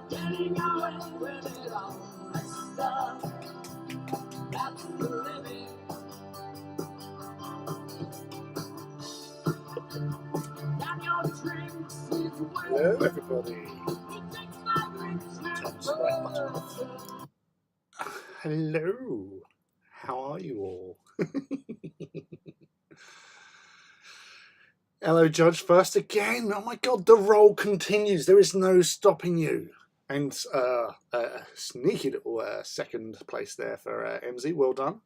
Getting away with it all, mister. That's the living. And your drinks is Hello, everybody. Hello. How are you all? Hello, Judge First again. Oh my God, the roll continues. There is no stopping you. And sneaky little second place there for MZ. Well done.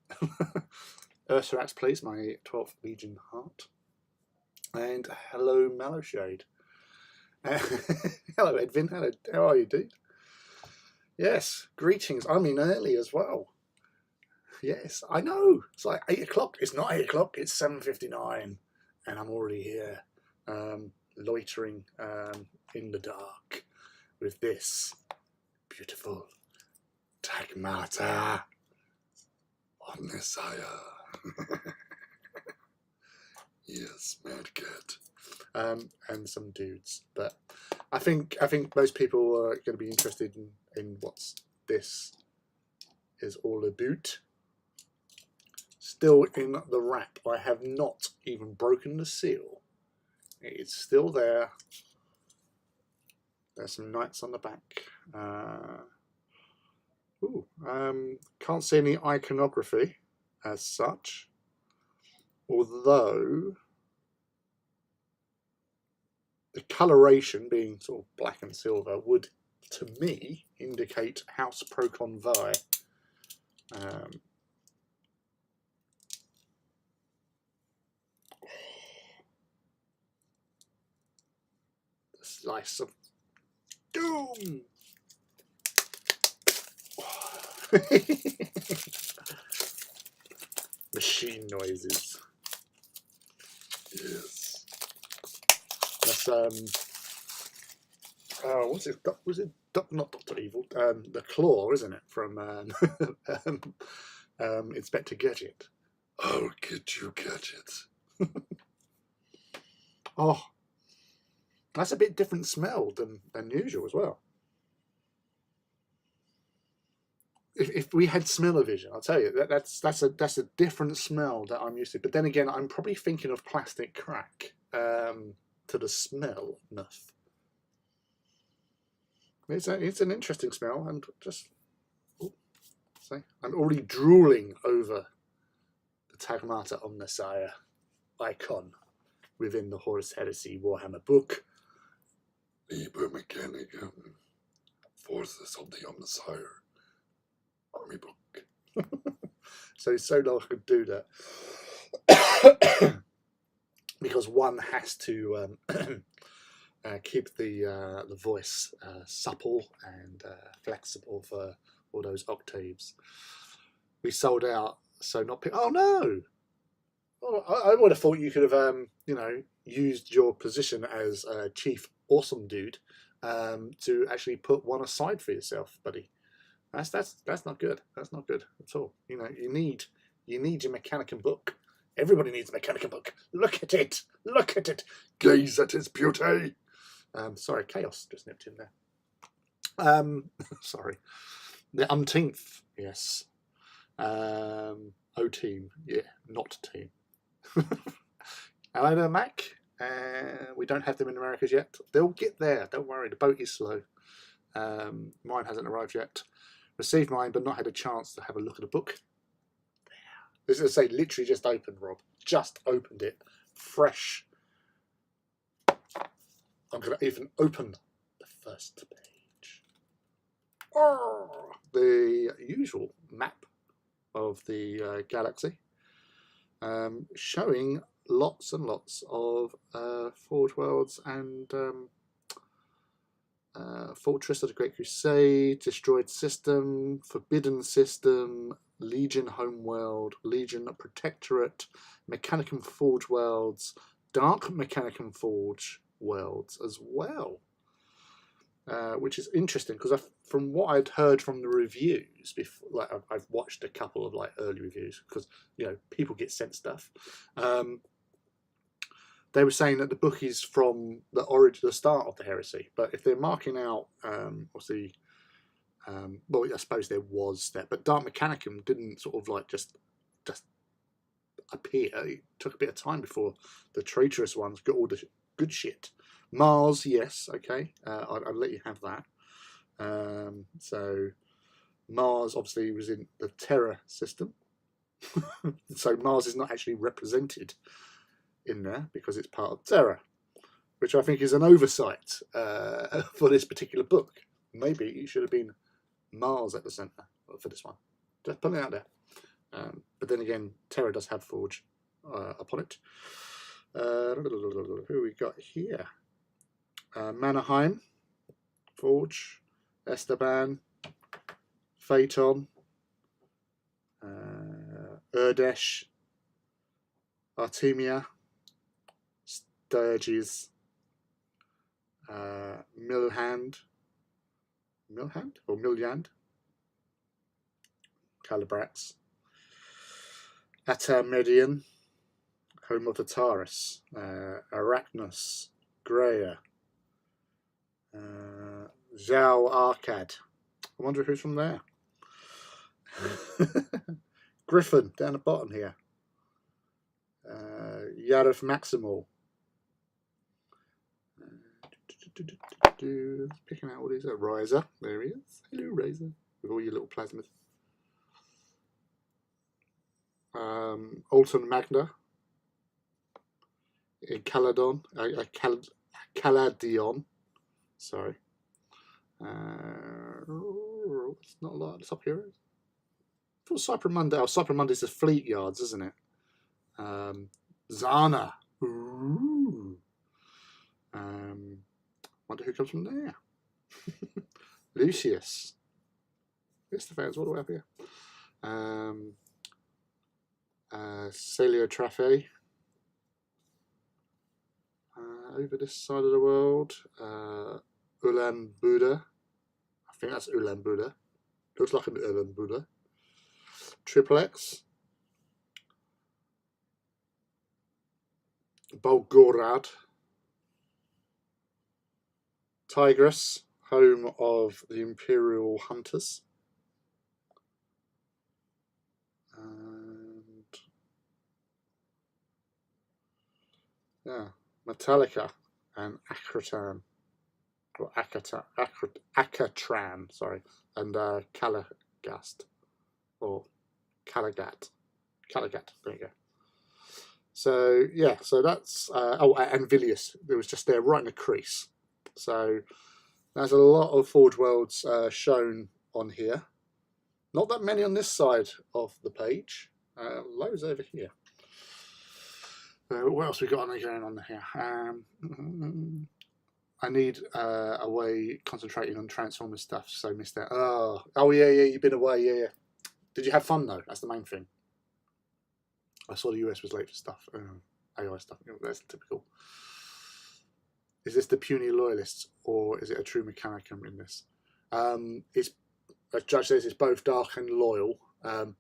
Ursulax, please, my 12th Legion heart. And hello, Mellowshade. Hello, Edvin. Hello, how are you, dude? Yes, greetings. I'm in early as well. Yes, I know. It's like 8 o'clock. It's not 8 o'clock. It's 7:59, and I'm already here, loitering in the dark with this beautiful Tagmata Omnisire. Yes, mad cat. And some dudes, but I think most people are going to be interested in what's this is all about. Still in the wrap. I have not even broken the seal. It is still there. There's some knights on the back. Can't see any iconography as such, although the coloration being sort of black and silver would, to me, indicate House Procon Vi. The slice of doom. Machine noises. Yes. That's what's it? Was it not Dr. Evil? The Claw, isn't it? From Inspector Gadget. I'll get you, Gadget. Oh, that's a bit different smell than usual as well. If we had smell-o-vision, I'll tell you that's a different smell that I'm used to. But then again, I'm probably thinking of plastic crack to the smell enough. It's an interesting smell, and just I'm already drooling over the Tagmata Omnisire icon within the Horus Heresy Warhammer book. Libre Mechanicum, Forces of the Omnisire Army book. so long I could do that because one has to keep the voice supple and flexible for all those octaves. We sold out, so not. Oh no! Well, I would have thought you could have, used your position as chief awesome dude to actually put one aside for yourself, buddy. That's not good. That's not good at all. You need your Mechanicum book. Everybody needs a Mechanicum book. Look at it. Look at it. Gaze at its beauty. Sorry, Chaos just nipped in there. Sorry. The umpteenth, yes. O team, yeah, not team. Hello there, Mac. We don't have them in Americas yet. They'll get there. Don't worry. The boat is slow. Mine hasn't arrived yet. Received mine, but not had a chance to have a look at the book. This is, I say, literally just opened, Rob. Just opened it. Fresh. I'm going to even open the first page. Oh, the usual map of the galaxy, showing lots and lots of Forge Worlds and Fortress of the Great Crusade, Destroyed System, Forbidden System, Legion Homeworld, Legion Protectorate, Mechanicum Forge Worlds, Dark Mechanicum Forge Worlds as well. Which is interesting because from what I'd heard from the reviews before, I've watched a couple of early reviews because people get sent stuff. they were saying that the book is from the origin, the start of the heresy. But if they're marking out, obviously, well, I suppose there was that, but Dark Mechanicum didn't sort of like just appear. It took a bit of time before the traitorous ones got all the good shit. Mars, yes, okay, I'll let you have that. So Mars obviously was in the Terra system, so Mars is not actually represented in there because it's part of Terra, which I think is an oversight for this particular book. Maybe it should have been Mars at the centre for this one. Just putting it out there. But then again, Terra does have Forge upon it. Who we got here? Mannerheim, Forge, Esteban, Phaeton, Urdesh, Artemia, Sturges, Milhand or Miljand, Calibrax, Atamedian, home of the Taurus, Arachnus, Greya, Zhao Arcad. I wonder who's from there. Griffin down the bottom here. Yarif Maximal. Picking out all these. Riser, there he is. Hello, Riser, with all your little plasmas. Alton Magna. Caladon. Caladion. Sorry. It's not a lot at the top here. For Cypramundi, Cypramundi is the Fleet Yards, isn't it? Zana. Ooh. Wonder who comes from there. Lucius. Here's the fans all the way up here. Celio Trafe. Over this side of the world, Ulan Buddha. I think that's Ulan Buddha. Looks like an Ulan Buddha. Triple X. Bolgorad. Tigris, home of the Imperial Hunters. And yeah, Metallica and Akratan, or Akatran, sorry, and Calagast, or Calagat, there you go. So yeah, so that's oh, and Vilius, it was just there right in the crease. So there's a lot of Forge Worlds shown on here. Not that many on this side of the page. Loads over here. What else we got going on here? I need a way concentrating on Transformers stuff, so missed that. Oh yeah, you've been away, yeah. Did you have fun though? That's the main thing. I saw the US was late for stuff, AI stuff. That's typical. Is this the puny loyalists, or is it a true Mechanicum in this? It's, as Judge says, it's both dark and loyal,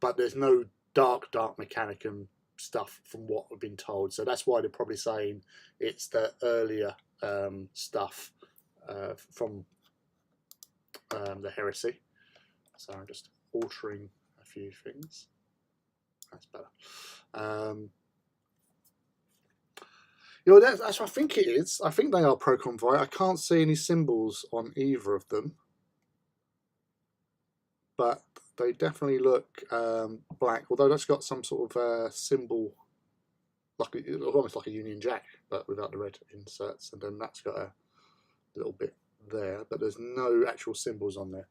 but there's no dark Mechanicum stuff from what we've been told. So that's why they're probably saying it's the earlier stuff from the heresy. So I'm just altering a few things. That's better. You know, that's what I think it is. I think they are Pro Convoy. I can't see any symbols on either of them, but they definitely look black. Although that's got some sort of symbol, like almost like a Union Jack, but without the red inserts. And then that's got a little bit there, but there's no actual symbols on there.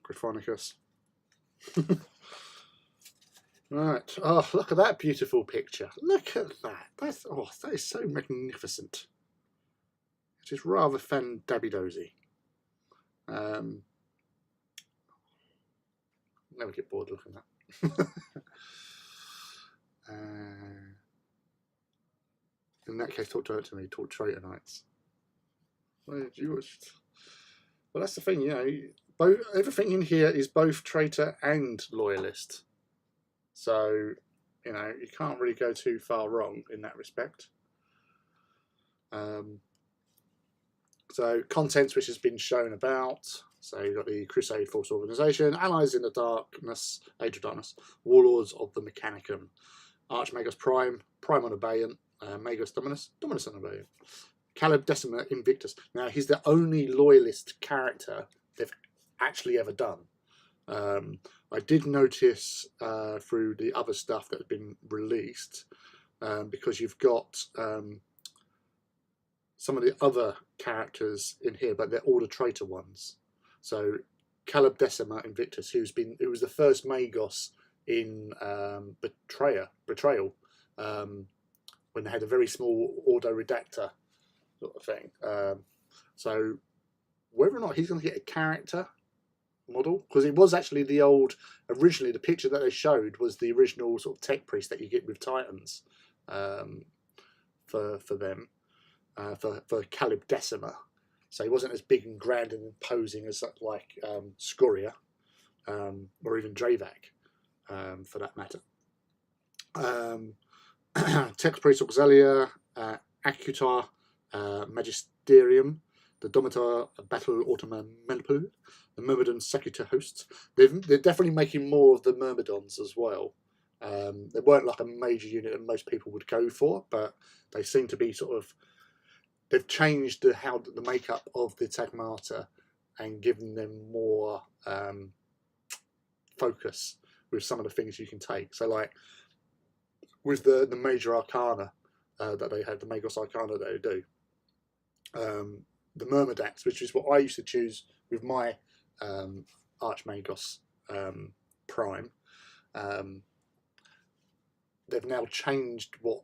Gryphonicus. Right. Oh, look at that beautiful picture. Look at that. That is so magnificent. It is rather fan-dabby-dozy. Never get bored looking at that. In that case, talk to me. Talk Traitor Knights. Well, that's the thing, you know. everything in here is both traitor and loyalist. So, you know, you can't really go too far wrong in that respect. So contents which has been shown about. So you've got the Crusade Force Organisation, Allies in the Darkness, Age of Darkness, Warlords of the Mechanicum, Archmagus Prime, Prime on Abeyant, Magus Dominus, Dominus on Abeyant, Caleb Decima Invictus. Now he's the only loyalist character they've actually ever done. I did notice through the other stuff that has been released, because you've got some of the other characters in here, but they're all the traitor ones. So Caleb Decima Invictus, who was the first Magos in Betrayal, when they had a very small auto redactor sort of thing. So whether or not he's going to get a character model, because it was actually originally the picture that they showed was the original sort of tech priest that you get with Titans, for them, for Caleb Decima. So he wasn't as big and grand and imposing as like Scoria, or even Dravak, for that matter. Tex Priest Auxilia, Acutar Magisterium, the Domitar Battle Automan Menpul, the Myrmidon Secutor hosts. They're definitely making more of the Myrmidons as well. They weren't like a major unit that most people would go for, but they seem to be sort of, they've changed the makeup of the Tagmata and given them more focus with some of the things you can take. So like with the major arcana that they had, the Magos Arcana that they do, the Myrmidax, which is what I used to choose with my Archmagos Prime, they've now changed what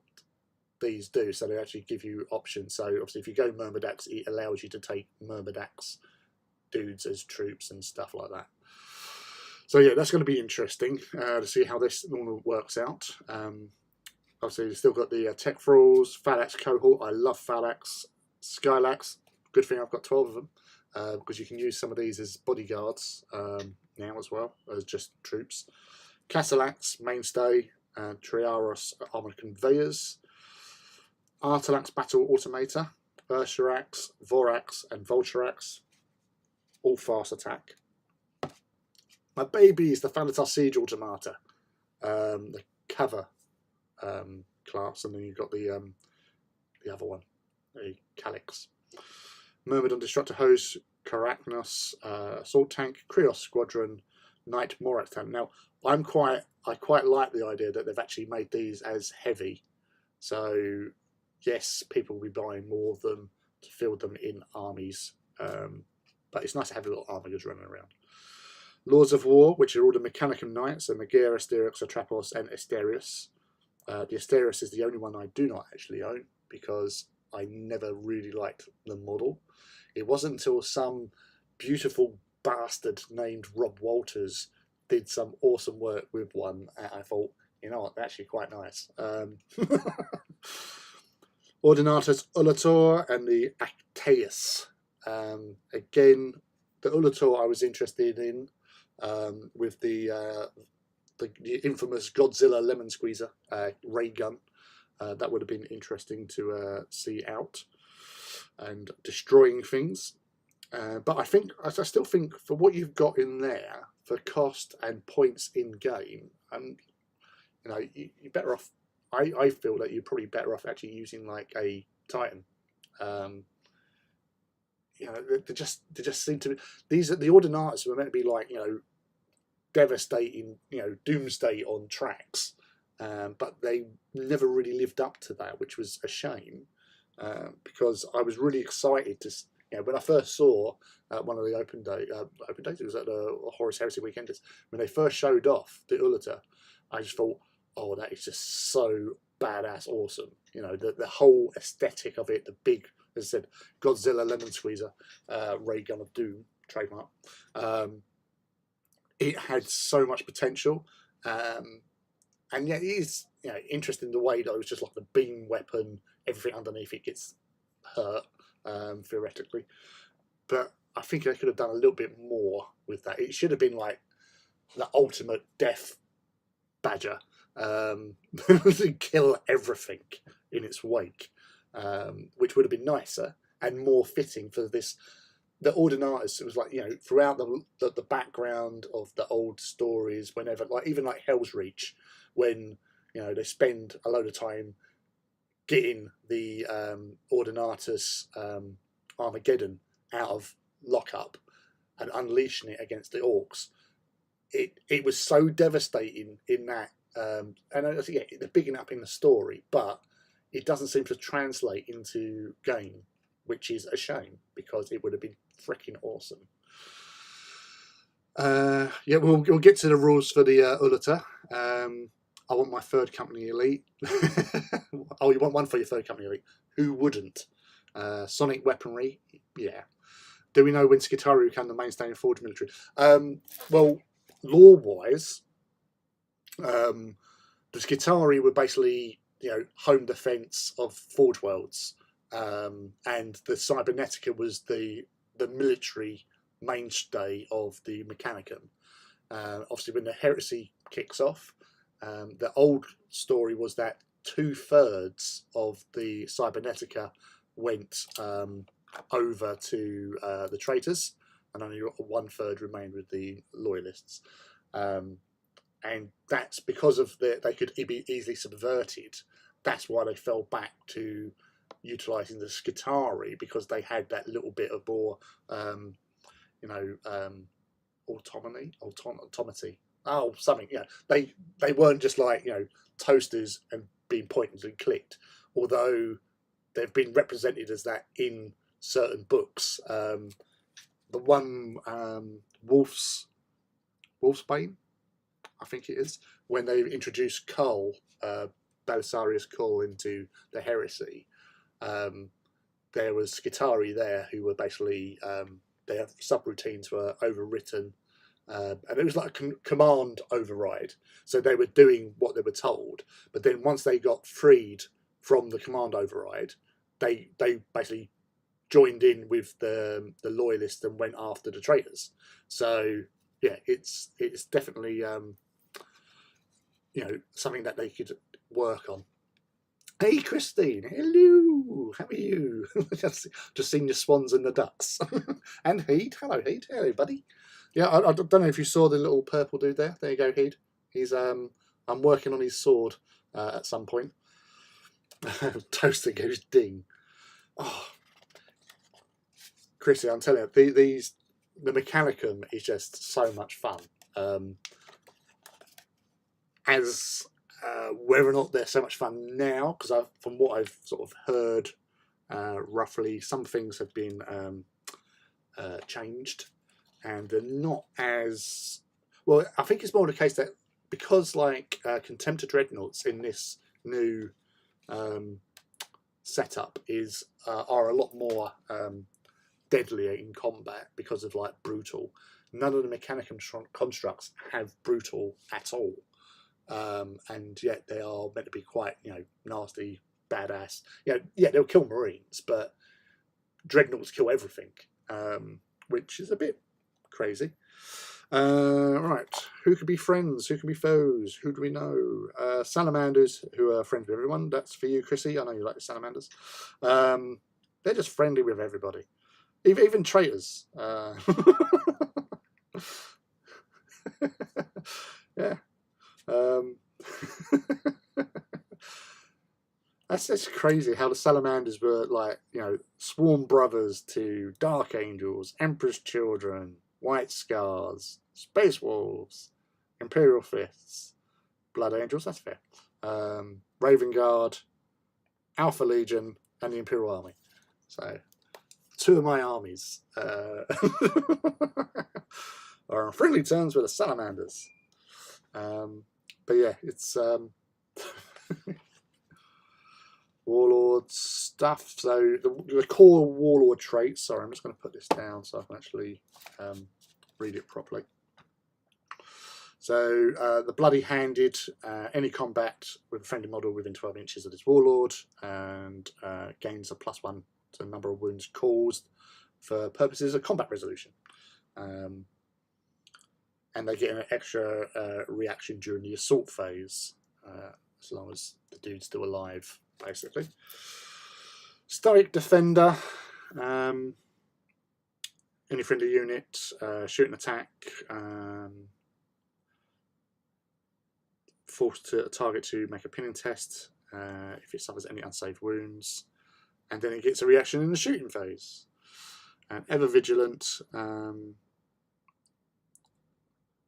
these do, so they actually give you options. So obviously if you go Myrmidax, it allows you to take Myrmidax dudes as troops and stuff like that. So yeah, that's going to be interesting to see how this all works out. Obviously you've still got the Tech Thralls, Phalanx Cohort. I love Phalanx. Skylax, good thing I've got 12 of them, because you can use some of these as bodyguards now as well as just troops. Castellax, Mainstay, Triaros Armoured Conveyors, Artalax Battle Automata, Ursurax, Vorax and Vulturax, all fast attack. My baby is the Thanatar Siege Automata, the cover class, and then you've got the other one, the Calyx. Myrmidon Destructor Host, Carachnos, Assault Tank, Krios Squadron, Knight Morax Tank. Now, I quite like the idea that they've actually made these as heavy. So, yes, people will be buying more of them to field them in armies. But it's nice to have little armies running around. Lords of War, which are all the Mechanicum Knights, so Megara, Asterix, Atrapos, and Asterius. The Asterius is the only one I do not actually own, because I never really liked the model. It wasn't until some beautiful bastard named Rob Walters did some awesome work with one, and I thought, you know what, they're actually quite nice. Ordinatus Ulator and the Actaeus. Again, the Ulator I was interested in, with the infamous Godzilla Lemon Squeezer ray gun. That would have been interesting to see out and destroying things. But I still think for what you've got in there for cost and points in game, you know, you're better off. I feel that you're probably better off actually using like a Titan. You know, they just seem to be, the Ordinatus were meant to be like, you know, devastating, you know, doomsday on tracks. But they never really lived up to that, which was a shame, because I was really excited to, you know, when I first saw one of the open days, it was at the Horus Heresy Weekenders, when they first showed off the Ulita, I just thought, oh, that is just so badass awesome. You know, the whole aesthetic of it, the big, as I said, Godzilla Lemon Squeezer, ray gun of doom, trademark. It had so much potential. And yet it is, you know, interesting the way that it was just like the beam weapon, everything underneath it gets hurt, theoretically. But I think they could have done a little bit more with that. It should have been like the ultimate death badger, to kill everything in its wake, which would have been nicer and more fitting for this. The Ordinatus, it was like, throughout the background of the old stories, whenever, like, even like Hell's Reach, when they spend a load of time getting the Ordinatus Armageddon out of lockup and unleashing it against the orcs. It was so devastating in that, and they're bigging up in the story, but it doesn't seem to translate into game, which is a shame because it would have been freaking awesome. We'll get to the rules for the Ullata. I want my third company elite. Oh, you want one for your third company elite? Who wouldn't? Sonic weaponry, yeah. Do we know when Skitarii became the mainstay in Forge military? Well, lore-wise, the Skitarii were basically, home defense of Forge Worlds, and the Cybernetica was the military mainstay of the Mechanicum. Obviously, when the heresy kicks off, the old story was that 2/3 of the Cybernetica went over to the traitors, and only 1/3 remained with the loyalists. And that's because of they could be easily subverted. That's why they fell back to utilising the Skitarii, because they had that little bit of more, autonomy. Oh, something. They weren't just like toasters and being pointed and clicked. Although they've been represented as that in certain books. The one Wolfsbane, I think it is, when they introduced Kull, Belisarius Kull, into the heresy, there was Skitarii there who were basically their subroutines were overwritten, and it was like a command override. So they were doing what they were told, but then once they got freed from the command override, they basically joined in with the loyalists and went after the traitors. So yeah, it's definitely something that they could work on. Hey Christine, hello, how are you? just seen your swans and the ducks. And Heed, hello Heed, hello buddy. Yeah, I don't know if you saw the little purple dude there. There you go, Heed. He's I'm working on his sword at some point. Toaster goes ding. Oh, Chrissy, I'm telling you, the Mechanicum is just so much fun. As whether or not they're so much fun now, because from what I've sort of heard, roughly some things have been changed, and they're not as well. I think it's more the case that because like Contemptor Dreadnoughts in this new setup are a lot more deadlier in combat because of like brutal. None of the Mechanicum constructs have brutal at all. And yet they are meant to be quite, nasty, badass. They'll kill Marines, but Dreadnoughts kill everything, which is a bit crazy. Right, who could be friends? Who can be foes? Who do we know? Salamanders, who are friends with everyone. That's for you, Chrissy. I know you like the Salamanders. They're just friendly with everybody, even traitors. Yeah. That's crazy how the Salamanders were like, sworn brothers to Dark Angels, Emperor's Children, White Scars, Space Wolves, Imperial Fists, Blood Angels, that's fair, Raven Guard, Alpha Legion, and the Imperial Army. So, 2 of my armies are on friendly terms with the Salamanders. But yeah, it's Warlord stuff. So the core Warlord traits. Sorry, I'm just going to put this down so I can actually read it properly. So the Bloody Handed, any combat with a friendly model within 12 inches of this Warlord, and gains a +1 to the number of wounds caused for purposes of combat resolution. And they get an extra reaction during the assault phase, as long as the dude's still alive, basically. Stoic Defender. Any friendly unit, shoot and attack, forced a target to make a pinning test if it suffers any unsafe wounds, and then it gets a reaction in the shooting phase. And Ever Vigilant,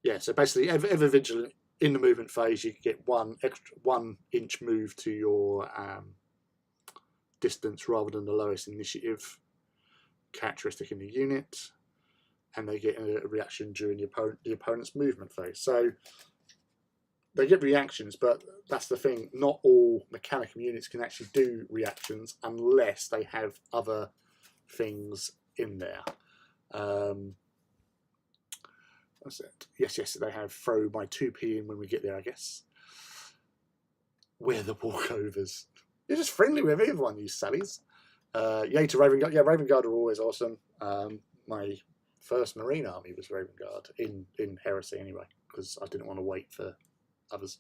yeah, so basically ever Vigilant in the movement phase, you get 1 inch move to your distance rather than the lowest initiative characteristic in the unit, and they get a reaction during the opponent's movement phase. So they get reactions, but that's the thing, not all Mechanicum units can actually do reactions unless they have other things in there. That's it. Yes, they have throw my 2p in when we get there, I guess. We're the walkovers. You're just friendly with everyone, you sallies. Yay to Raven Guard. Yeah, Raven Guard are always awesome. My first Marine army was Raven Guard in Heresy anyway, because I didn't want to wait for others.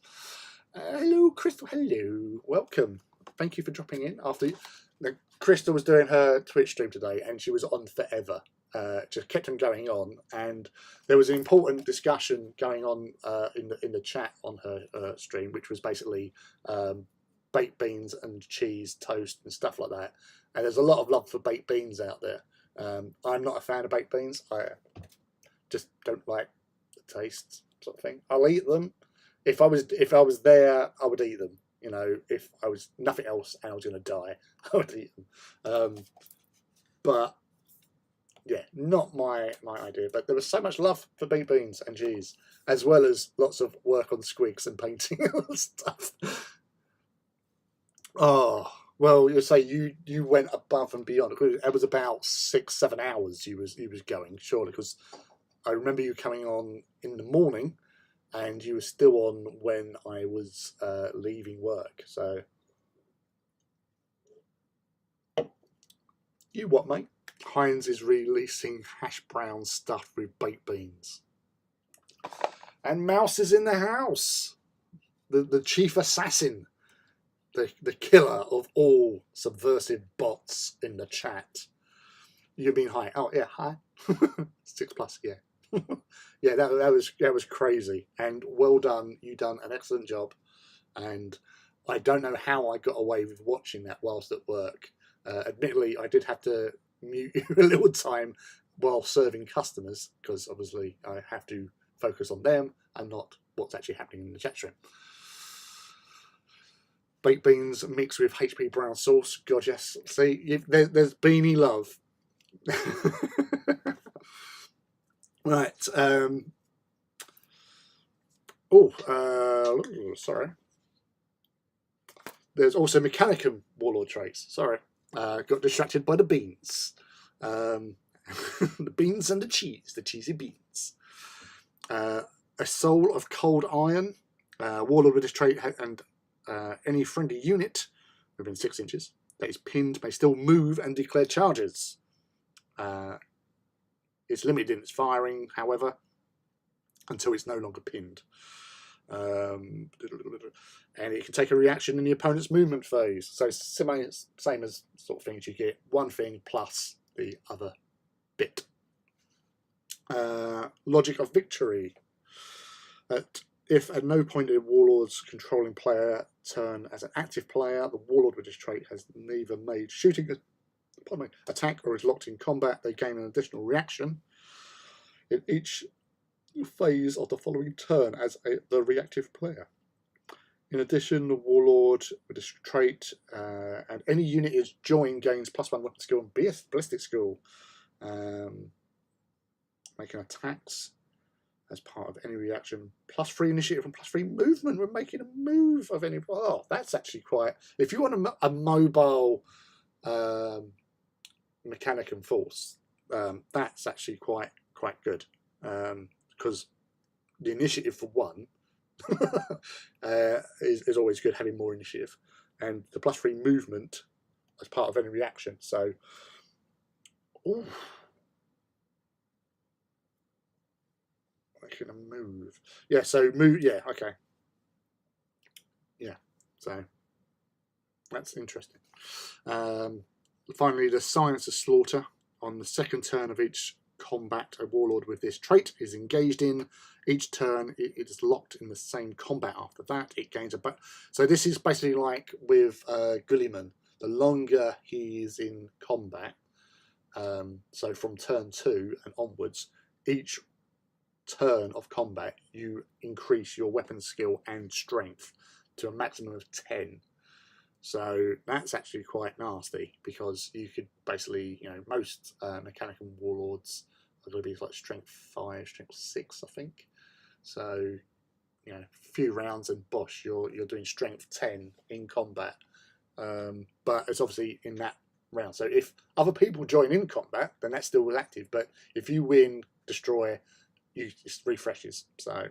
Hello, Crystal. Hello, welcome. Thank you for dropping in. After Crystal was doing her Twitch stream today, and she was on forever. Just kept on going on, and there was an important discussion going on in the chat on her stream, which was basically baked beans and cheese toast and stuff like that. And there's a lot of love for baked beans out there. I'm not a fan of baked beans. I just don't like the taste, sort of thing. I'll eat them. If I was there, I would eat them. You know, if I was nothing else and I was going to die, I would eat them. But yeah, not my idea. But there was so much love for baked beans and cheese, as well as lots of work on squigs and painting and stuff. Oh, well, you say you went above and beyond. It was about 6-7 hours you was going, surely, because I remember you coming on in the morning, and you were still on when I was leaving work. So, you what, mate? Heinz is releasing hash brown stuffed with baked beans, and Mouse is in the house. The chief assassin. The killer of all subversive bots in the chat. You mean hi? Oh yeah, hi. 6+, yeah. Yeah, that was crazy, and well done. You done an excellent job, and I don't know how I got away with watching that whilst at work. Admittedly, I did have to mute you a little time while serving customers, because obviously I have to focus on them and not what's actually happening in the chat stream. Baked beans mixed with HP brown sauce. God, yes. See, there's beanie love. Right. Sorry. There's also Mechanicum Warlord traits. Sorry. Got distracted by the beans. The beans and the cheese. The cheesy beans. A Soul of Cold Iron. Warlord with this trait and any friendly unit within 6 inches that is pinned may still move and declare charges. It's limited in its firing, however, until it's no longer pinned. And it can take a reaction in the opponent's movement phase. So same as sort of things, you get one thing plus the other bit. Logic of Victory. If at no point in a Warlord's controlling player turn as an active player, the Warlord with this trait has neither made shooting attack or is locked in combat, they gain an additional reaction in each phase of the following turn as the reactive player. In addition, the Warlord with this trait and any unit is joined gains +1 weapon skill and ballistic skill, making attacks as part of any reaction, +3 initiative and +3 movement when making a move of any. Oh, that's actually quite. If you want a mobile Mechanicum force, that's actually quite good, because the initiative for one is always good, having more initiative, and the +3 movement as part of any reaction. So, ooh, Making a move. Yeah, so move. Yeah, okay. Yeah, so that's interesting. Finally, the Science of Slaughter. On the second turn of each combat a warlord with this trait is engaged in, each turn it is locked in the same combat after that. It gains a... So this is basically like with Gulliman. The longer he is in combat, so from turn 2 and onwards, each turn of combat you increase your weapon skill and strength to a maximum of 10. So that's actually quite nasty, because you could basically, you know, most Mechanicum warlords are going to be like strength 5, strength 6, I think. So, you know, a few rounds and bosh, you're doing strength 10 in combat. But it's obviously in that round. So if other people join in combat, then that's still active. But if you win, destroy, it refreshes. So,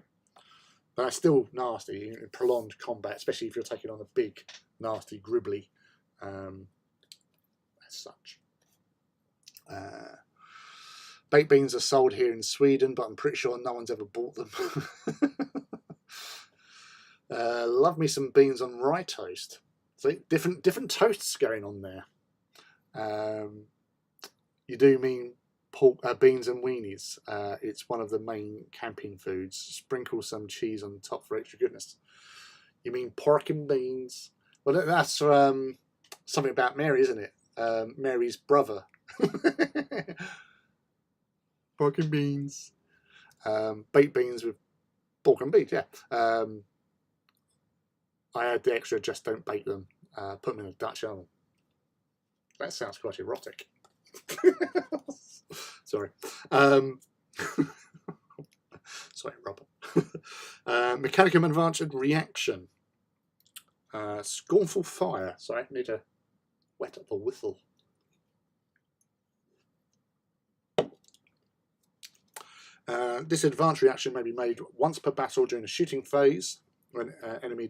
but that's still nasty in prolonged combat, especially if you're taking on a big, nasty Gribbly as such. Baked beans are sold here in Sweden, but I'm pretty sure no one's ever bought them. Love me some beans on rye toast. So different toasts going on there. You do mean pork, beans and weenies. It's one of the main camping foods. Sprinkle some cheese on top for extra goodness. You mean pork and beans? Well, that's something about Mary, isn't it? Mary's brother. Pork and beans. Baked beans with pork and beans, yeah. I add the extra, just don't bake them. Put them in a Dutch oven. That sounds quite erotic. Sorry. Sorry, Robert. Mechanicum Advanced Reaction. Scornful Fire. Sorry, I need to wet up the whistle. This advanced reaction may be made once per battle during a shooting phase, when enemy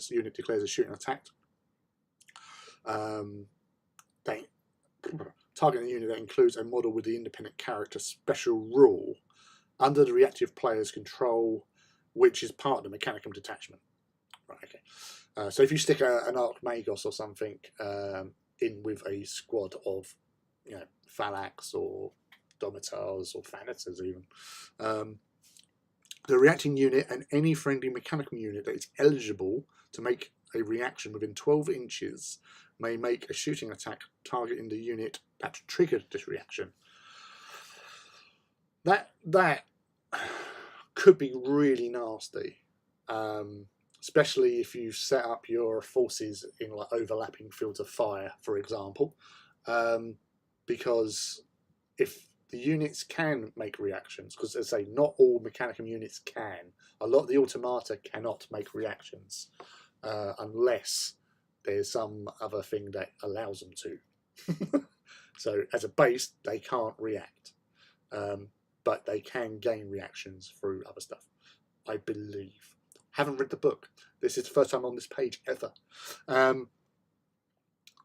unit declares a shooting attack. Targeting a unit that includes a model with the independent character special rule under the reactive player's control, which is part of the Mechanicum detachment. Right, okay. So if you stick an Archmagos or something in with a squad of, you know, Phalanx or Domitars or Thanators even, the reacting unit and any friendly Mechanicum unit that is eligible to make a reaction within 12 inches may make a shooting attack targeting the unit that triggered this reaction. That could be really nasty, especially if you set up your forces in like overlapping fields of fire, for example, because if the units can make reactions, because as I say, not all Mechanicum units can. A lot of the automata cannot make reactions unless there's some other thing that allows them to. So as a base, they can't react, but they can gain reactions through other stuff, I believe. Haven't read the book. This is the first time on this page ever.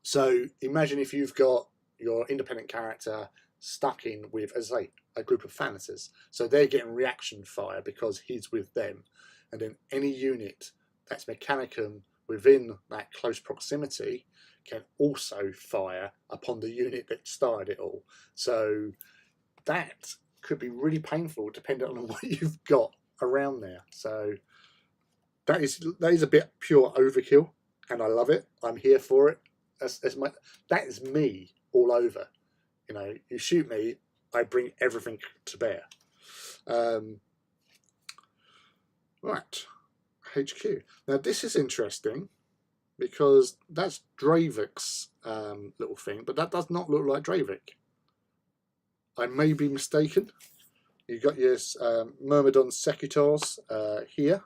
So imagine if you've got your independent character stuck in with, as I say, a group of Thanators. So they're getting reaction fire because he's with them. And then any unit that's Mechanicum within that close proximity can also fire upon the unit that started it all. So that could be really painful depending on what you've got around there. So that is a bit pure overkill, and I love it. I'm here for it. That is me all over. You know, you shoot me, I bring everything to bear. Right, HQ. Now this is interesting because that's Dravik's little thing, but that does not look like Dravik. I may be mistaken. You've got your Myrmidon Secutors here,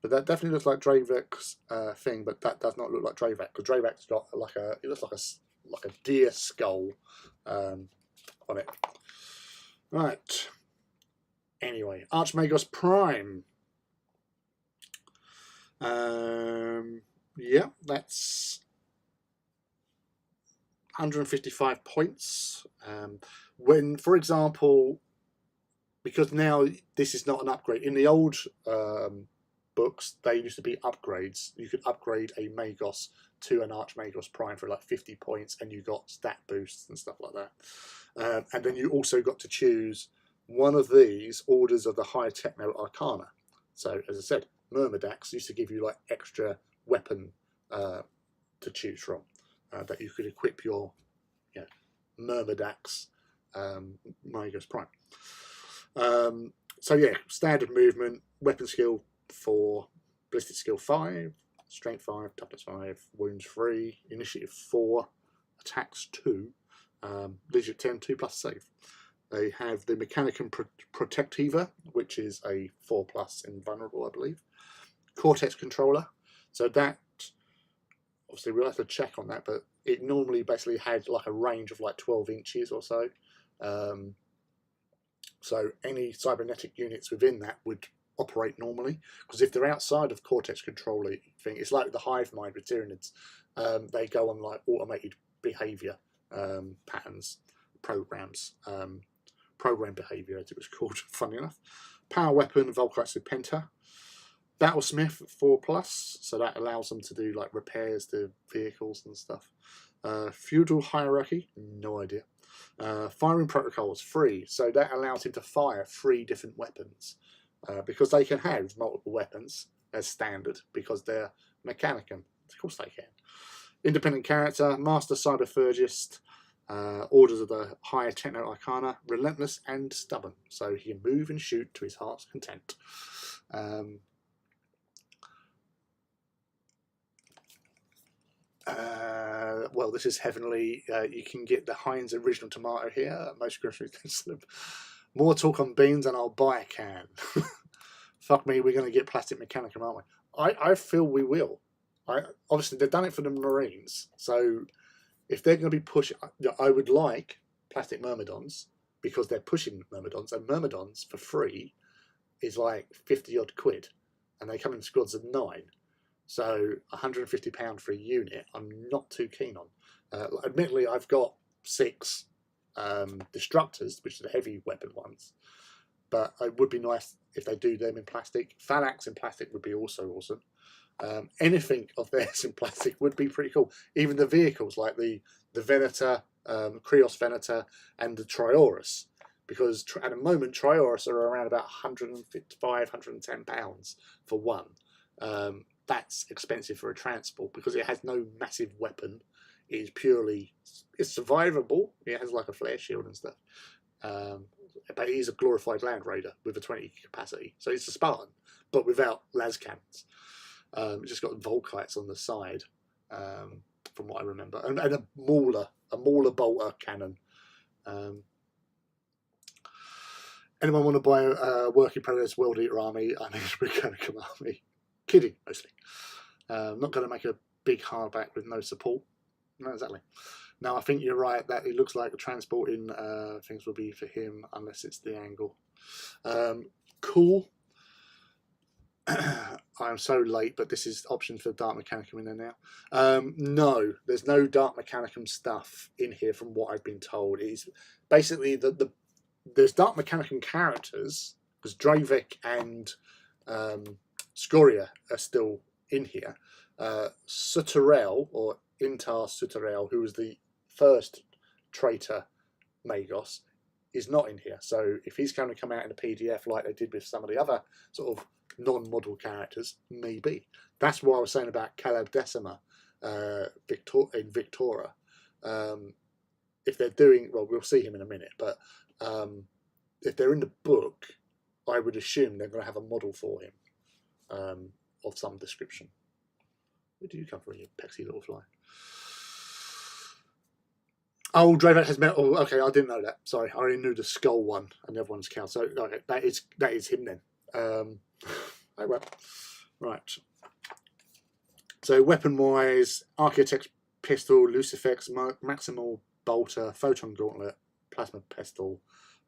but that definitely looks like Dravik's thing, but that does not look like Dravik, because Dravik's got like a, it looks like a deer skull on it. Right. Anyway, Archmagos Prime. Yeah, that's 155 points. When, for example, because now this is not an upgrade. In the old books, they used to be upgrades. You could upgrade a Magos to an Archmagos Prime for like 50 points, and you got stat boosts and stuff like that. And then you also got to choose one of these orders of the High Techno Arcana. So, as I said, Myrmidax used to give you like extra weapon to choose from that you could equip your Myrmidax Magos Prime. So yeah, standard movement, weapon skill 4, ballistic skill 5, strength 5, toughness 5, wounds 3, initiative 4, attacks 2, leadership 10, 2+ save. They have the Mechanicum Protectiva, which is a 4+ invulnerable, I believe. Cortex controller. So that, obviously we'll have to check on that, but it normally basically had like a range of like 12 inches or so. So any cybernetic units within that would operate normally, because if they're outside of Cortex controller thing, it's like the hive mind with Tyranids. They go on like automated behavior patterns, programs, program behavior as it was called, funny enough. Power weapon, Volkite Penta. Battlesmith 4+, so that allows them to do like repairs to vehicles and stuff. Feudal hierarchy, no idea. Firing protocols 3, so that allows him to fire 3 different weapons, because they can have multiple weapons as standard because they're Mechanicum. Of course they can. Independent character, Master Cyberphurgist, orders of the Higher Techno Arcana, relentless and stubborn, so he can move and shoot to his heart's content. Well, this is heavenly. You can get the Heinz original tomato here at most grocery stores. More talk on beans and I'll buy a can. Fuck me, we're going to get plastic Mechanicum, aren't we? I feel we will. Obviously, they've done it for the Marines, so if they're going to be pushing, I would like plastic Myrmidons, because they're pushing Myrmidons, and Myrmidons for free is like 50 odd quid, and they come in squads of 9. So £150 for a unit, I'm not too keen on. Admittedly, I've got 6 Destructors, which are the heavy weapon ones, but it would be nice if they do them in plastic. Phalanx in plastic would be also awesome. Anything of theirs in plastic would be pretty cool. Even the vehicles, like the Venator, Krios Venator, and the Triorus, because at the moment Triorus are around about £155, £110 for one. That's expensive for a transport because it has no massive weapon. It is purely, it's survivable. It has like a flare shield and stuff. But it is a glorified Land Raider with a 20 capacity. So it's a Spartan, but without las cannons. It's just got Volkites on the side, from what I remember. And a Mauler bolter cannon. Anyone want to buy a work in progress World Eater army? I need a Mechanicum army. Kidding, mostly. Not going to make a big hardback with no support. No, exactly. No, I think you're right that it looks like the transporting things will be for him unless it's the angle. Cool. I'm so late, but this is option for Dark Mechanicum in there now. No, there's no Dark Mechanicum stuff in here from what I've been told. It's basically there's Dark Mechanicum characters, because Dravik and Scoria are still in here. Suturel, or Intar Suturel, who was the first traitor Magos, is not in here. So if he's going to come out in a PDF like they did with some of the other sort of non-model characters, maybe. That's what I was saying about Caleb Decima in Victoria. If they're doing, well, we'll see him in a minute, but if they're in the book, I would assume they're going to have a model for him of some description. Where do you come from, you pexy little fly? Oh, Dravak has metal. Okay, I didn't know that. Sorry, I only knew the skull one and the other one's cow. So okay, that is him then. Oh well. Right. So weapon-wise, Architect's Pistol, Lucifex, Maximal Bolter, Photon Gauntlet, Plasma Pistol,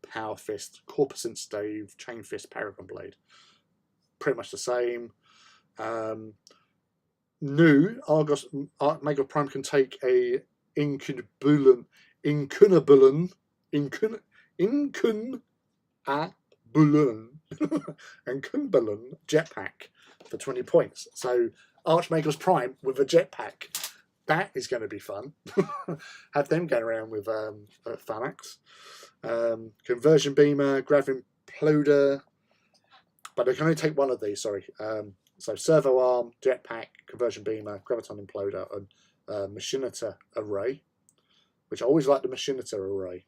Power Fist, Corpuscent Stave, Chain Fist, Paragon Blade. Pretty much the same. New Argos Mega Prime can take a incunabulum Kunbalun and Kunbalun jetpack for 20 points. So Archmagos Prime with a jetpack. That is going to be fun. Have them going around with Phalanx. Conversion Beamer, Grav Imploder. But they can only take one of these, sorry. So Servo Arm, Jetpack, Conversion Beamer, Graviton Imploder, and Machinator Array. Which I always like the Machinator Array.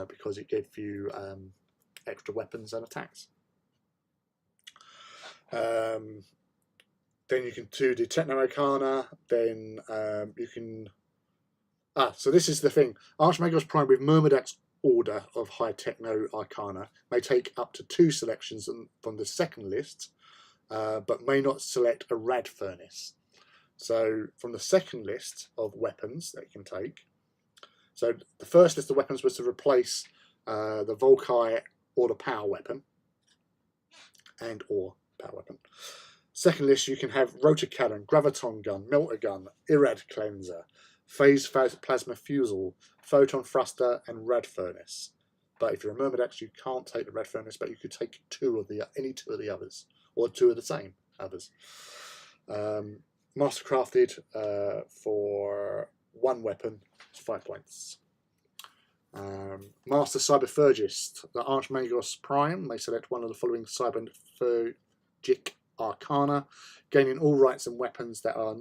Because it gives you extra weapons and attacks. Then you can do the Techno Arcana. Then you can... so this is the thing. Archmagos Prime with Myrmidak's order of High Techno Arcana may take up to 2 selections from the second list, but may not select a Rad Furnace. So from the second list of weapons that you can take, so the first list of weapons was to replace the Volkai or the Power Weapon, or Power Weapon. Second list, you can have Rotor Cannon, Graviton Gun, Melter Gun, Irrad Cleanser, Phase Plasma Fusel, Photon Thruster, and Rad Furnace. But if you're a Myrmidax, you can't take the Rad Furnace, but you could take any two of the others, or 2 of the same others. Mastercrafted for 1 weapon, 5 points. Master Cyberphurgist. The Archmagos Prime may select one of the following Cyberphurgic Arcana, gaining all rights and weapons that are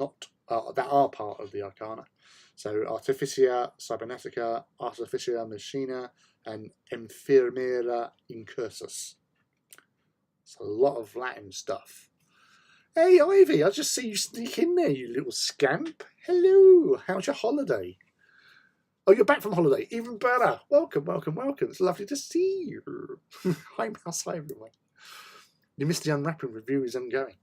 part of the Arcana. So Artificia Cybernetica, Artificia Machina, and Infirmera Incursus. It's a lot of Latin stuff. Hey Ivy, I just see you sneak in there, you little scamp. Hello, how's your holiday? Oh, you're back from holiday. Even better. Welcome, welcome, welcome. It's lovely to see you. Hi, Mouse. Hi, everyone. You missed the unwrapping review. Is ongoing.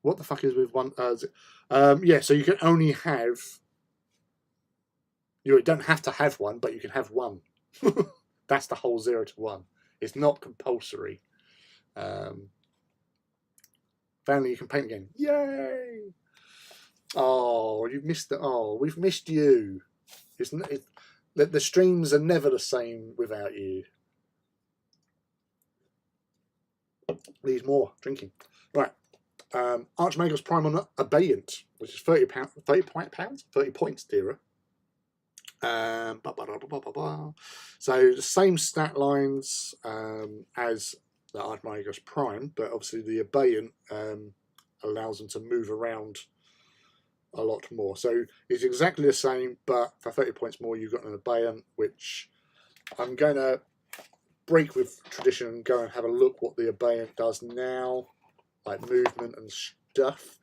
What the fuck is with one? Yeah, so you can only have. You don't have to have one, but you can have one. That's the whole 0 to 1. It's not compulsory. Finally, you can paint again. Yay! Oh, you missed it. Oh, we've missed you. The streams are never the same without you. Needs more drinking. Right. Archmagos Prime on Abeyant, which is 30 points dearer. So the same stat lines as the Archmagos Prime, but obviously the Abeyant allows them to move around a lot more. So it's exactly the same, but for 30 points more, you've got an Abeyant, which I'm going to break with tradition and go and have a look what the Abeyant does now, like movement and stuff.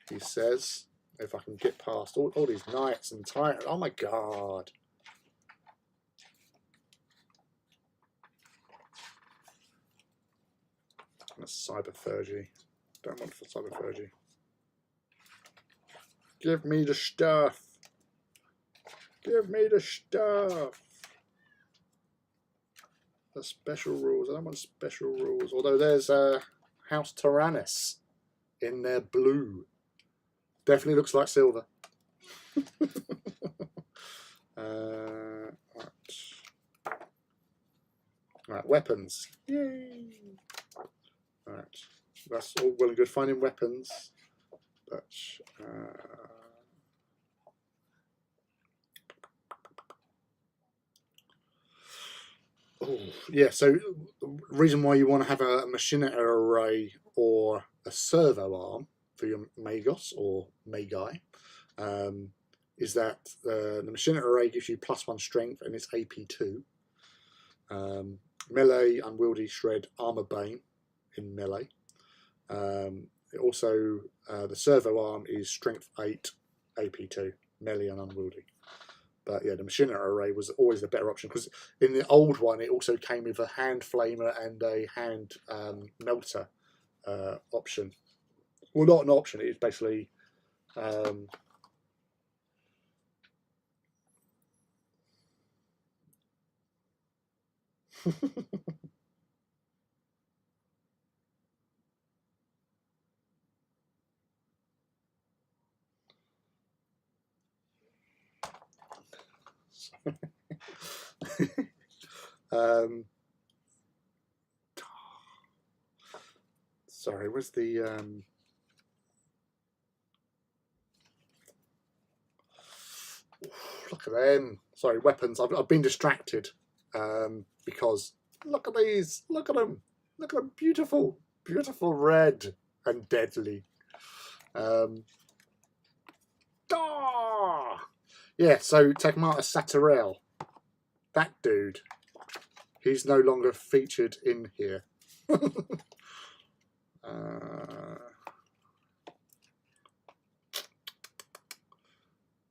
He says, if I can get past all these knights and tyrants. Oh my god. That's Cyberphurgy. Don't want for Cyberphurgy. Give me the stuff. Give me the stuff. The special rules. I don't want special rules. Although there's House Tyrannus in there blue. Definitely looks like silver. Right, weapons. Yay! Right, that's all well and good finding weapons, but oh yeah. So the reason why you want to have a Machinator Array or a Servo Arm for your Magos or Magi is that the Machinator Array gives you +1 strength and it's AP2. Melee, Unwieldy, Shred, Armor Bane in melee. Also, the Servo Arm is Strength 8, AP2, melee and Unwieldy. But yeah, the Machinator Array was always the better option because in the old one it also came with a hand flamer and a hand melter option. Well, not an option. It's basically Sorry, where's the look at them. Sorry, weapons. I've been distracted because look at these. Look at them. Look at them. Beautiful, beautiful red and deadly. Yeah. So Tagmata Satarel, that dude. He's no longer featured in here.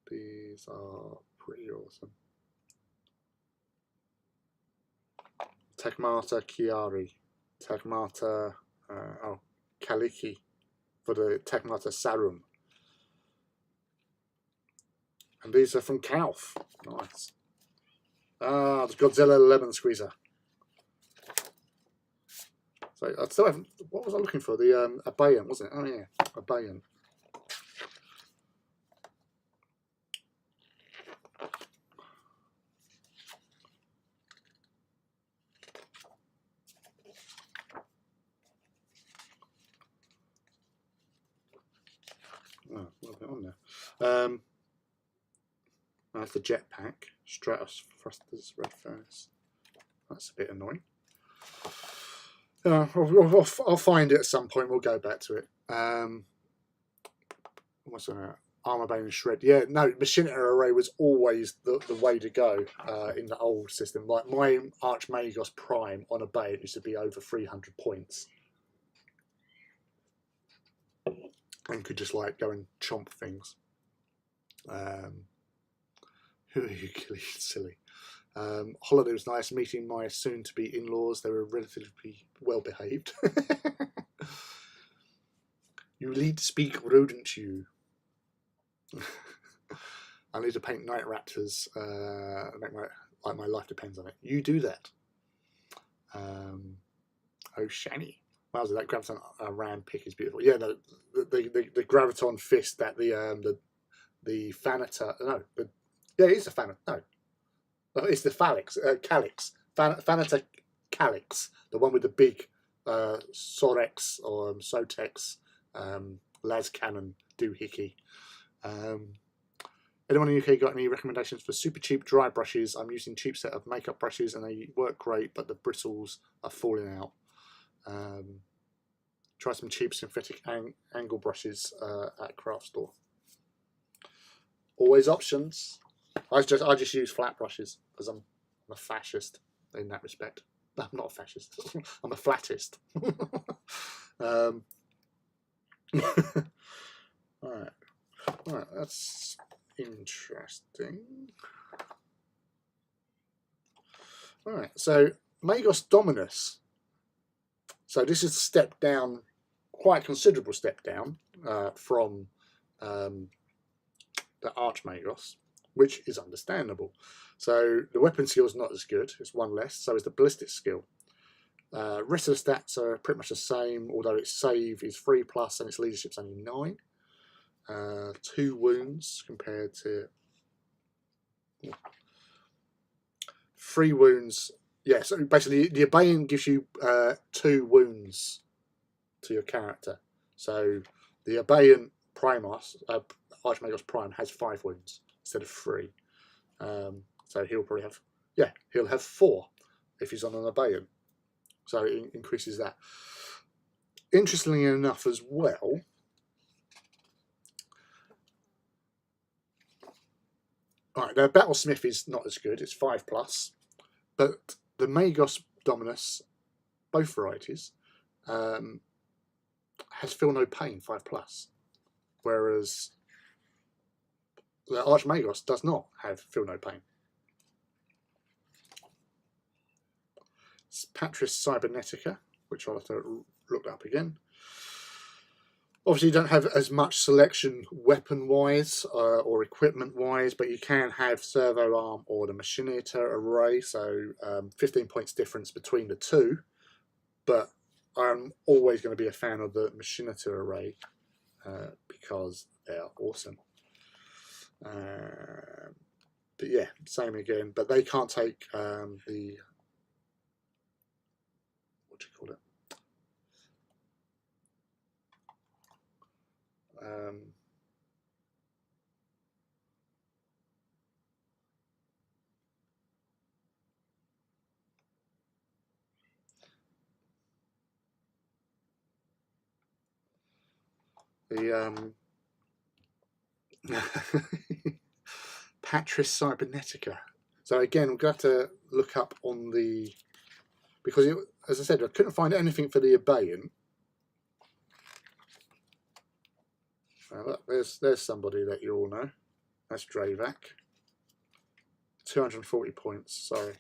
These are pretty awesome. Tagmata Chiari, Tagmata Kaliki for the Tagmata Sarum. And these are from Kauf. Nice. Ah, the Godzilla Lemon Squeezer. So I still haven't. What was I looking for? The Abayan, wasn't it? Oh yeah, Abayan. Oh, a little bit on there. That's the jetpack. Stratos Thrusters Red Furnace. That's a bit annoying. I'll find it at some point. We'll go back to it. What's that? Armor Bane and Shred. Yeah, no, Machinita Array was always the way to go in the old system. Like my Archmagos Prime on a Bay, it used to be over 300 points. And could just like go and chomp things. Who are you killing? Silly. Holiday was nice. Meeting my soon-to-be in-laws. They were relatively well behaved. You need to speak, rodent you. I need to paint Night Raptors. Like my life depends on it. You do that. Oh, Shani. Wowza, that Graviton Ram pick is beautiful. Yeah, the Graviton Fist that the Thanatar. No, yeah, it's a Thanatar. No. It's the Calyx. Thanatar Calyx. The one with the big Sorex or Sotex las cannon doohickey. Anyone in the UK got any recommendations for super cheap dry brushes? I'm using cheap set of makeup brushes and they work great, but the bristles are falling out. Try some cheap synthetic angle brushes at craft store. Always options. I just use flat brushes because I'm a fascist in that respect. No, I'm not a fascist. I'm a flattist. Alright, that's interesting. Alright, so Magos Dominus. So this is a step down, quite a considerable step down from the Archmagos, which is understandable. So the weapon skill is not as good, it's one less, so is the ballistic skill. Rest of the stats are pretty much the same, although its save is 3+ and its leadership's only 9. 2 wounds compared to 3 wounds. Yeah, so basically the Abayan gives you 2 wounds to your character. So the Abayan Primos, Archmagos Prime, has 5 wounds instead of 3. So he'll probably have, he'll have 4 if he's on an Abayan. So it increases that. Interestingly enough as well, alright, the Battlesmith is not as good, it's 5+, but the Magos Dominus, both varieties, has Feel No Pain 5+, whereas the Archmagos does not have Feel No Pain. It's Patris Cybernetica, which I'll have to look up again. Obviously you don't have as much selection weapon-wise or equipment-wise, but you can have Servo Arm or the Machinita Array, so 15 points difference between the two, but I'm always going to be a fan of the Machinita Array because they are awesome. But yeah, same again, but they can't take the what do you call it? The Patris Cybernetica. So again, we're going to have to look up on the, because it, as I said, I couldn't find anything for the Abeyant. Look, there's somebody that you all know. That's Dravac. 240 points. Sorry,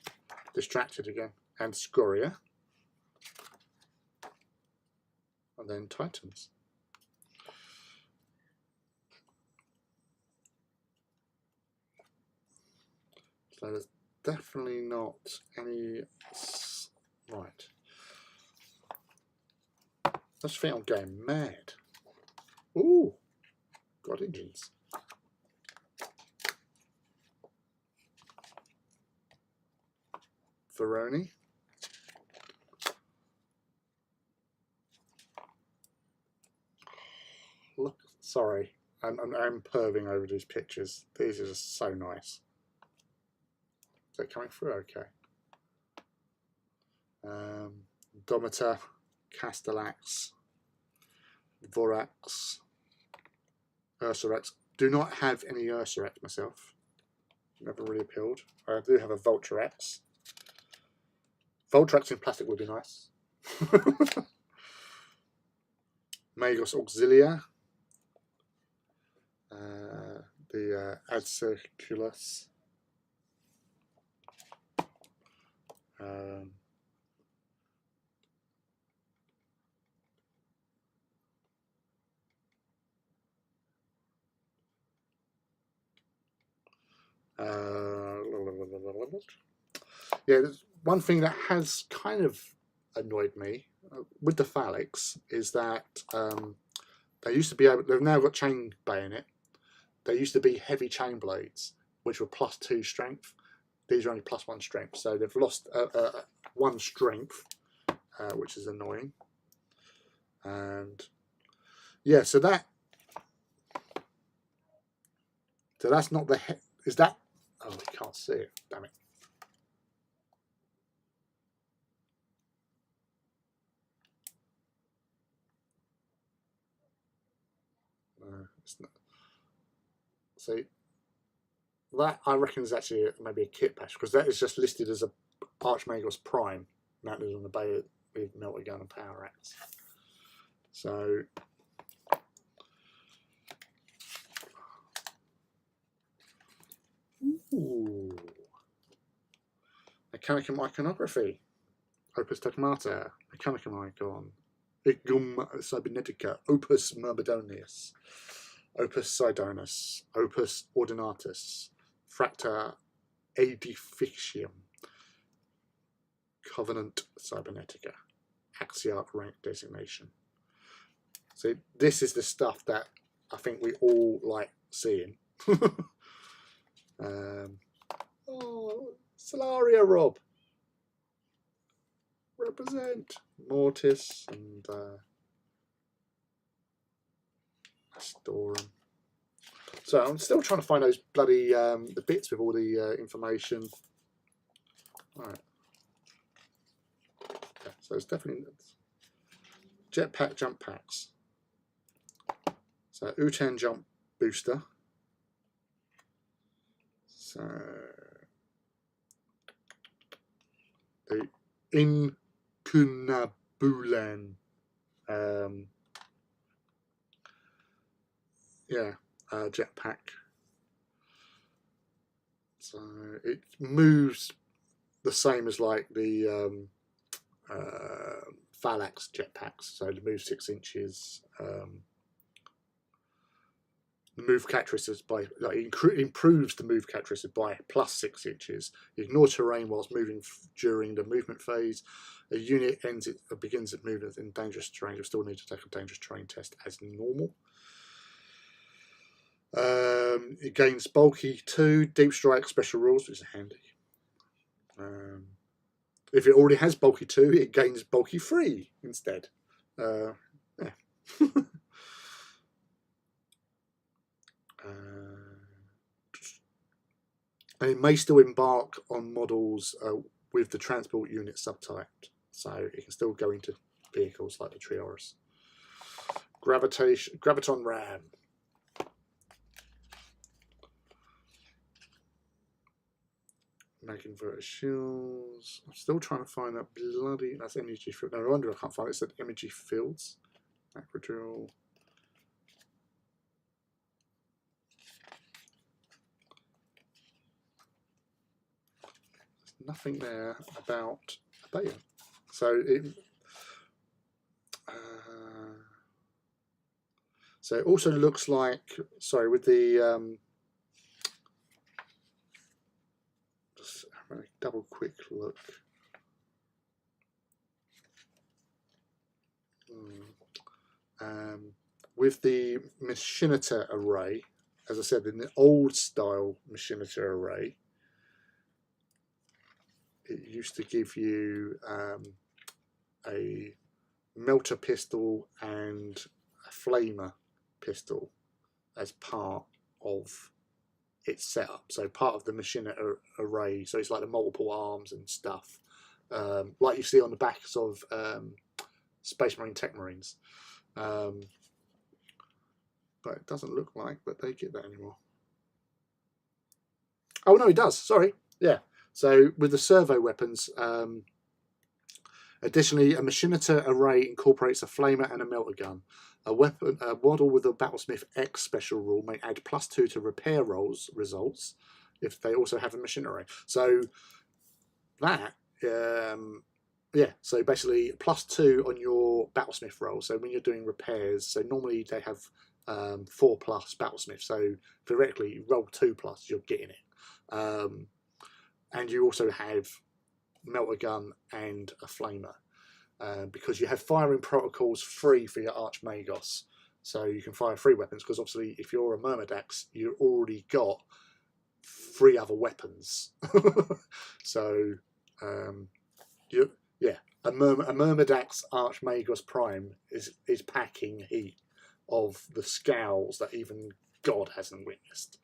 distracted again. And Scoria. And then Titans. So there's definitely not any. Right. I just think I'm going mad. Ooh, God engines. Veroni. Look, sorry, I'm perving over these pictures. These are just so nice. Is that coming through? Okay. Domitor, Castellax, Vorax, Ursarex. Do not have any Ursarex myself. Never really appealed. I do have a Vulturax. Vulturax in plastic would be nice. Magos Auxilia. The Adcirculus. Yeah, there's one thing that has kind of annoyed me with the Phalanx is that they used to be able. They've now got chain bayonet. They used to be heavy chain blades, which were +2 strength. These are only +1 strength, so they've lost 1 strength, which is annoying. And yeah, so that's not the is that. Oh, you can't see it. Damn it. It's not. See, that I reckon is actually maybe a kit patch, because that is just listed as a Archmagos Prime mounted on the bay with melter gun and power axe. So ooh. Mechanicum iconography. Opus Tecmata, Mechanicum icon. Igum Cybernetica, Opus Myrmidonius, Opus Sidonus, Opus Ordinatus, Fracta Aedificium, Covenant Cybernetica, Axiarch rank designation. So this is the stuff that I think we all like seeing. Oh, Solaria Rob. Represent Mortis and Astorum. So I'm still trying to find those bloody the bits with all the information. All right. Okay, so it's definitely jetpack jump packs. So U10 jump booster. So the Incunabulan. Yeah, jetpack. So it moves the same as like the Phalanx jetpacks. So it moves 6 inches. The move characteristics by improves the move characteristics by +6 inches. Ignore terrain whilst moving during the movement phase. A unit begins its movement in dangerous terrain. You still need to take a dangerous terrain test as normal. It gains bulky 2, deep strike special rules, which is handy. If it already has bulky 2, it gains bulky 3 instead. Yeah. And it may still embark on models with the transport unit subtype, so it can still go into vehicles like the Triorus. Graviton Ram. Making inverted shields. I'm still trying to find that bloody. That's energy field. No wonder I can't find it. It said energy fields. Macrodrill. There's nothing there about a beta. So it also looks like, sorry, with the just have a double quick look. With the Machinita array, as I said, in the old style Machinita array, it used to give you a melter pistol and a flamer pistol as part of its setup. So part of the Machinita array, so it's like the multiple arms and stuff, like you see on the backs of Space Marine Tech Marines. But it doesn't look like that they get that anymore. Oh no, it does. Sorry. Yeah. So with the servo weapons, additionally, a Machinita array incorporates a flamer and a melter gun. A model with a Battlesmith X special rule may add +2 to repair rolls results if they also have a machine array. So that, yeah. So basically, +2 on your Battlesmith roll. So when you're doing repairs, so normally they have 4+ Battlesmith. So theoretically, you roll 2+, you're getting it. And you also have melter gun and a flamer, because you have firing protocols free for your Archmagos, so you can fire 3 weapons, because obviously if you're a Myrmidax, you've already got 3 other weapons. So yeah, a Myrmidax Archmagos Prime is packing heat of the scowls that even God hasn't witnessed.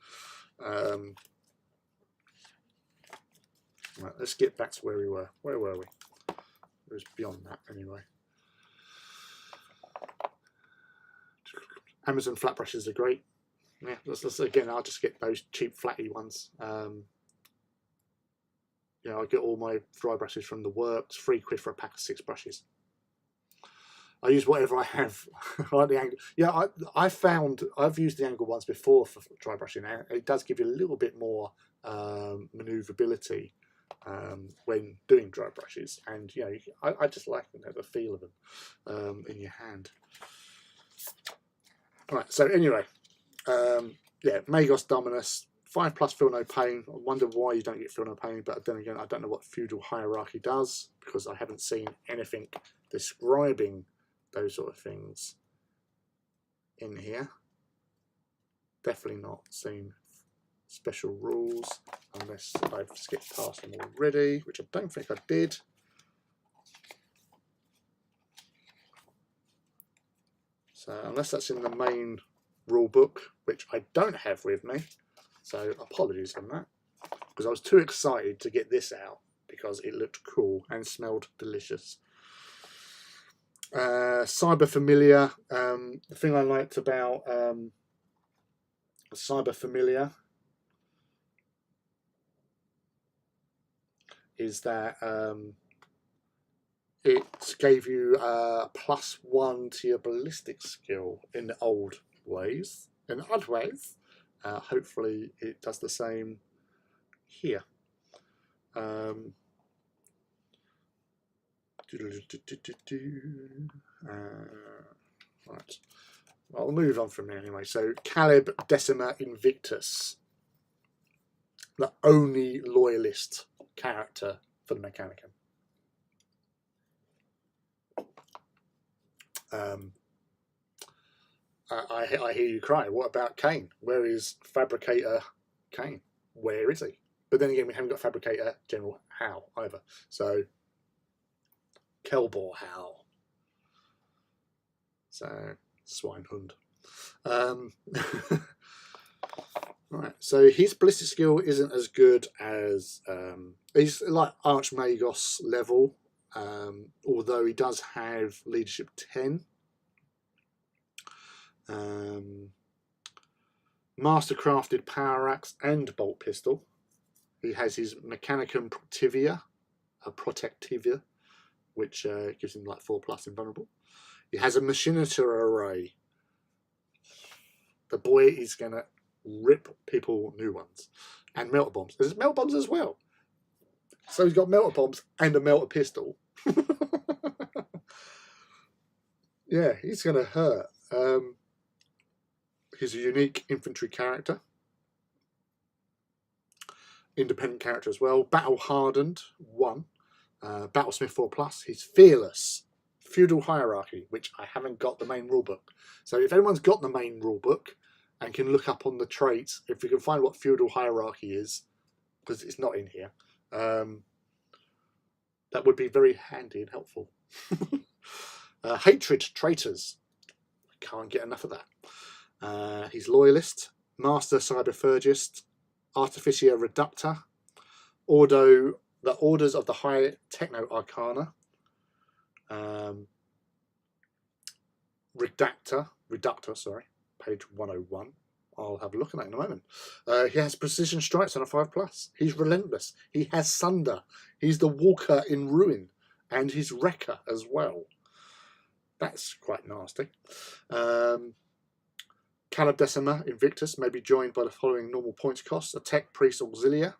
Right, let's get back to where we were. Where were we? It was beyond that anyway. Amazon flat brushes are great. Yeah, let's again, I'll just get those cheap flatty ones. Yeah, I get all my dry brushes from the works, £3 for a pack of 6 brushes. I use whatever I have. I like the angle. Yeah, I've used the angle ones before for dry brushing. It does give you a little bit more maneuverability when doing dry brushes, and you know, I just like the feel of them in your hand. All right, so anyway, yeah, Magos Dominus, 5+ feel no pain. I wonder why you don't get feel no pain, but then again, I don't know what feudal hierarchy does, because I haven't seen anything describing those sort of things in here. Definitely not seen special rules, unless I've skipped past them already, which I don't think I did. So unless that's in the main rule book, which I don't have with me, so apologies on that, because I was too excited to get this out because it looked cool and smelled delicious. Cyber Familiar. The thing I liked about Cyber Familiar is that it gave you +1 to your ballistic skill in the old ways. In odd ways, hopefully it does the same here. Right, I'll move on from there anyway. So Caleb Decima Invictus, the only loyalist character for the Mechanicum. I hear you cry. What about Kane? Where is Fabricator Kane? Where is he? But then again, we haven't got Fabricator General Howe either. So Kelbor Howl. So, Swinehund. Right, so his ballistic skill isn't as good as he's like Archmagos level, although he does have leadership 10. Mastercrafted power axe and bolt pistol. He has his Mechanicum Protectivia, which gives him like 4+ invulnerable. He has a Machinator array. The boy is going to rip people new ones. And melter bombs. There's melter bombs as well. So he's got melter bombs and a melter pistol. Yeah, he's going to hurt. He's a unique infantry character. Independent character as well. Battle hardened 1. Battlesmith 4+. He's fearless. Feudal hierarchy, which I haven't got the main rulebook. So if anyone's got the main rulebook and can look up on the traits, if you can find what feudal hierarchy is, because it's not in here, that would be very handy and helpful. Hatred traitors. Can't get enough of that. He's loyalist, master cyberphurgist, artificer reductor, the orders of the high techno arcana, reductor, sorry, page 101. I'll have a look at that in a moment. He has precision strikes on a 5+. He's relentless. He has sunder. He's the walker in ruin, and he's wrecker as well. That's quite nasty. Calibdecima Invictus may be joined by the following normal points costs: a Tech Priest Auxilia,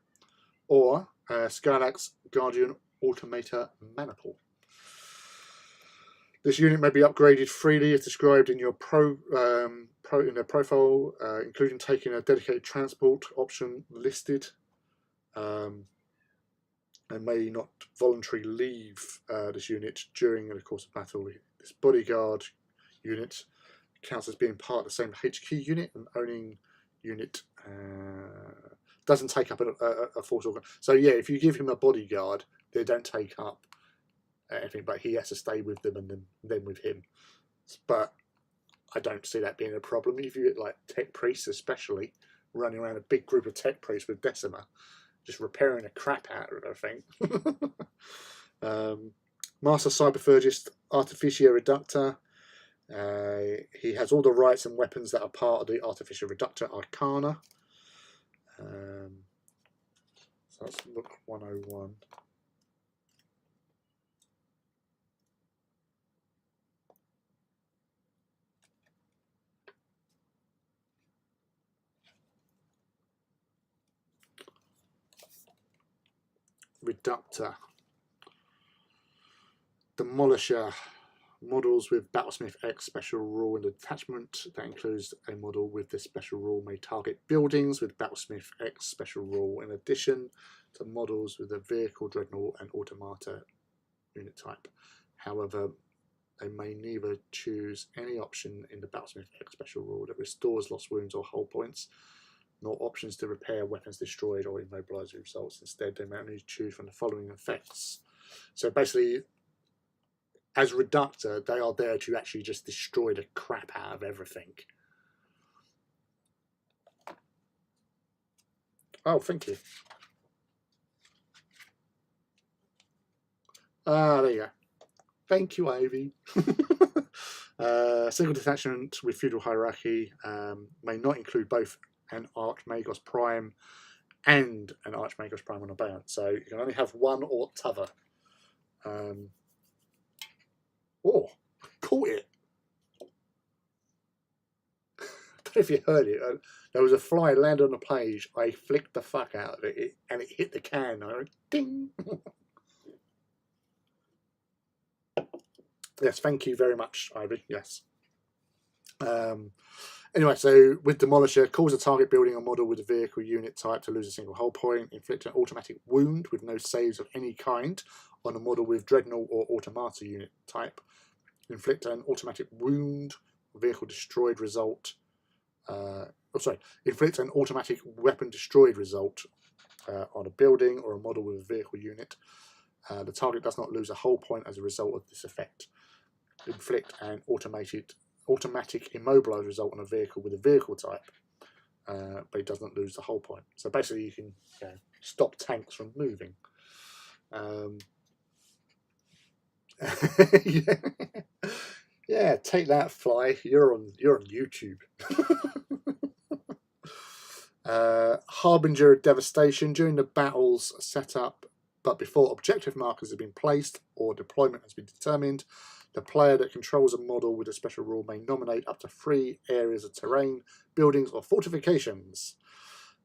or Skylax Guardian Automator Maniple. This unit may be upgraded freely as described in your profile, including taking a dedicated transport option listed, and may not voluntarily leave this unit during the course of battle. This bodyguard unit counts as being part of the same HQ unit, and owning unit doesn't take up a force organ. So yeah, if you give him a bodyguard, they don't take up anything, but he has to stay with them and then with him. But I don't see that being a problem. If you get like tech priests, especially running around a big group of tech priests with Decima, just repairing the crap out of everything. Master Cyberphurgist Artificer Reductor. He has all the rights and weapons that are part of the Artificer Reductor Arcana. So let's look 101. Reductor. Demolisher. Models with Battlesmith X special rule and attachment. That includes a model with this special rule may target buildings with Battlesmith X special rule, in addition to models with a vehicle, dreadnought and automata unit type. However, they may neither choose any option in the Battlesmith X special rule that restores lost wounds or hull points, nor options to repair weapons destroyed or immobilize results. Instead, they may only choose from the following effects. So basically, as Reductor, they are there to actually just destroy the crap out of everything. Oh, thank you. Ah, there you go. Thank you, Ivy. Single detachment with feudal hierarchy may not include both an Archmagos Prime and an Archmagos Prime on a bound. So you can only have one or t'other. Oh, caught it. I don't know if you heard it. There was a fly landed on the page. I flicked the fuck out of it, and it hit the can. I went, ding. Yes, thank you very much, Ivy. Yes. Anyway, so with Demolisher, cause a target building or model with a vehicle unit type to lose a single hull point, inflict an automatic wound with no saves of any kind on a model with Dreadnought or Automata unit type, inflict an automatic wound, vehicle destroyed result, inflict an automatic weapon destroyed result on a building or a model with a vehicle unit. The target does not lose a hull point as a result of this effect. Inflict an automatic immobilized result on a vehicle with a vehicle type, but it doesn't lose the hull point. So basically, you can stop tanks from moving. Yeah. Yeah, take that, Fly. You're on YouTube. Harbinger of Devastation. During the battles set up, but before objective markers have been placed or deployment has been determined, the player that controls a model with a special rule may nominate up to 3 areas of terrain, buildings, or fortifications.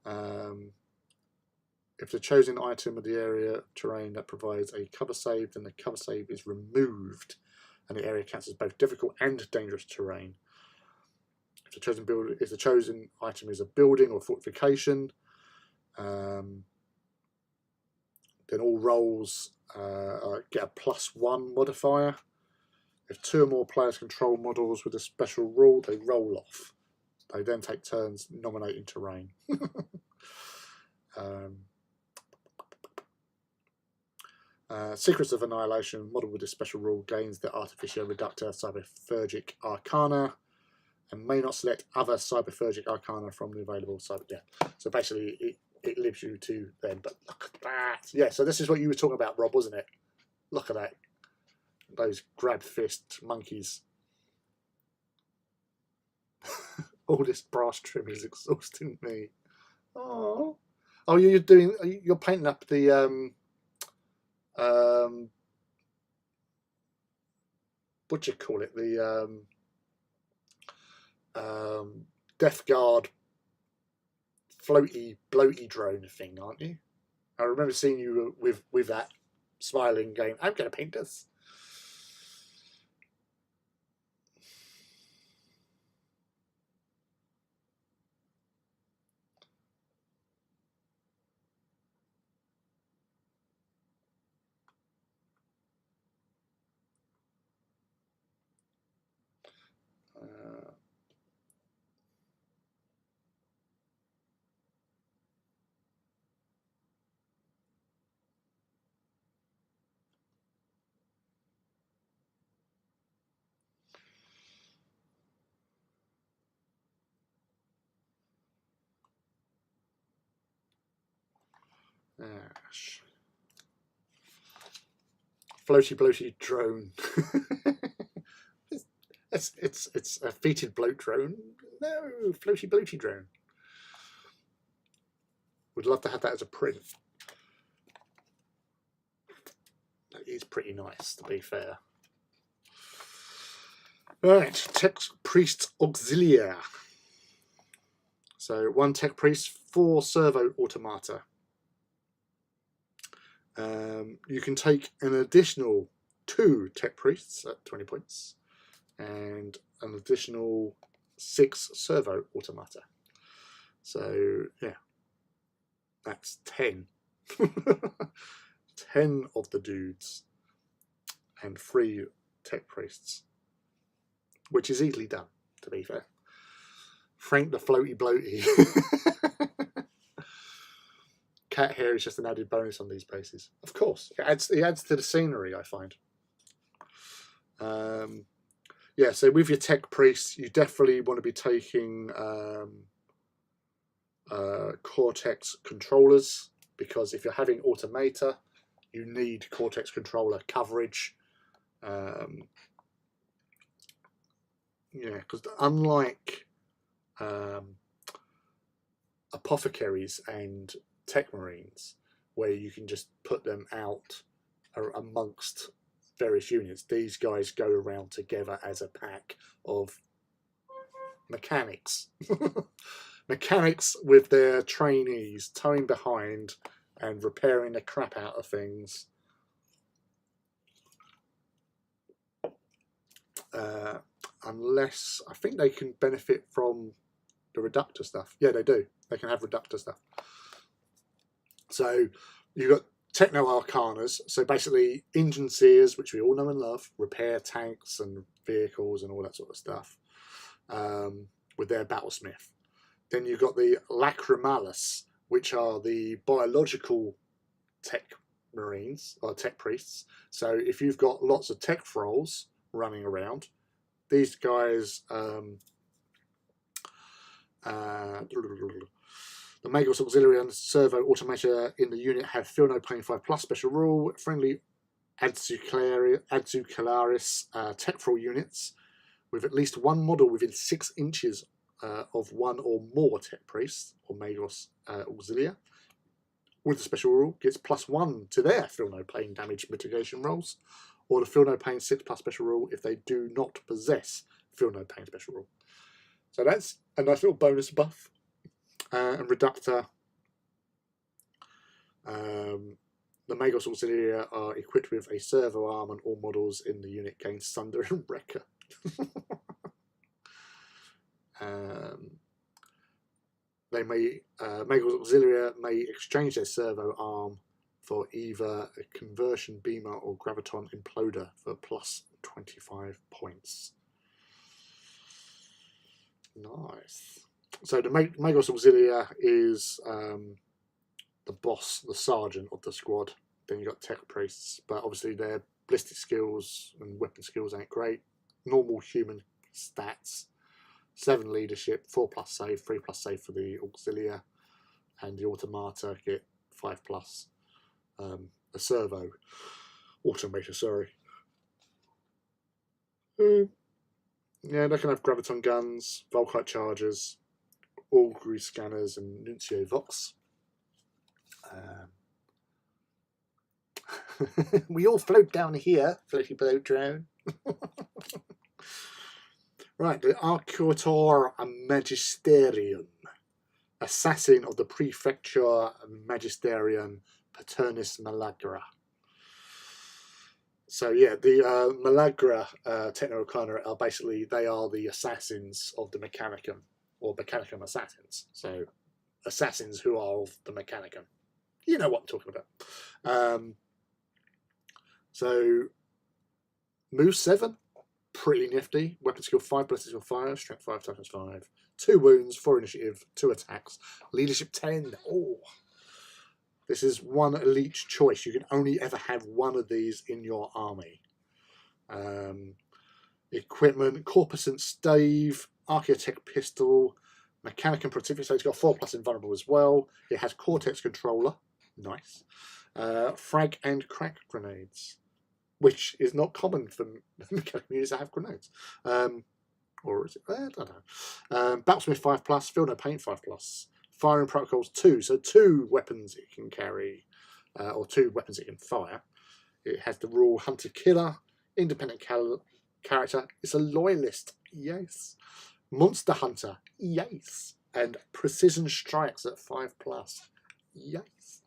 If the chosen item of the area of terrain that provides a cover save, then the cover save is removed, and the area counts as both difficult and dangerous terrain. If the chosen item is a building or fortification, then all rolls get a +1 modifier. If 2 or more players control models with a special rule, they roll off. They then take turns nominating terrain. Secrets of Annihilation. Model with a special rule gains the Artificio Reductor Cyberphagic Arcana and may not select other Cyberphagic Arcana from the available cyber. Yeah. So basically, it leaves you to then. But look at that. Yeah. So this is what you were talking about, Rob, wasn't it? Look at that. Those grab fist monkeys. All this brass trim is exhausting me. Oh, you're painting up the what do you call it? The Death Guard floaty bloaty drone thing, aren't you? I remember seeing you with that smiling, going, "I'm going to paint this." Floaty bloaty drone. it's a feated bloat drone. No, floaty bloaty drone. Would love to have that as a print. That is pretty nice, to be fair. Right, Tech Priest Auxiliaire. So 1 Tech Priest, 4 Servo Automata. You can take an additional 2 Tech Priests at 20 points and an additional 6 Servo Automata. So, yeah, that's 10. 10 of the dudes and 3 Tech Priests, which is easily done, to be fair. Frank the Floaty Bloaty. Cat hair is just an added bonus on these bases. Of course, it adds to the scenery, I find. Yeah, so with your Tech Priests, you definitely want to be taking Cortex controllers, because if you're having Automata, you need Cortex controller coverage. Yeah, because unlike Apothecaries and Tech Marines, where you can just put them out amongst various units, these guys go around together as a pack of mechanics. Mechanics with their trainees towing behind and repairing the crap out of things. Unless, I think they can benefit from the reductor stuff. Yeah, they do. They can have reductor stuff. So you've got Techno Arcanas, so basically engine seers, which we all know and love, repair tanks and vehicles and all that sort of stuff, with their Battlesmith. Then you've got the Lacrimalis, which are the biological tech Marines or tech priests. So if you've got lots of tech thralls running around, these guys, the Magos Auxiliary and Servo Automator in the unit have Feel No Pain 5+ special rule. Friendly Adsukalaris tech thrall units with at least one model within 6 inches of one or more tech priests or Magos Auxilia with the special rule gets +1 to their Feel No Pain damage mitigation rolls, or the Feel No Pain 6+ special rule if they do not possess Feel No Pain special rule. So that's a nice little bonus buff. And Reductor. The Magos Auxilia are equipped with a servo arm, and all models in the unit gain Sunder and Wrecker. They may Magos Auxilia may exchange their servo arm for either a conversion beamer or graviton imploder for +25 points. Nice. So the Magos Auxilia is the boss, the sergeant of the squad. Then you've got tech priests, but obviously their ballistic skills and weapon skills ain't great. Normal human stats. 7 leadership, 4+ save, 3+ save for the Auxilia, and the Automata get 5+. A servo automator, sorry. Yeah, they can have graviton guns, Volkite chargers, augury scanners, and Nuncio Vox. We all float down here, floaty boat drone. Right, the Arcutor Magisterium, assassin of the Prefecture Magisterium Paternis Malagra. So yeah, the Malagra Techno-Arcana are basically, they are the assassins of the Mechanicum, or Mechanicum assassins. So assassins who are of the Mechanicum. You know what I'm talking about. So move 7. Pretty nifty. Weapon skill 5, ballistic skill 5, strength 5, toughness 5, 2 wounds, 4 initiative, 2 attacks, leadership 10. Oh, this is one elite choice. You can only ever have one of these in your army. Equipment: Corpusant Stave, Archaeotech Pistol, Mechanicum Protective. So it's got 4+ invulnerable as well. It has Cortex Controller. Nice. Frag and Crack Grenades, which is not common for mechanical units that have grenades. Or is it? I don't know. Battlesmith 5+, Feel No Pain 5+, Firing Protocols 2, so 2 weapons it can carry, or 2 weapons it can fire. It has the rule Hunter Killer, Independent Character, it's a Loyalist, yes. Monster Hunter, yes. And Precision Strikes at 5+, yes.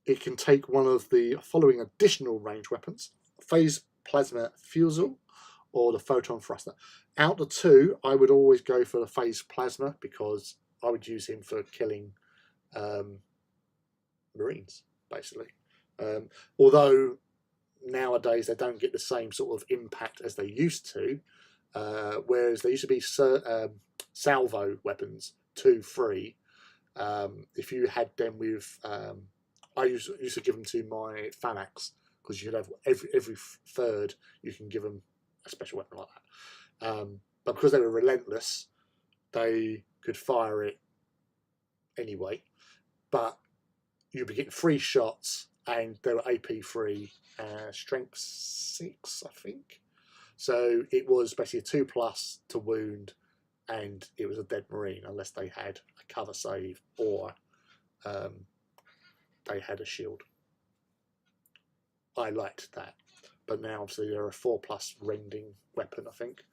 It can take one of the following additional range weapons: Phase Plasma Fusel or the Photon Thruster. Out of 2, I would always go for the Phase Plasma because I would use him for killing Marines, basically. Although nowadays they don't get the same sort of impact as they used to, whereas there used to be salvo weapons, 2 free. If you had them with... I used to give them to my Phalanx because you could have every third you can give them a special weapon like that. But because they were relentless, they could fire it anyway. But you'd be getting 3 shots, and they were AP free, strength 6, I think. So it was basically a 2+ to wound, and it was a dead Marine unless they had a cover save or they had a shield. I liked that, but now obviously they're a 4+ rending weapon, I think.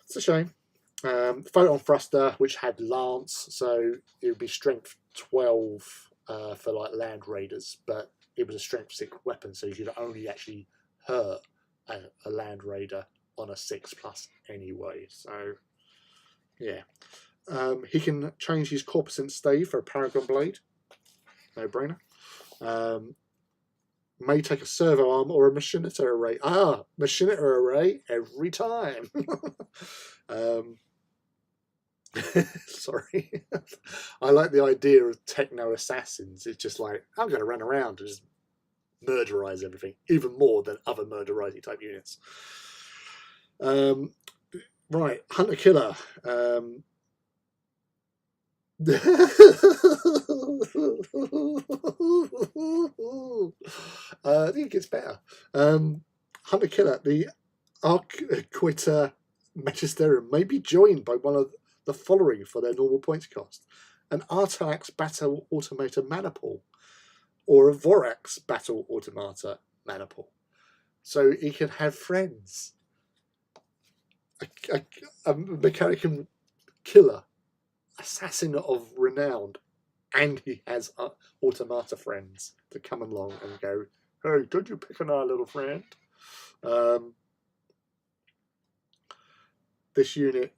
It's a shame. Photon Thruster, which had Lance, so it would be strength 12 for like Land Raiders, but it was a strength 6 weapon, so you could only actually hurt a Land Raider on a 6+ anyway. So yeah, he can change his Corpusant Stave for a Paragon Blade. No brainer. May take a servo arm or a Machinator array. Machinator array every time. Sorry. I like the idea of techno assassins. It's just like, I'm going to run around and just murderize everything, even more than other murderizing type units. Right, Hunter Killer. I think it gets better. Hunter Killer, the Arquitter Magisterium may be joined by one of the following for their normal points cost: an Artax Battle Automata Maniple or a Vorax Battle Automata Maniple. So he can have friends. A Mechanicum killer, assassin of renown, and he has automata friends to come along and go, hey, don't you pick on our little friend? This unit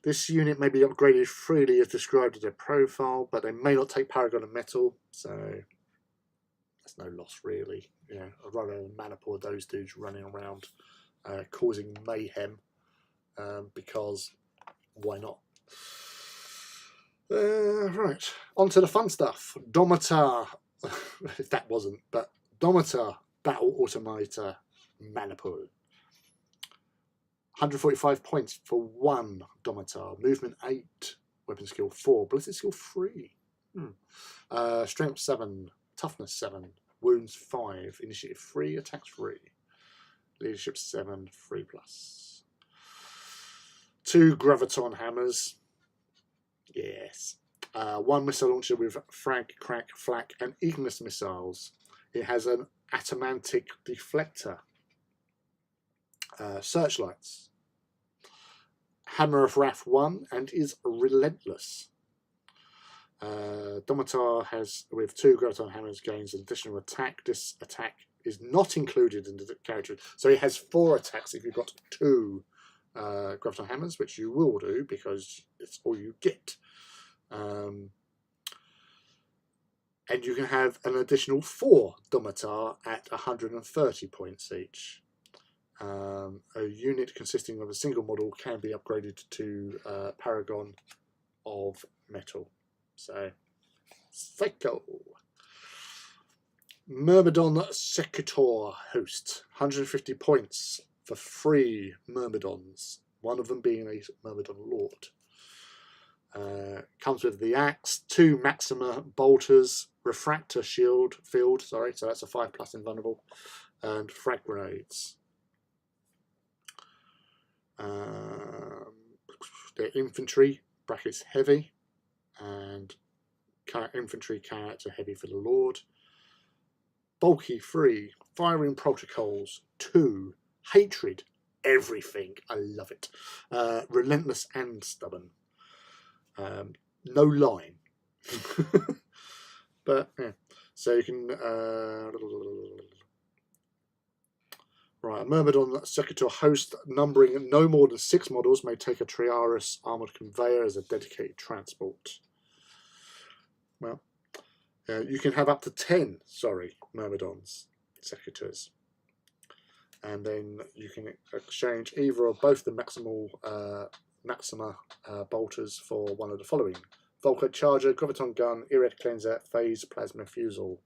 this unit may be upgraded freely as described in their profile, but they may not take Paragon of Metal, so that's no loss really. Yeah, I'd rather Maniple of those dudes running around causing mayhem, because why not? Right, on to the fun stuff. Domitar, if that wasn't, but Domitar Battle Automata Maniple. 145 points for one Domitar. Movement 8. Weapon skill 4. Ballistic skill 3. Strength 7. Toughness 7. Wounds 5. Initiative 3. Attacks 3. Leadership 7. 3+. 2 Graviton hammers. Yes. 1 missile launcher with frag, crack, flak, and Ignis missiles. It has an atomantic deflector. Searchlights. Hammer of Wrath 1 and is relentless. Domitar has, with 2 Graviton hammers, gains an additional attack. This attack is not included in the character. So he has 4 attacks if you've got 2 Graviton hammers, which you will do because it's all you get. And you can have an additional 4 Domitar at 130 points each. A unit consisting of a single model can be upgraded to Paragon of Metal. So, Psycho. Myrmidon Secutor Host. 150 points for 3 Myrmidons. One of them being a Myrmidon Lord. Comes with the axe, 2 Maxima Bolters, Refractor Field, so that's a 5+ invulnerable, and frag grenades. Their infantry, brackets heavy, and infantry character heavy for the Lord. Bulky 3, firing protocols 2, hatred, everything, I love it. Relentless and stubborn. No line. But yeah, so you can right, a Myrmidon Secutor host numbering no more than 6 models may take a Triaris armoured conveyor as a dedicated transport. Well, you can have up to 10, Myrmidons Secutors. And then you can exchange either or both the Maxima bolters for one of the following: Volker Charger, Graviton Gun, Irred Cleanser, Phase Plasma Fusel.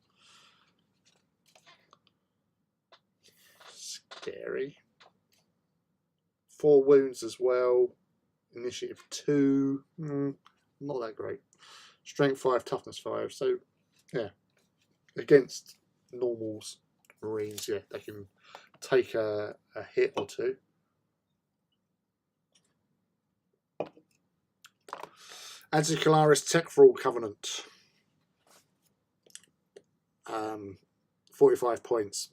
Scary. 4 wounds as well. Initiative 2. Not that great. Strength 5, Toughness 5. So, yeah. Against normals, Marines, yeah, they can take a hit or 2. Anti-Calaris Tech for All Covenant. 45 points.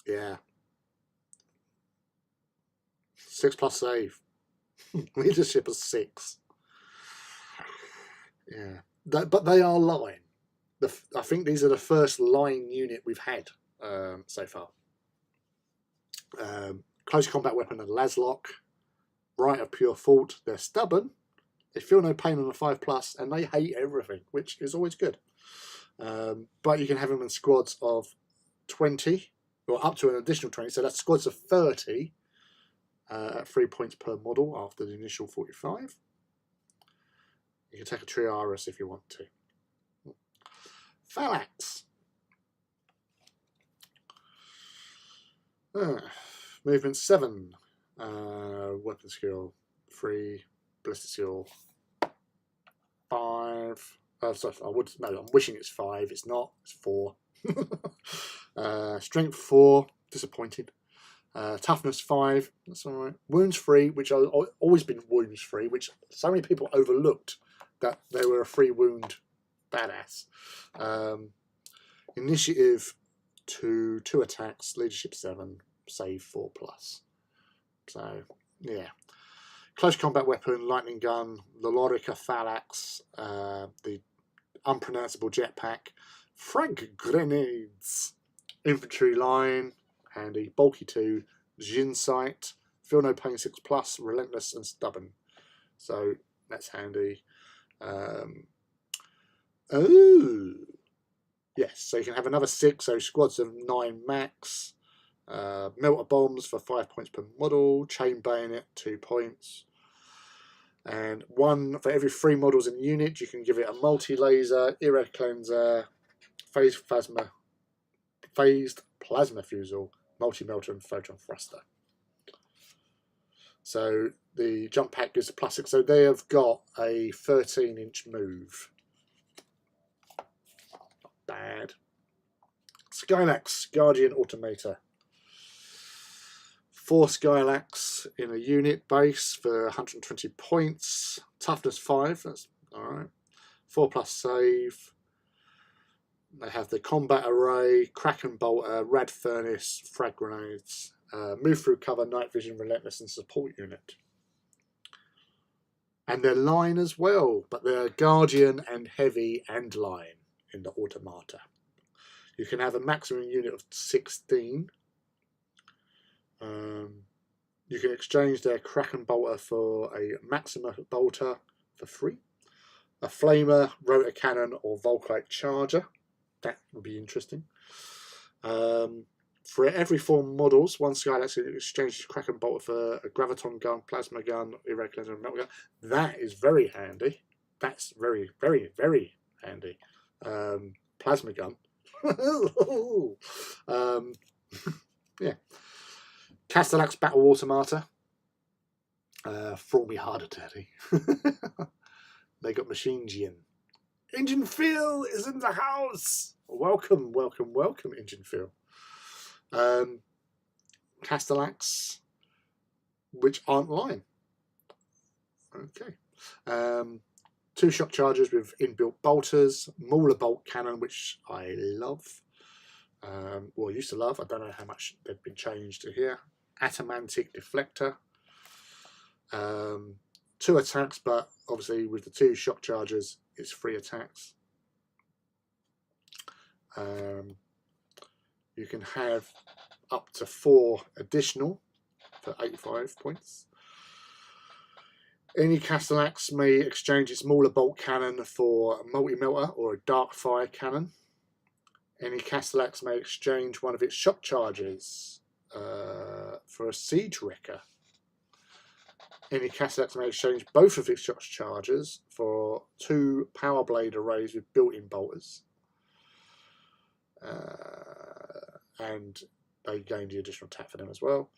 Yeah. 6+ save. Leadership of 6. Yeah, but they are line. I think these are the first line unit we've had so far. Close combat weapon and Laslock. Right of pure fault. They're stubborn. They feel no pain on a 5+, and they hate everything, which is always good. But you can have them in squads of 20, or up to an additional 20. So that's squads of 30 at 3 points per model after the initial 45. You can take a Triaris if you want to. Phalanx. Movement 7. Weapon skill 3. Ballistic skill 5. Sorry, I'm wishing it's 5. It's not. It's 4. Strength 4. Disappointed. Toughness 5. That's all right. Wounds 3, which I've always been wounds 3, which so many people overlooked that they were a 3 wound badass. Initiative 2 attacks. Leadership 7. Save 4+. So yeah. Close combat weapon, lightning gun, the Lorica Phalanx, the unpronounceable jetpack, frag grenades, infantry line, handy, bulky 2, Jin sight, feel no pain 6+, relentless and stubborn. So that's handy. Oh, yes. So you can have another 6, so squads of 9 max. Melter bombs for 5 points per model, chain bayonet 2 points, and 1 for every 3 models in the unit. You can give it a multi-laser, irrad cleanser, phased plasma fusel, multi-melter and photon thruster. So the jump pack gives a +6, so they have got a 13-inch move. Not bad. Skylax, Guardian Automator. 4 Skylax in a unit base for 120 points. Toughness 5, that's alright. 4+ save. They have the combat array, Kraken bolter, rad furnace, frag grenades, move through cover, night vision, relentless, and support unit. And they're line as well, but they're guardian and heavy and line in the automata. You can have a maximum unit of 16. You can exchange their Kraken bolter for a Maxima bolter for 3. A flamer, rotor cannon, or Volkite charger. That would be interesting. For every 4 models, 1 Skylax exchanges Kraken bolter for a graviton gun, plasma gun, irregular and metal gun. That is very handy. That's very, very, very handy. Plasma gun. Yeah. Castellax Battle Automata. Fraud me harder, Daddy. They got Machine Gin. Engine Phil is in the house. Welcome, welcome, welcome, Engine Phil. Castellax, which aren't line. Okay. 2 shock chargers with inbuilt bolters. Mauler bolt cannon, which I love. Well, I used to love. I don't know how much they've been changed to here. Atomantic deflector. 2 attacks, but obviously with the 2 shock chargers, it's 3 attacks. You can have up to 4 additional for 85 points. Any Castellax may exchange its Mauler bolt cannon for a multi-melter or a dark fire cannon. Any Castellax may exchange one of its shock chargers for a siege wrecker. Any Castellax may exchange both of its shock chargers for 2 power blade arrays with built-in bolters. And they gain the additional attack for them as well.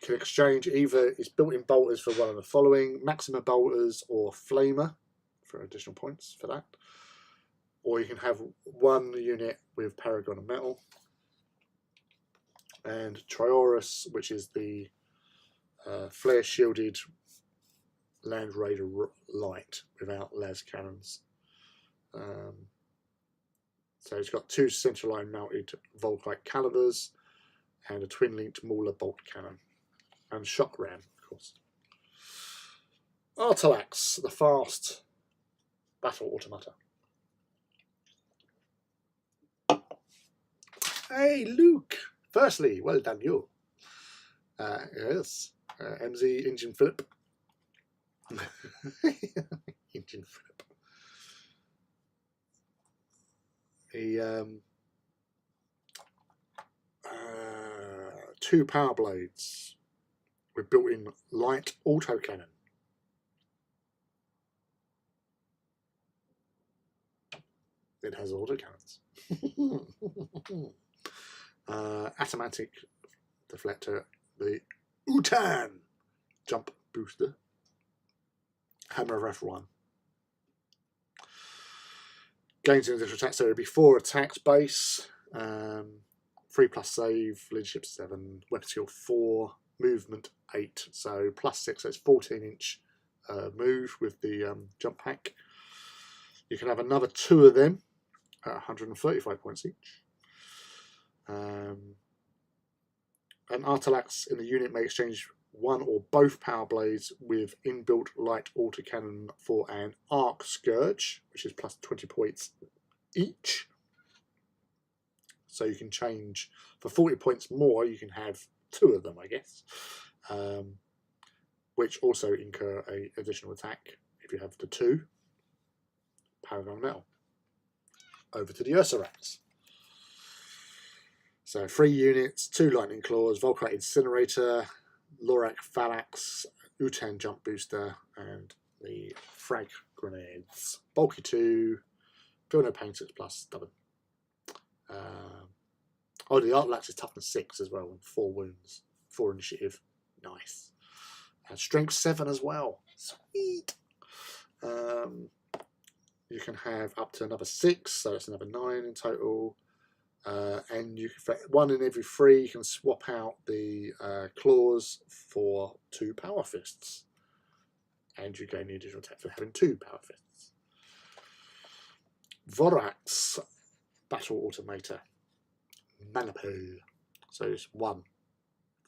Can exchange either its built-in bolters for one of the following: Maxima bolters or Flamer for additional points for that. Or you can have 1 unit with Paragon of Metal. And Triorus, which is the flare-shielded Land Raider light without las cannons. So it's got 2 centerline mounted Volkite calibers and a twin-linked Mauler bolt cannon. And shock ram, of course. Artalax, the fast battle automata. Hey, Luke! Firstly, well done, you. Yes, MZ engine flip. Engine flip. The 2 power blades with built-in light autocannon. It has autocannons. Automatic deflector, the Utan jump booster. Hammer of F1. Gains an additional attack, so it would be 4 attacks base, 3+ save, leadership 7, weapon skill 4, movement 8, so +6, so it's 14-inch move with the jump pack. You can have another 2 of them at 135 points each. An Artalax in the unit may exchange 1 or both power blades with inbuilt light autocannon for an arc scourge, which is +20 points each. So you can change for 40 points more. You can have 2 of them, I guess, which also incur a additional attack if you have the 2. Paragon Metal. Over to the Ursarax. So 3 units, 2 Lightning Claws, Volkite Incinerator, Lorak Phalanx, Utan Jump Booster, and the Frag Grenades. Bulky 2, Feel No Pain 6 plus stubborn. Oh, the Artalax is toughness 6 as well, and 4 wounds, 4 initiative. Nice. And strength 7 as well. Sweet. You can have up to another 6, so that's another 9 in total. And you can, for 1 in every 3, you can swap out the claws for 2 power fists, and you gain the additional attack for having 2 power fists. Vorax battle automator, Maniple. So it's 1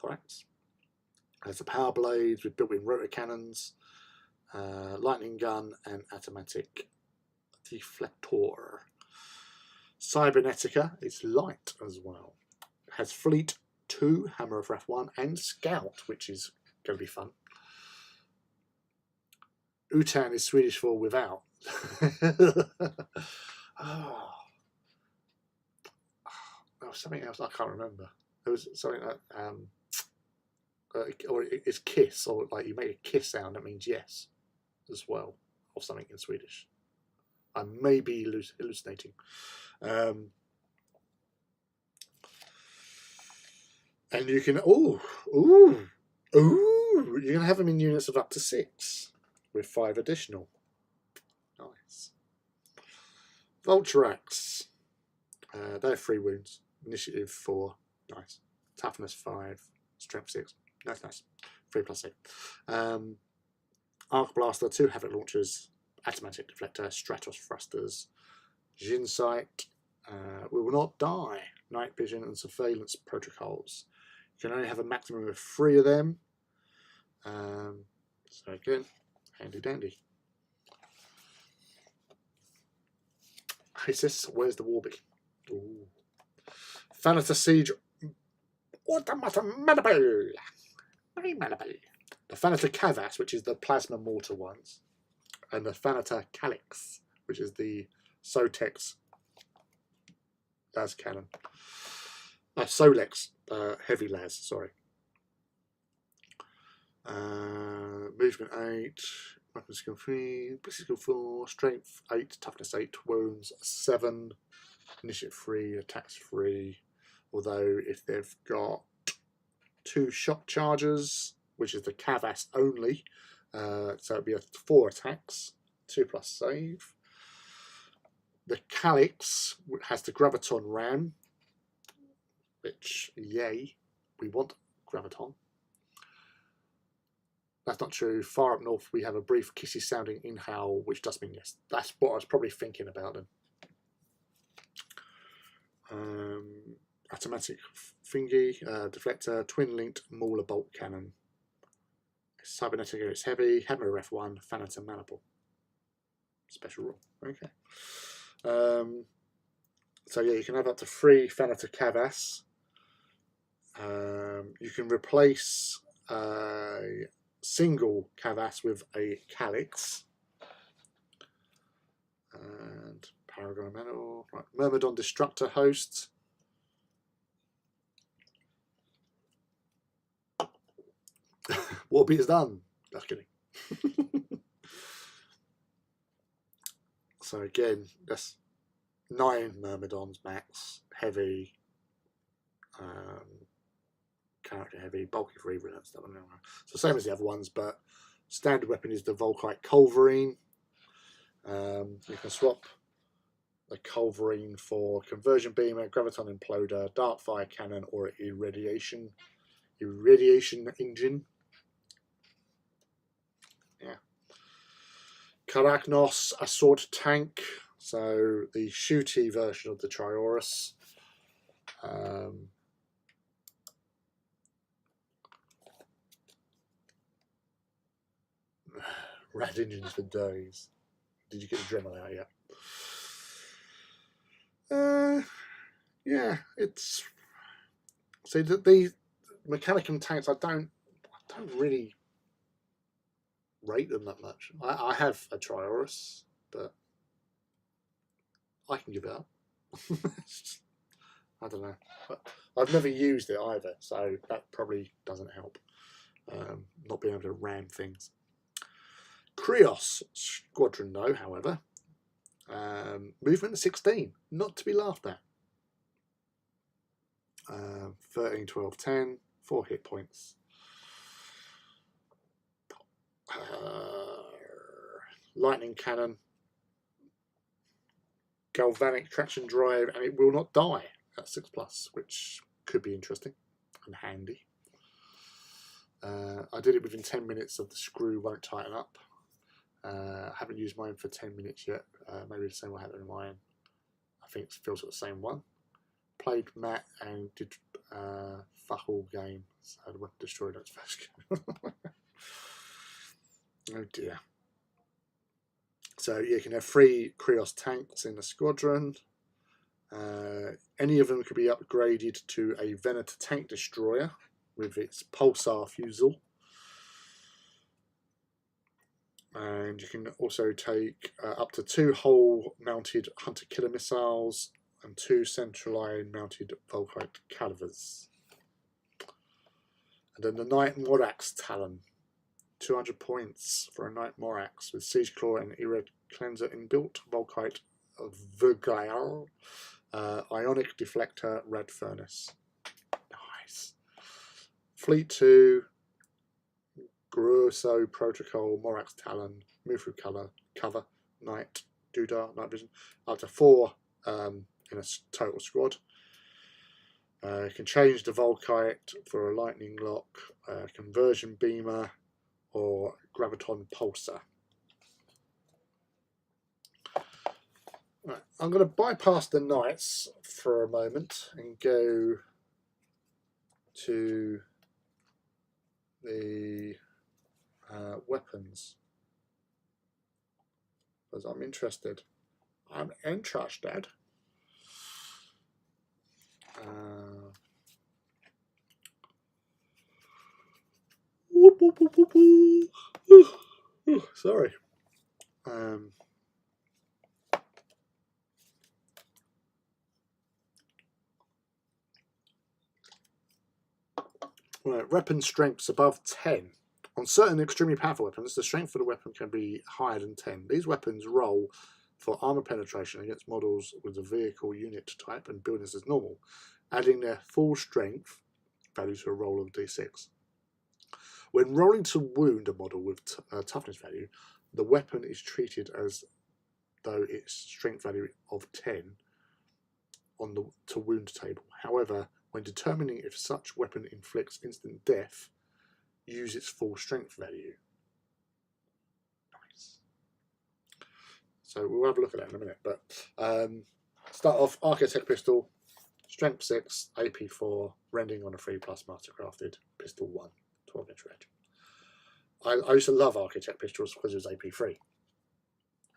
Vorax. Has the power blades with built-in rotor cannons, lightning gun, and automatic deflector. Cybernetica is light as well. It has Fleet 2, Hammer of Wrath 1, and Scout, which is going to be fun. Utan is Swedish for without. Oh. There was something else I can't remember. There was something like, or it's kiss, or like you make a kiss sound, that means yes as well, or something in Swedish. I may be hallucinating. And you can you can have them in units of up to 6 with 5 additional. Nice. Vulturax. They have 3 wounds. Initiative 4. Nice. Toughness 5. Strength 6. Nice. 3+ 8. Arc Blaster, 2 Havoc Launchers, Automatic Deflector, Stratos Thrusters, Ginsight, We Will Not Die, Night Vision and Surveillance Protocols. You can only have a maximum of 3 of them. So again, handy dandy. Isis, where's the Warby? Ooh. Thanatos Siege. What the matter, Manable? Very Manable. The Thanatos Kavas, which is the plasma mortar ones, and the Thanatos Calyx, which is the Sotex las cannon. Solex heavy las, sorry. Movement 8, weapon skill 3, ballistic skill 4, strength 8, toughness 8, wounds 7, initiative 3, attacks 3. Although if they've got 2 shock charges, which is the Kavas only, so it'd be 4 attacks, 2+ save. The Calyx has the Graviton Ram, which, yay, we want Graviton. That's not true. Far up north, we have a brief kissy sounding inhale, which does mean yes. That's what I was probably thinking about them. Automatic thingy, deflector, twin linked Mauler bolt cannon. Cybernetic it's heavy. Hammer F1, Thanaton Maniple. Special rule. Okay. So yeah, you can have up to 3 Thanator Cavas. You can replace a single Cavas with a Calyx. And Paragon Metal. Right. Myrmidon Destructor Host. Warbeat is done. Just kidding. So again, that's 9 Myrmidons max, heavy, character heavy, bulky for Reaver and stuff. So same as the other ones, but standard weapon is the Volkite Culverine. You can swap the Culverine for Conversion Beamer, Graviton Imploder, Darkfire Cannon, or Irradiation Engine. Yeah. Karachnos, a sword tank. So the shooty version of the Triorus. Rad engines for days. Did you get the Dremel out yet? Yeah, it's see the Mechanicum tanks. I don't really rate them that much. I have a Triorus, but I can give it up. I don't know. But I've never used it either, so that probably doesn't help. Not being able to ram things. Krios Squadron, though, however, movement 16, not to be laughed at. 13, 12, 10, 4 hit points. Lightning Cannon, Galvanic Traction Drive, and it will not die at 6+, which could be interesting and handy. I did it within 10 minutes of the screw won't tighten up. I haven't used mine for 10 minutes yet. Maybe the same will happen in mine. I think it feels like the same one. Played Matt and did fuck all game. So the weapon destroyed its first game. Oh dear. So you can have 3 Krios tanks in the squadron. Any of them could be upgraded to a Venator tank destroyer with its pulsar fusel. And you can also take up to 2 hull-mounted hunter-killer missiles and 2 central-line-mounted Volkite calivers. And then the Night Morax Talon. 200 points for a Night Morax with Siege Claw and Era Cleanser inbuilt. Volkite Vergail. Ionic Deflector, Red Furnace. Nice. Fleet 2. Grosso Protocol, Morax Talon, move through cover, Night, Dudar, Night Vision, up to 4 in a total squad. You can change the Volkite for a Lightning Lock, Conversion Beamer, or Graviton Pulsar. Right, I'm going to bypass the Knights for a moment and go to the weapons, because I'm interested. Sorry. Right, weapon strengths above 10. On certain extremely powerful weapons, the strength of the weapon can be higher than 10. These weapons roll for armor penetration against models with the vehicle unit type and buildings as normal, adding their full strength value to a roll of d6. When rolling to wound a model with toughness value, the weapon is treated as though its strength value of 10 on the to wound table. However, when determining if such weapon inflicts instant death, use its full strength value. Nice. So we'll have a look at that in a minute. But start off, Architect Pistol, Strength 6, AP 4, Rending on a 3+ Mastercrafted, Pistol 1, 12-inch range. I used to love Architect pistols because it was AP3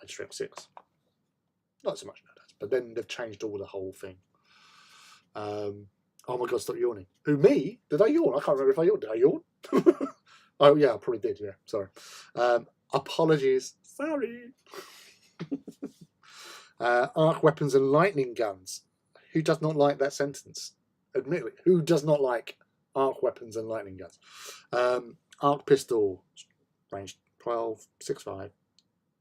and strength 6. Not so much nowadays, but then they've changed all the whole thing. Oh my god, stop yawning. Who, me? Did I yawn? I can't remember if I yawned. Did I yawn? Oh yeah, I probably did, yeah, sorry. Apologies. Sorry. Arc weapons and lightning guns. Who does not like that sentence? Admittedly, who does not like arc weapons and lightning guns? Arc pistol, range 12, 6.5,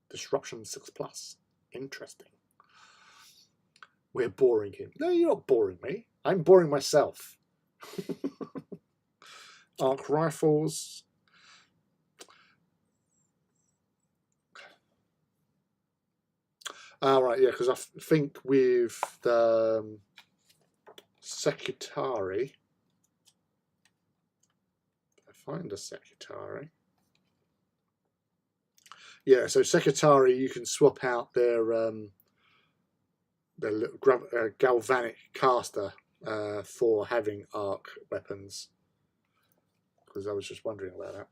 disruption 6+. Interesting. We're boring him. No, you're not boring me. I'm boring myself. Arc rifles. Right, yeah, because I think with the Secretary, I find a Secretary. Yeah, so Secretary, you can swap out their galvanic caster for having arc weapons. Because I was just wondering about that.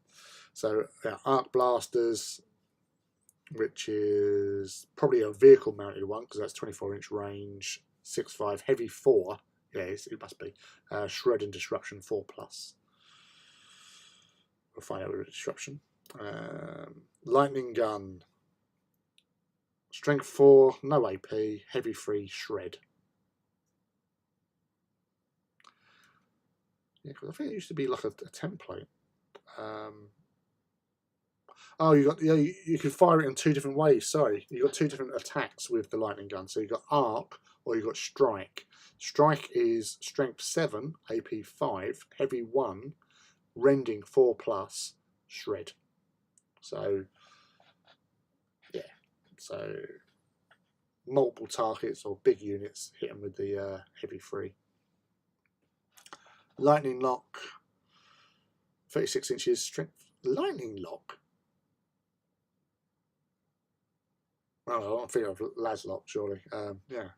So arc blasters, which is probably a vehicle mounted one because that's 24-inch range, 6.5, heavy 4. Yes, it must be. Shred and disruption 4+. We'll find out with disruption. Lightning gun, strength 4, no AP, heavy 3, shred. Yeah, because I think it used to be like a template. Oh, you can fire it in 2 different ways. Sorry, you got 2 different attacks with the lightning gun. So you got arc or you got strike. Strike is strength 7, AP 5, heavy 1, rending 4+, shred. So yeah, so multiple targets or big units hit them with the heavy 3. Lightning lock, 36 inches strength. Lightning lock. Oh, I'm thinking of Laslock, surely. Yeah.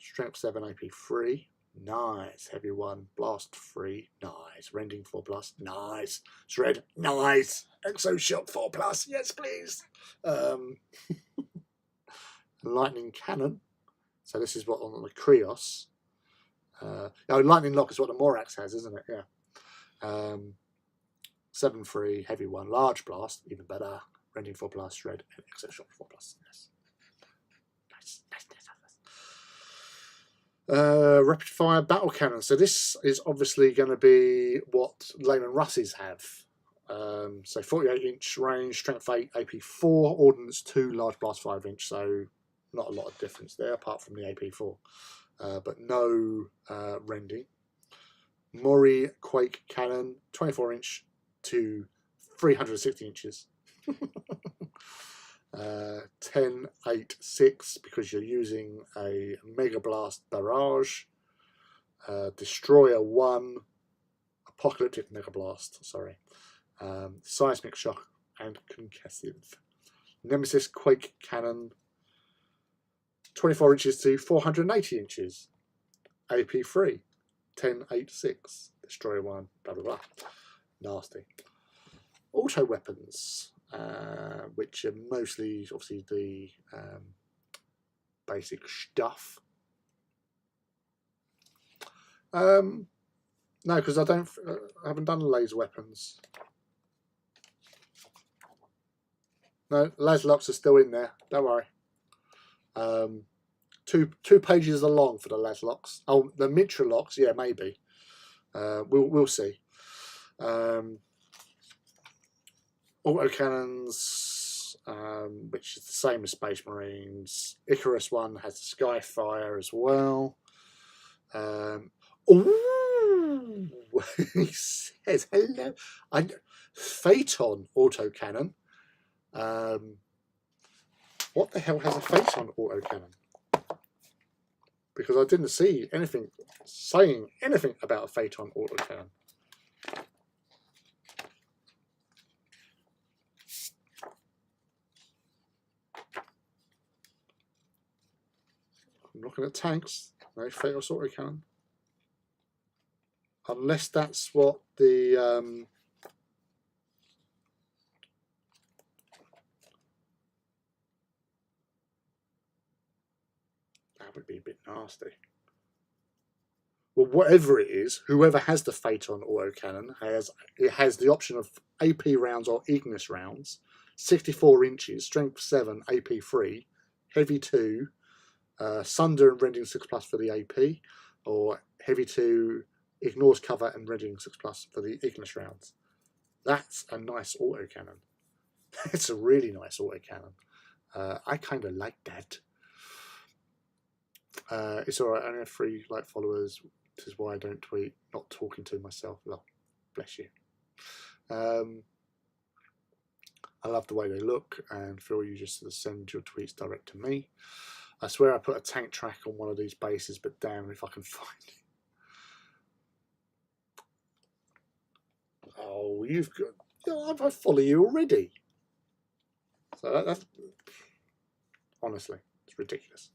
Strength 7, AP 3. Nice. Heavy 1. Blast 3. Nice. Rending 4+. Nice. Shred. Nice. Exo Shock 4+. Yes, please. Lightning Cannon. So this is what on the Krios. Lightning Lock is what the Morax has, isn't it? Yeah. 7-3. Heavy 1. Large Blast. Even better. Rending 4+, shred, and exo shock 4+. Yes. Nice. Rapid fire battle cannon. So this is obviously going to be what Lehman Russes have. So 48-inch range, strength 8, AP 4, ordnance 2, large blast 5-inch. So not a lot of difference there apart from the AP 4, but no rending. Mori Quake cannon, 24-inch to 360 inches. 10, 8, 6 because you're using a Mega Blast barrage. Destroyer 1, Apocalyptic Mega Blast, sorry. Seismic shock and concussive. Nemesis Quake cannon, 24 inches to 480 inches. AP 3, 10, 8, 6. Destroyer 1, blah blah blah. Nasty. Auto weapons. Which are mostly obviously the basic stuff. No, because I haven't done laser weapons. No, laser locks are still in there. Don't worry. Two pages are long for the laser locks. Oh, the Mitra locks, yeah, maybe. We'll see. Autocannons, which is the same as Space Marines. Icarus 1 has Skyfire as well. Ooh, he says hello. Phaeton autocannon. What the hell has a Phaeton autocannon? Because I didn't see anything saying anything about a Phaeton autocannon. I'm looking at tanks. No Phaeton autocannon. Unless that's what the That would be a bit nasty. Well, whatever it is, whoever has the Phaeton autocannon has the option of AP rounds or Ignis rounds, 64 inches, strength 7, AP 3, heavy 2, Sunder and rending 6+ for the AP, or heavy 2, ignores cover and rending 6+ for the Ignis rounds. That's a nice autocannon. It's a really nice autocannon. I kind of like that. It's alright, I only have 3 like followers. This is why I don't tweet, not talking to myself. Oh, bless you. I love the way they look, and feel you just send your tweets direct to me. I swear I put a tank track on one of these bases, but damn if I can find it. Oh, you've got... I follow you already. So that's... Honestly, it's ridiculous.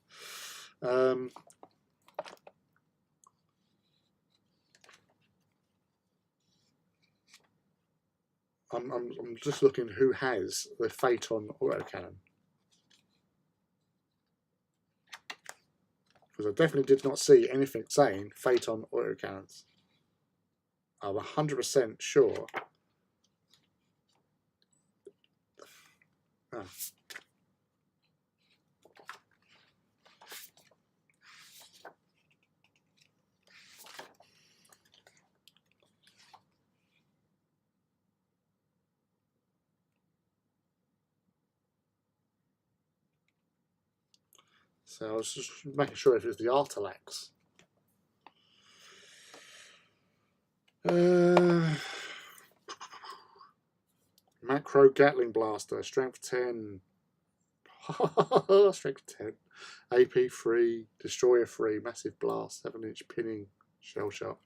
I'm just looking who has the Phaeton autocannon. Because I definitely did not see anything saying Phaeton autocannons. I'm 100% sure. Oh. So I was just making sure if it was the Artalax. Macro Gatling Blaster, strength 10. Strength 10. AP 3, Destroyer 3, massive blast, 7-inch pinning, shell shock.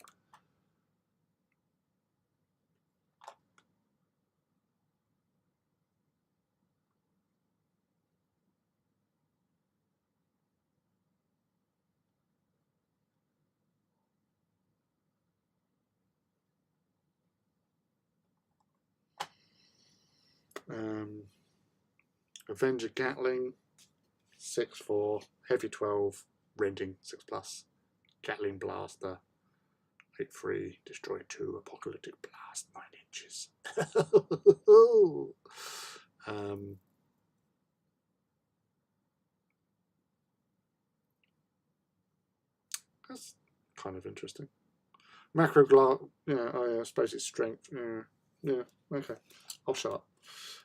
Avenger Gatling, 6-4, heavy 12, rending 6+, Gatling Blaster, 8-3, Destroyer 2, Apocalyptic Blast, 9 inches. That's kind of interesting. Macro glass, yeah, I suppose it's strength. Yeah, okay. I'll shut up.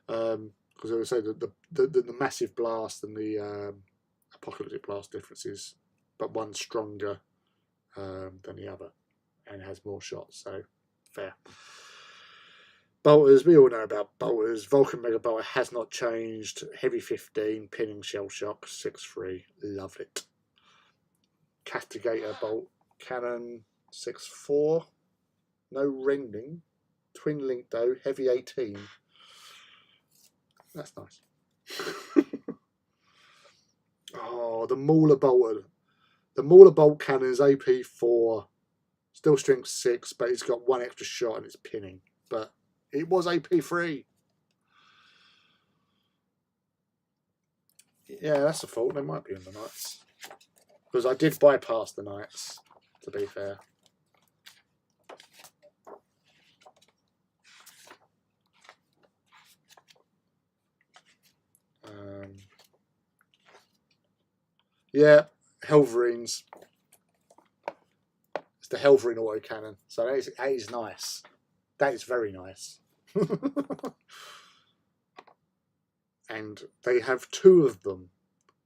Because I would say that the massive blast and the apocalyptic blast differences, but one's stronger than the other and has more shots, so fair. Bolters, we all know about bolters. Vulcan Mega Bolter has not changed. Heavy 15, pinning shell shock, 6-3. Love it. Castigator bolt cannon, 6-4. No rending. Twin link though, heavy 18. That's nice. Oh, the Mauler bolter. The Mauler bolt cannon is AP 4. Still strength 6, but it's got 1 extra shot and it's pinning. But it was AP 3. Yeah, that's the fault. They might be in the Knights. Because I did bypass the Knights, to be fair. Yeah, Helverines. It's the Helverine autocannon. So that is nice. That is very nice. And they have 2 of them.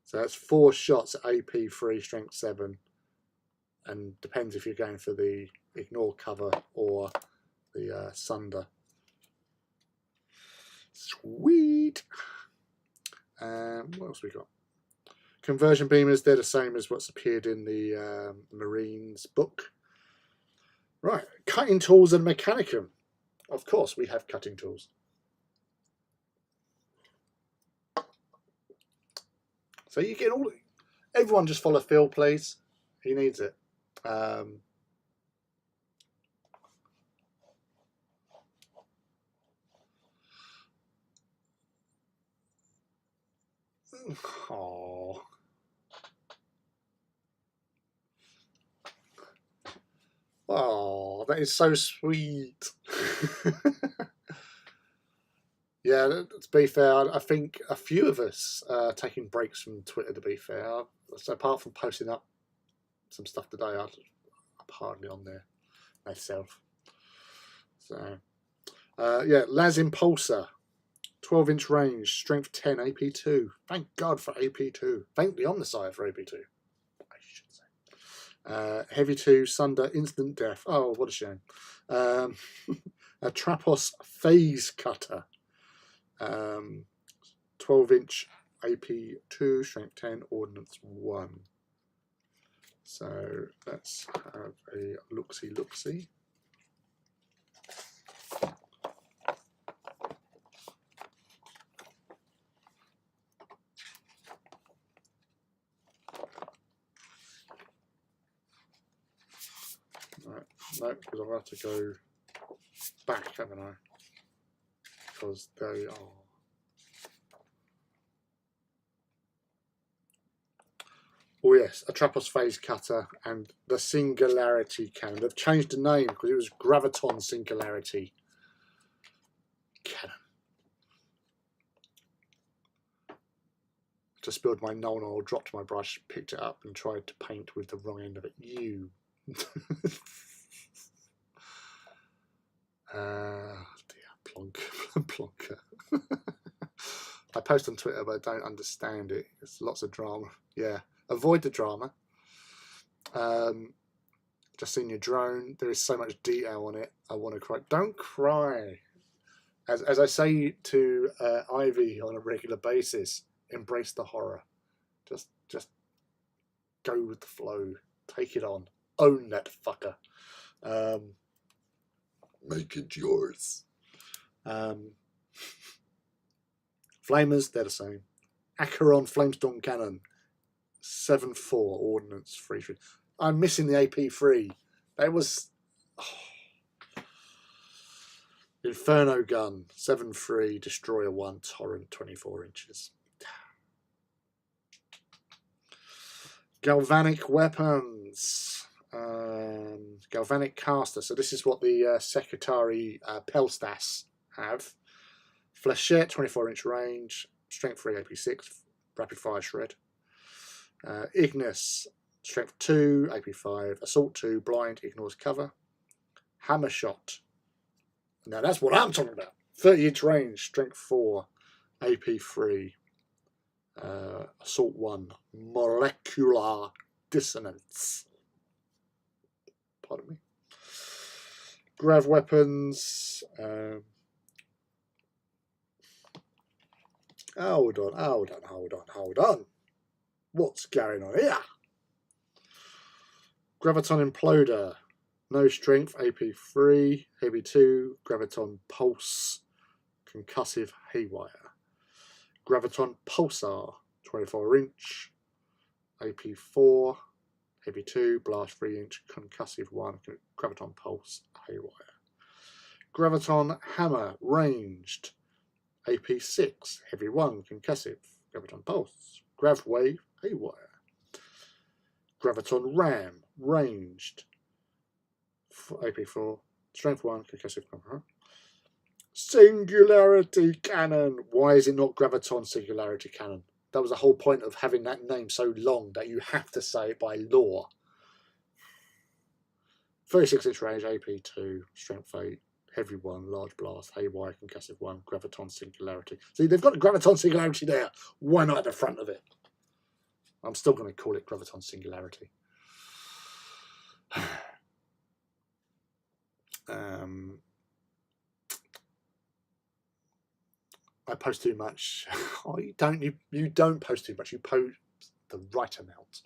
So that's 4 shots at AP 3, strength 7. And depends if you're going for the ignore cover or the Sunder. Sweet. What else we got? Conversion beamers, they're the same as what's appeared in the Marines book. Right, cutting tools and Mechanicum. Of course, we have cutting tools. So you get all... Everyone just follow Phil, please. He needs it. Oh. Oh, that is so sweet. Yeah, to be fair, I think a few of us are taking breaks from Twitter, to be fair. So apart from posting up some stuff today, I'm hardly on there myself. So, yeah, Laz Impulsor, 12-inch range, strength 10, AP2. Thank God for AP2. Thank the Omnissiah for AP2, I should say. Heavy 2, Sunder, instant death. Oh, what a shame. A Trapos Phase Cutter. 12-inch AP2, strength 10, ordnance 1. So let's have a look-see. Right, no, because I've had to go back, haven't I? Because they are. Oh yes, a Trapos Phase Cutter and the Singularity Cannon. They've changed the name because it was Graviton Singularity Cannon. Just spilled my Nuln oil, dropped my brush, picked it up and tried to paint with the wrong end of it. You. Dear, plonker. I post on Twitter, but I don't understand it. It's lots of drama. Yeah, avoid the drama. Just seen your drone. There is so much detail on it. I want to cry. Don't cry. As I say to Ivy on a regular basis, embrace the horror. Just go with the flow. Take it on. Own that fucker. Make it yours. Flamers, they're the same. Acheron Flamestorm Cannon, 7.4 ordnance 3. I'm missing the AP3. That was Inferno Gun, 7.3, Destroyer 1, Torrent 24 inches. Galvanic Weapons. Galvanic Caster. So this is what the Secretary Pelstas have. Flechette, 24-inch range, strength 3, AP6, rapid fire shred. Ignis, strength 2, AP5, assault 2, blind, ignores cover. Hammer Shot. Now that's what I'm talking about. 30-inch range, strength 4, AP3, assault 1, molecular dissonance. Pardon me. Grav weapons. Hold on. What's going on here? Graviton Imploder. No strength, AP3, Heavy 2, Graviton Pulse, Concussive Haywire. Graviton Pulsar, 24-inch, AP4, Heavy 2, Blast 3-inch, Concussive 1, Graviton Pulse, Haywire. Graviton Hammer, ranged, AP6, Heavy 1, Concussive, Graviton Pulse. Grav Wave, Haywire. Graviton Ram, ranged, AP4, Strength 1, Concussive. Singularity Cannon. Why is it not Graviton Singularity Cannon? That was the whole point of having that name so long that you have to say it by law. 36-inch range, AP2, Strength 8, Heavy 1, Large Blast, Haywire, Concussive 1, Graviton Singularity. See, they've got the Graviton Singularity there. Why not at the front of it? I'm still going to call it Graviton Singularity. I post too much. Oh, you don't post too much. You post the right amount.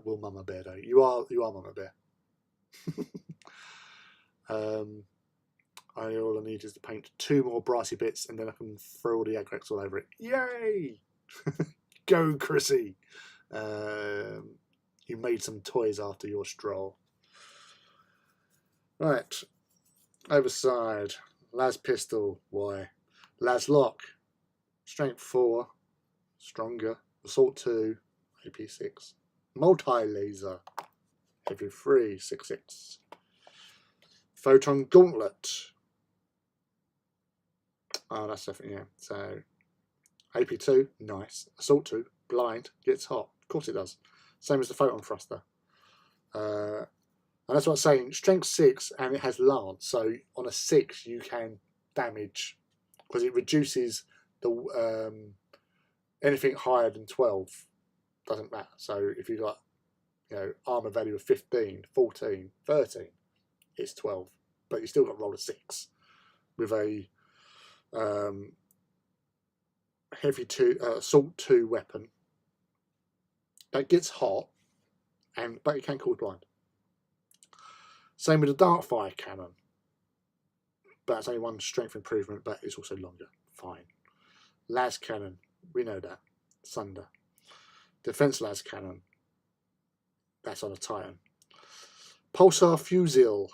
Will Mama Bear though? You are Mama Bear. All I need is to paint 2 more brassy bits, and then I can throw all the aggregates all over it. Yay! Go, Chrissy! You made some toys after your stroll. Right, overside. Las Pistol. Why? Las Lock, strength 4, stronger, assault 2, AP6, multi-laser, heavy 3, 6.6, Photon Gauntlet. Oh, that's definitely, yeah. So, AP2, nice. Assault 2, blind, gets hot. Of course it does. Same as the Photon Thruster. And that's what I'm saying. Strength 6, and it has Lance. So, on a 6, you can damage, because it reduces the anything higher than 12. Doesn't matter. So, if you've got, armor value of 15, 14, 13, it's 12. But you still got to roll a 6 with a heavy assault 2 weapon that gets hot, but it can cause blind. Same with the Darkfire cannon, but that's only 1 strength improvement, but it's also longer. Fine. Las cannon, we know that. Sunder. Defense las cannon, that's on a Titan. Pulsar Fusil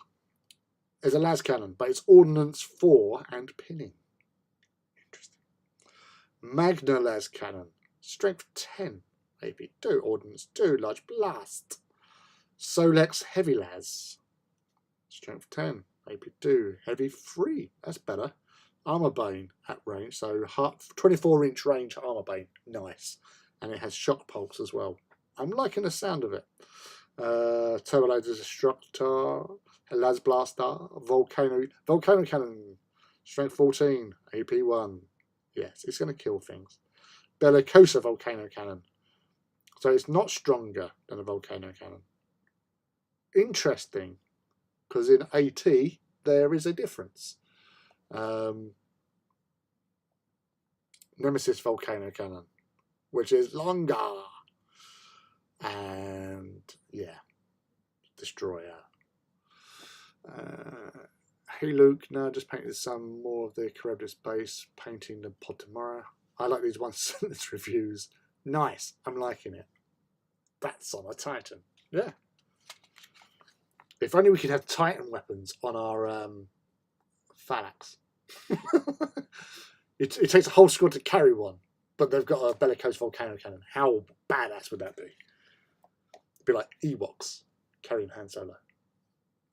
is a las cannon, but it's ordnance 4 and pinning. Interesting. Magna las cannon, strength 10, AP 2, ordnance 2, large blast. Solex heavy las, strength 10, AP 2, heavy 3, that's better. Armor Bane at range, so 24-inch range armor Bane, nice. And it has shock pulse as well. I'm liking the sound of it. Turbo Laser Destructor, Las Blaster, Volcano Cannon, strength 14, AP 1. Yes, it's going to kill things. Bellicosa Volcano Cannon. So it's not stronger than a Volcano Cannon. Interesting, because in AT there is a difference. Nemesis Volcano Cannon, which is longer. And yeah, Destroyer. Hey Luke, now just painted some more of the Charybdis base, painting the pod tomorrow. I like these 1-sentence reviews. Nice, I'm liking it. That's on a Titan. Yeah. If only we could have Titan weapons on our Phalanx. It takes a whole squad to carry one, but they've got a bellicose volcano cannon. How badass would that be? It'd be like Ewoks carrying Han Solo.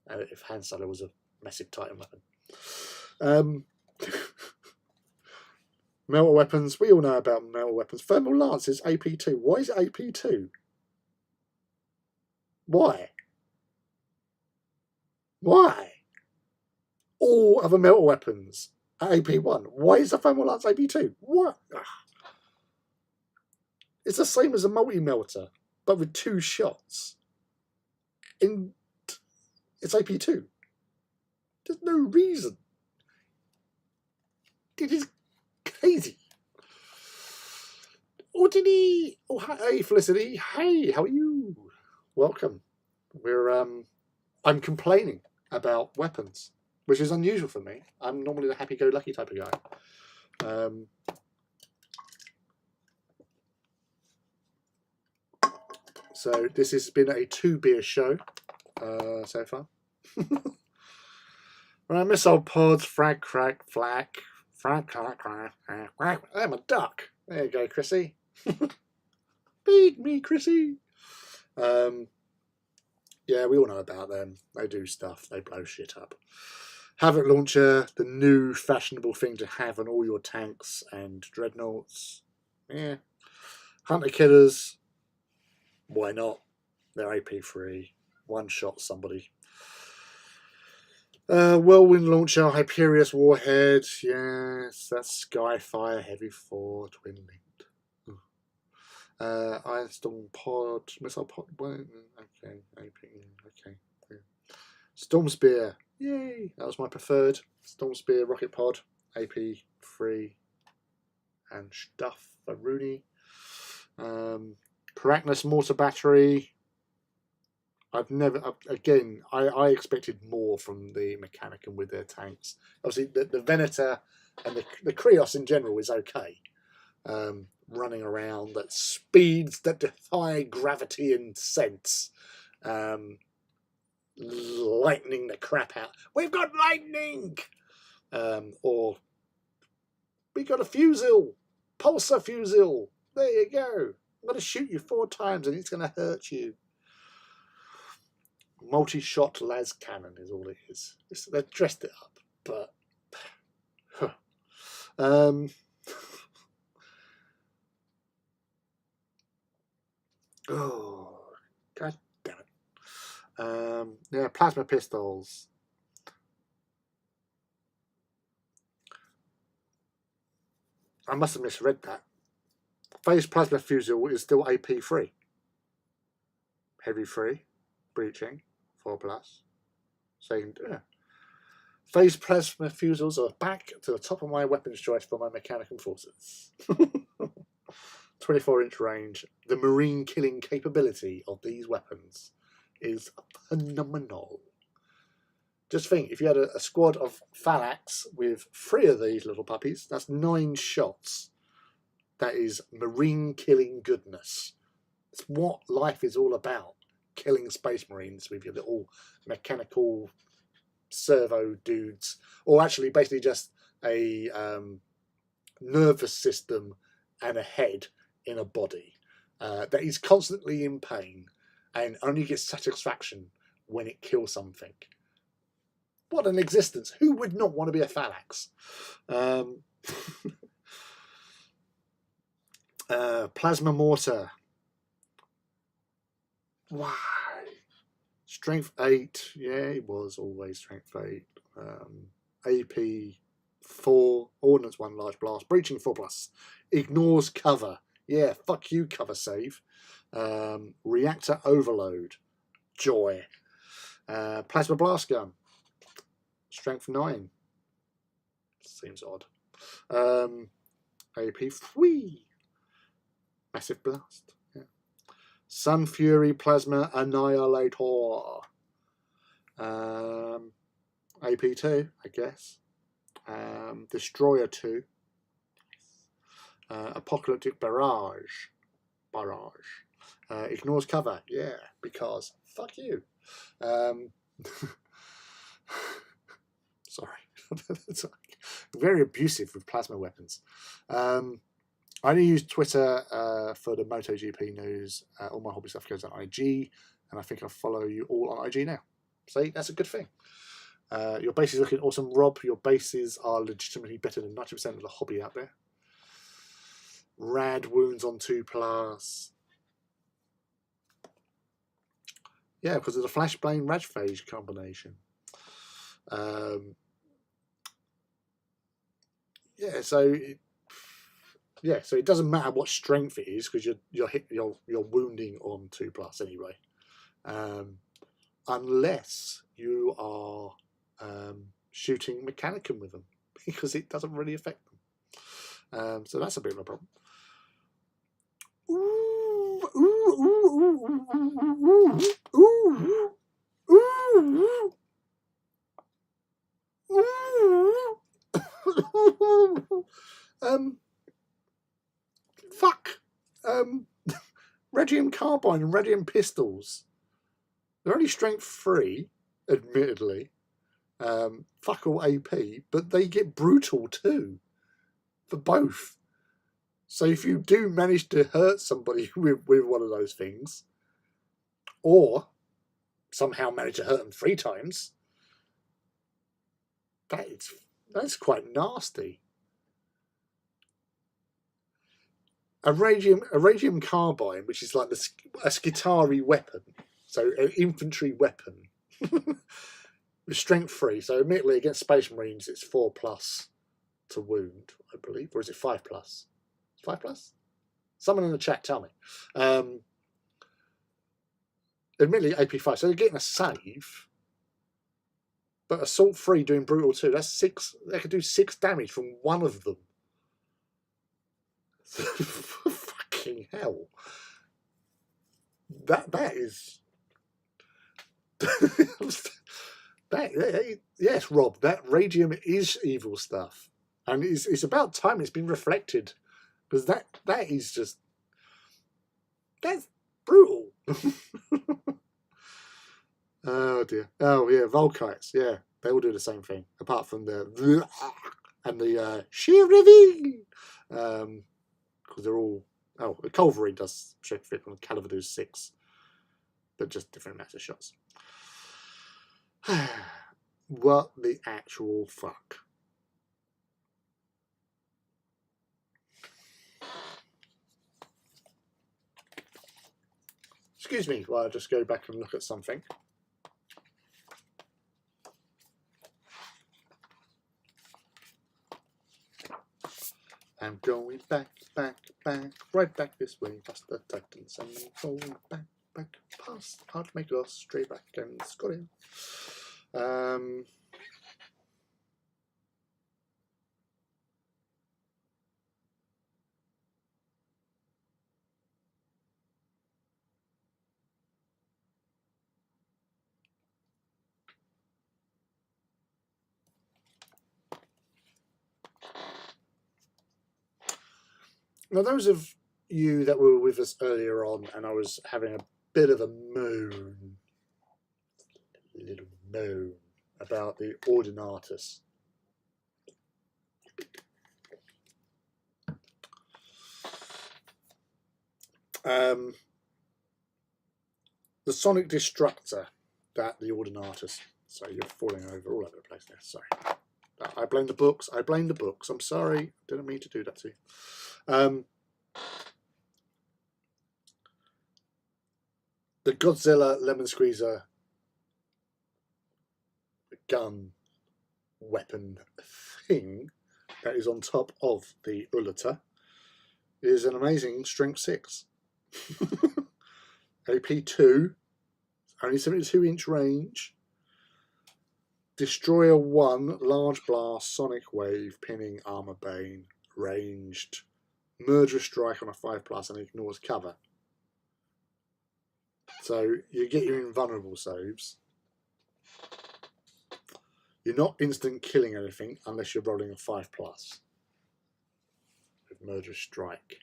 If Han Solo was a massive Titan weapon. Metal weapons. We all know about metal weapons. Thermal Lance is AP2. Why is it AP2? Why? Why? All other metal weapons are AP1. Why is the Thermal Lance AP2? What? Ugh. It's the same as a multi-melter, but with 2 shots. It's AP2. There's no reason. It is crazy. Or did he? Oh, hey Felicity. Hey, how are you? Welcome. I'm complaining about weapons, which is unusual for me. I'm normally the happy-go-lucky type of guy. So this has been a 2-beer show so far. Right, missile pods, frag, crack, flak, frag, crack, crack, crack. I'm a duck. There you go, Chrissy. Feed me, Chrissy. Yeah, we all know about them. They do stuff. They blow shit up. Havoc launcher, the new fashionable thing to have on all your tanks and dreadnoughts. Yeah. Hunter killers. Why not? They're AP3. One shot somebody. Whirlwind launcher, Hyperius warhead. Yes, that's Skyfire, Heavy 4, twin linked. Iron pod, missile pod. Okay, AP. Okay. Yeah. Storm Spear. Yay! That was my preferred. Storm Spear rocket pod, AP3, and stuff for Rooney. Carachnus mortar battery. I expected more from the Mechanicum with their tanks. Obviously, the Venator and the Krios in general is okay. Running around at speeds that defy gravity and sense. Lightning the crap out. We've got lightning! Or we got a Fusil. Pulsar Fusil. There you go. I'm going to shoot you 4 times and it's going to hurt you. Multi-shot las cannon is all it is. They've dressed it up, but oh, god damn it. Yeah, plasma pistols. I must have misread that. Phased plasma fusel is still AP free. Heavy free, breaching, 4+. So you can, yeah. Phased plasma fusels are back to the top of my weapons choice for my Mechanicum forces. 24-inch range. The marine killing capability of these weapons is phenomenal. Just think, if you had a squad of Phalanx with 3 of these little puppies, that's 9 shots. That is marine killing goodness. It's what life is all about. Killing space marines with your little mechanical servo dudes, or actually basically just a nervous system and a head in a body that is constantly in pain and only gets satisfaction when it kills something. What an existence. Who would not want to be a Phalanx? Plasma mortar. Why? Strength 8. Yeah, it was always strength 8. AP 4. Ordnance 1 large blast. Breaching 4+. Ignores cover. Yeah, fuck you, cover save. Reactor overload. Joy. Plasma blast gun. Strength 9. Seems odd. AP 3. Massive blast. Yeah. Sun Fury Plasma Annihilator. AP 2, I guess. Destroyer 2. Apocalyptic Barrage. Ignores cover. Yeah, because fuck you. Sorry. It's very abusive with plasma weapons. I only use Twitter for the MotoGP news. All my hobby stuff goes on IG, and I think I follow you all on IG now. See, that's a good thing. Your base is looking awesome, Rob. Your bases are legitimately better than 90% of the hobby out there. Rad wounds on 2+. Yeah, because of the Flashbane Radphage combination. Yeah, so it doesn't matter what strength it is because you're wounding on 2+ anyway, unless you are shooting Mechanicum with them, because it doesn't really affect them. So that's a bit of a problem. Fuck. Radium carbine and radium pistols. They're only strength 3, admittedly. Fuck all AP, but they get brutal too. For both. So if you do manage to hurt somebody with one of those things, or somehow manage to hurt them 3 times, that's quite nasty. A radium carbine, which is like a Skitari weapon, so an infantry weapon, with strength 3. So admittedly against Space Marines, it's 4+ to wound, I believe, or is it 5+? 5+? Someone in the chat tell me. Admittedly AP 5, so they're getting a save, but assault 3 doing brutal 2. That's 6. They could do 6 damage from one of them. Fucking hell. That is yes, Rob, that radium is evil stuff, and it's about time it's been reflected, because that is just, that's brutal. Oh dear. Oh yeah, Volkites, yeah, they all do the same thing, apart from the and the sheer reveal, because they're all, the Cavalry does check fit, and the Caliber does 6, but just different amounts of shots. What the actual fuck? Excuse me while I just go back and look at something. I'm going back, right back this way, past the Titans, and I'm going back, past Archmaker, straight back and Scotland. Now, those of you that were with us earlier on, and I was having a bit of a little moan about the Ordinatus. The Sonic Destructor that the Ordinatus. So you're falling over all over the place there. Sorry. I blame the books. I'm sorry. Didn't mean to do that to you. The Godzilla Lemon Squeezer gun weapon thing that is on top of the Ullata is an amazing strength 6. AP2, only 72-inch range. Destroyer 1, large blast, sonic wave, pinning, armor bane, ranged, murderous strike on a 5+ and ignores cover. So you get your invulnerable saves. You're not instant killing anything unless you're rolling a 5+ with murderous strike.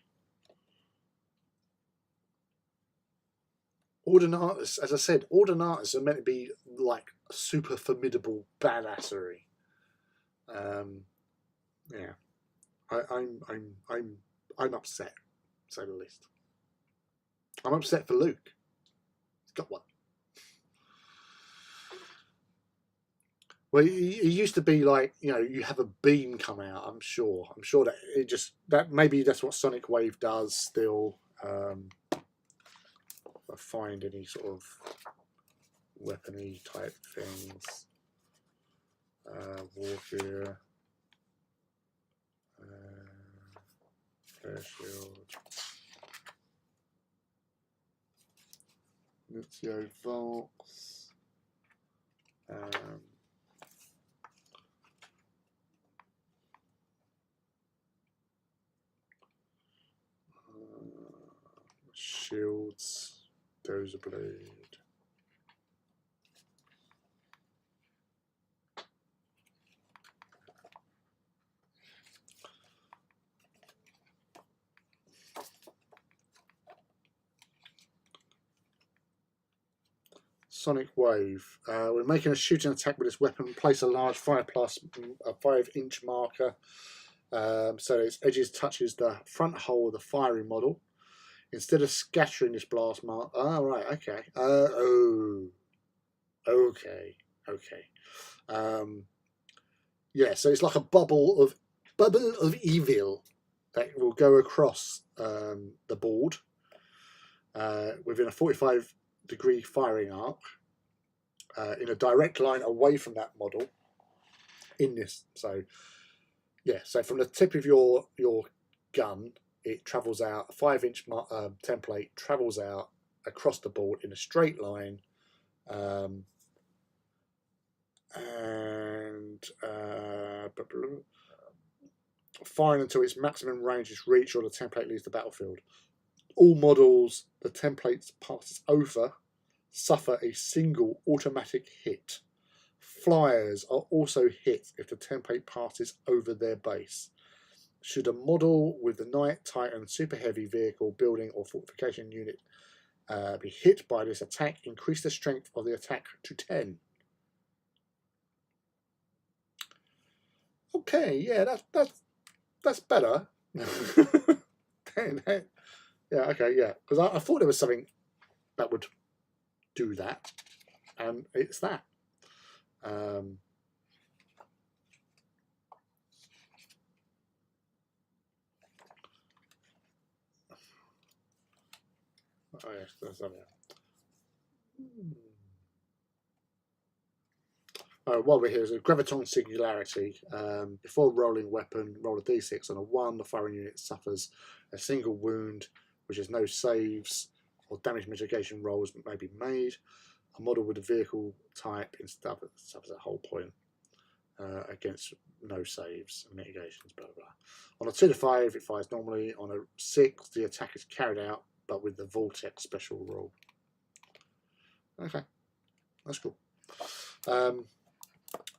Ordinatus, as I said, Ordinatus are meant to be like super formidable badassery. Yeah, I'm upset, to say the least. I'm upset for Luke. He's got one. Well, it used to be like, you know, you have a beam come out. I'm sure that it just maybe that's what Sonic Wave does still. If I find any sort of weapony type things, warfare, flare shield, Nuncio Volks, shields, Dozer Blade. Sonic Wave. We're making a shooting attack with this weapon. Place a large 5+, a 5-inch marker, so its edges touches the front hole of the firing model. Instead of scattering this blast mark, right, okay. Okay. Yeah, so it's like a bubble of evil that will go across the board within a 45-degree firing arc in a direct line away from that model in this. So yeah, so from the tip of your gun, it travels out, a 5-inch template travels out across the board in a straight line, and firing until its maximum range is reached or the template leaves the battlefield. All models the template passes over suffer a single automatic hit. Flyers are also hit if the template passes over their base. Should a model with the Knight, Titan, Super Heavy vehicle, building or fortification unit be hit by this attack, increase the strength of the attack to 10. Okay, yeah, that's better. 10. Yeah, okay, yeah, because I thought there was something that would do that, and it's that. Oh yes, there's that. While we're here, is a graviton singularity. Before rolling weapon, roll a d6. On a 1, the firing unit suffers a single wound, which is no saves or damage mitigation rolls may be made. A model with a vehicle type suffers a whole point against no saves and mitigations, blah, blah. On a 2 to 5, it fires normally. On a 6, the attack is carried out, but with the Vortex special rule. Okay, that's cool.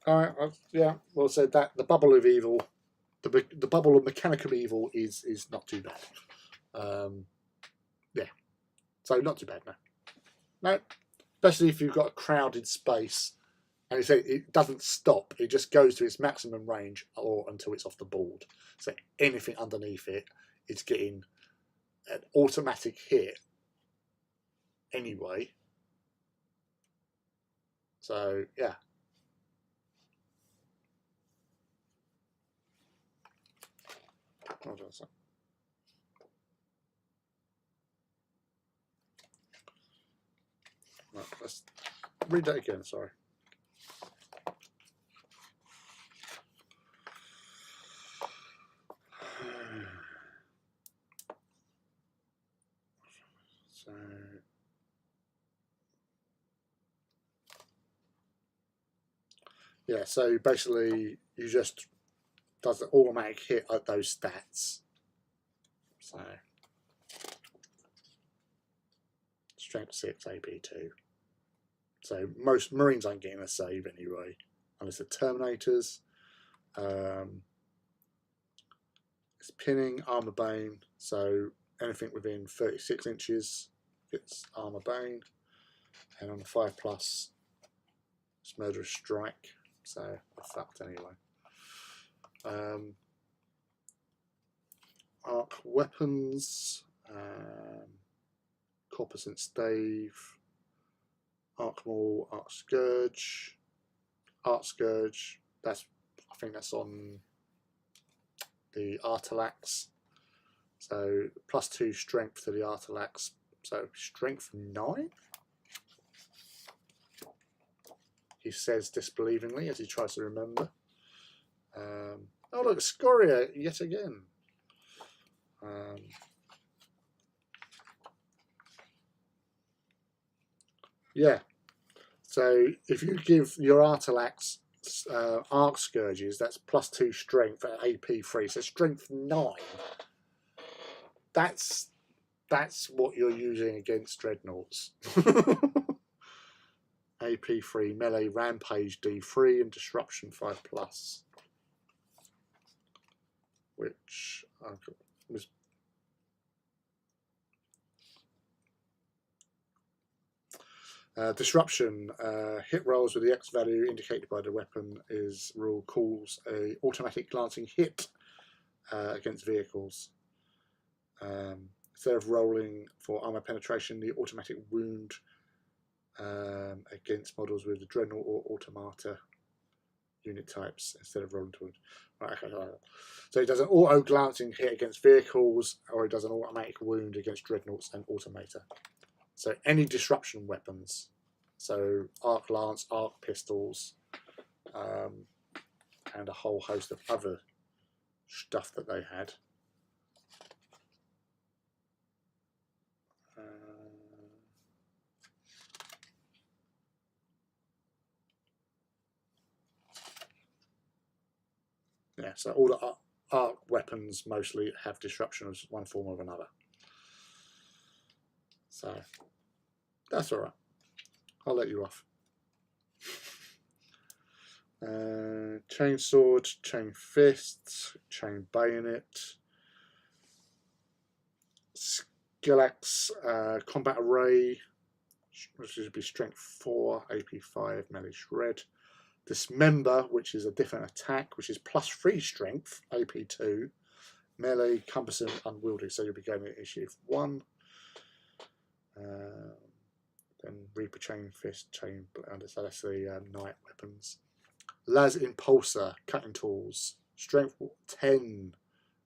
Alright, yeah, well said that. The bubble of evil, the bubble of Mechanicum evil is not too bad. Yeah, so not too bad, no. No, especially if you've got a crowded space and it doesn't stop, it just goes to its maximum range or until it's off the board. So anything underneath it, it's getting an automatic hit anyway. So yeah. Hold on a second. Right, let's read that again, sorry. So yeah, so basically you just does an automatic hit at those stats. So strength 6, AP 2. So most Marines aren't getting a save anyway, unless they're Terminators. It's pinning, armor bane, so anything within 36 inches gets armor bane, and on the 5+, it's murderous strike. So they're fucked anyway. Arc weapons, corpuscent stave, arc maul, arc scourge. Arc scourge, I think that's on the Artilax. So +2 strength to the Artilax. So strength 9. He says disbelievingly as he tries to remember. Oh look, Scoria yet again. Yeah. So if you give your Artilax arc scourges, that's +2 strength at AP 3. So strength 9. That's what you're using against dreadnoughts. AP 3, melee, rampage D3, and disruption 5+, which was disruption. Hit rolls with the X value indicated by the weapon is rule calls a automatic glancing hit against vehicles. Instead of rolling for armor penetration, the automatic wound against models with the dreadnought or automata unit types instead of rolling to wound. Right, okay, so it does an auto glancing hit against vehicles, or it does an automatic wound against dreadnoughts and automata. So any disruption weapons, so arc lance, arc pistols, and a whole host of other stuff that they had. Yeah, so all the arc weapons mostly have disruption of one form or another. So that's all right. I'll let you off. Chain sword, chain fist, chain bayonet, Skillax combat array, which would be strength 4, AP 5, melee shred. Dismember, which is a different attack, which is +3 strength, AP 2, melee, cumbersome, unwieldy. So you'll be going at issue 1. Then Reaper Chain Fist, Chain Blender. So that's the Night weapons. Las Impulsor, Cutting Tools, Strength 10,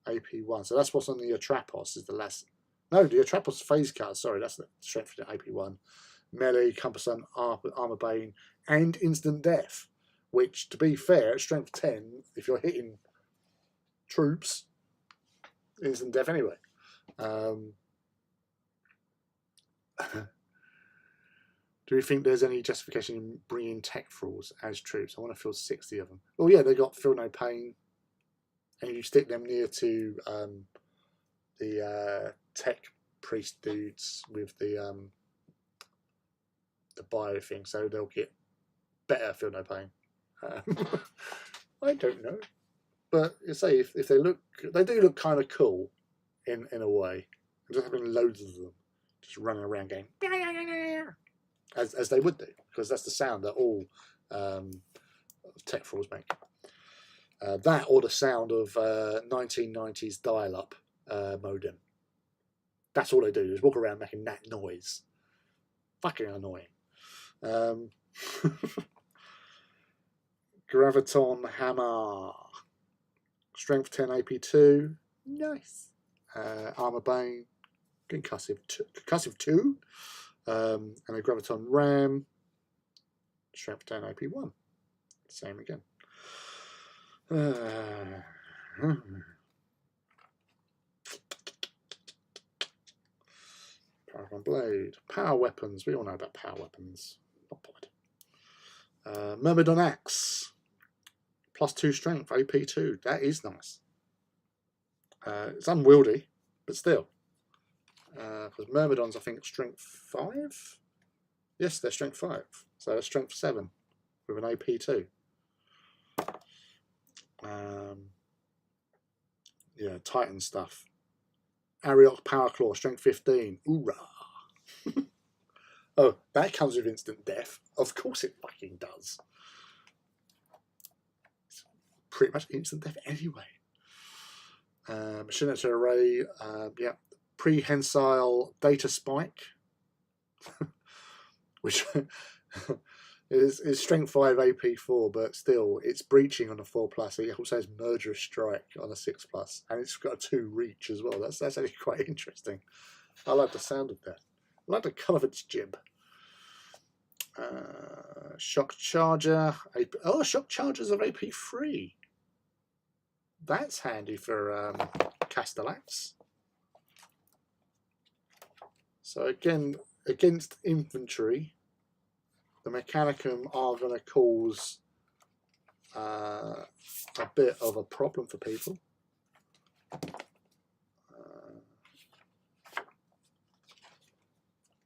AP1. So that's what's on the Atrapos, is the last. No, the Atrapos Phase Cut. Sorry, that's the Strength AP1. Melee, Compass, Armor Bane, and Instant Death. Which, to be fair, at Strength 10, if you're hitting troops, instant death anyway. Do you think there's any justification in bringing tech thralls as troops? I want to field 60 of them. Oh yeah, they got Feel No Pain, and you stick them near to the tech priest dudes with the bio thing, so they'll get better Feel No Pain. I don't know, but you say if they do look kind of cool in a way. Just having loads of them just running around going as they would do, because that's the sound that all tech thralls make. That or the sound of 1990s dial-up modem. That's all they do, is walk around making that noise. Fucking annoying. Graviton Hammer. Strength 10 AP2. Nice. Armor Bane. Concussive 2. And a Graviton Ram. Strength 10 AP1. Same again. Paragon Blade. Power weapons. We all know about power weapons. Not bothered. Myrmidon Axe. +2 strength, AP2. That is nice. It's unwieldy, but still. Because Myrmidons, I think, strength 5? Yes, they're strength 5. So they're strength 7 with an AP2. Yeah, Titan stuff. Ariok Power Claw, strength 15. Hoorah! Oh, that comes with instant death. Of course it fucking does. It's pretty much instant death anyway. Machinate Array, yeah. Prehensile Data Spike, which is strength 5 AP4, but still it's breaching on a 4+. It also has Murderous Strike on a 6+, and it's got a 2 reach as well. That's actually quite interesting. I like the sound of that. I like the colour of its jib. Shock Charger. Oh, Shock Chargers of AP3. That's handy for Castellax. So again, against infantry, the Mechanicum are going to cause a bit of a problem for people.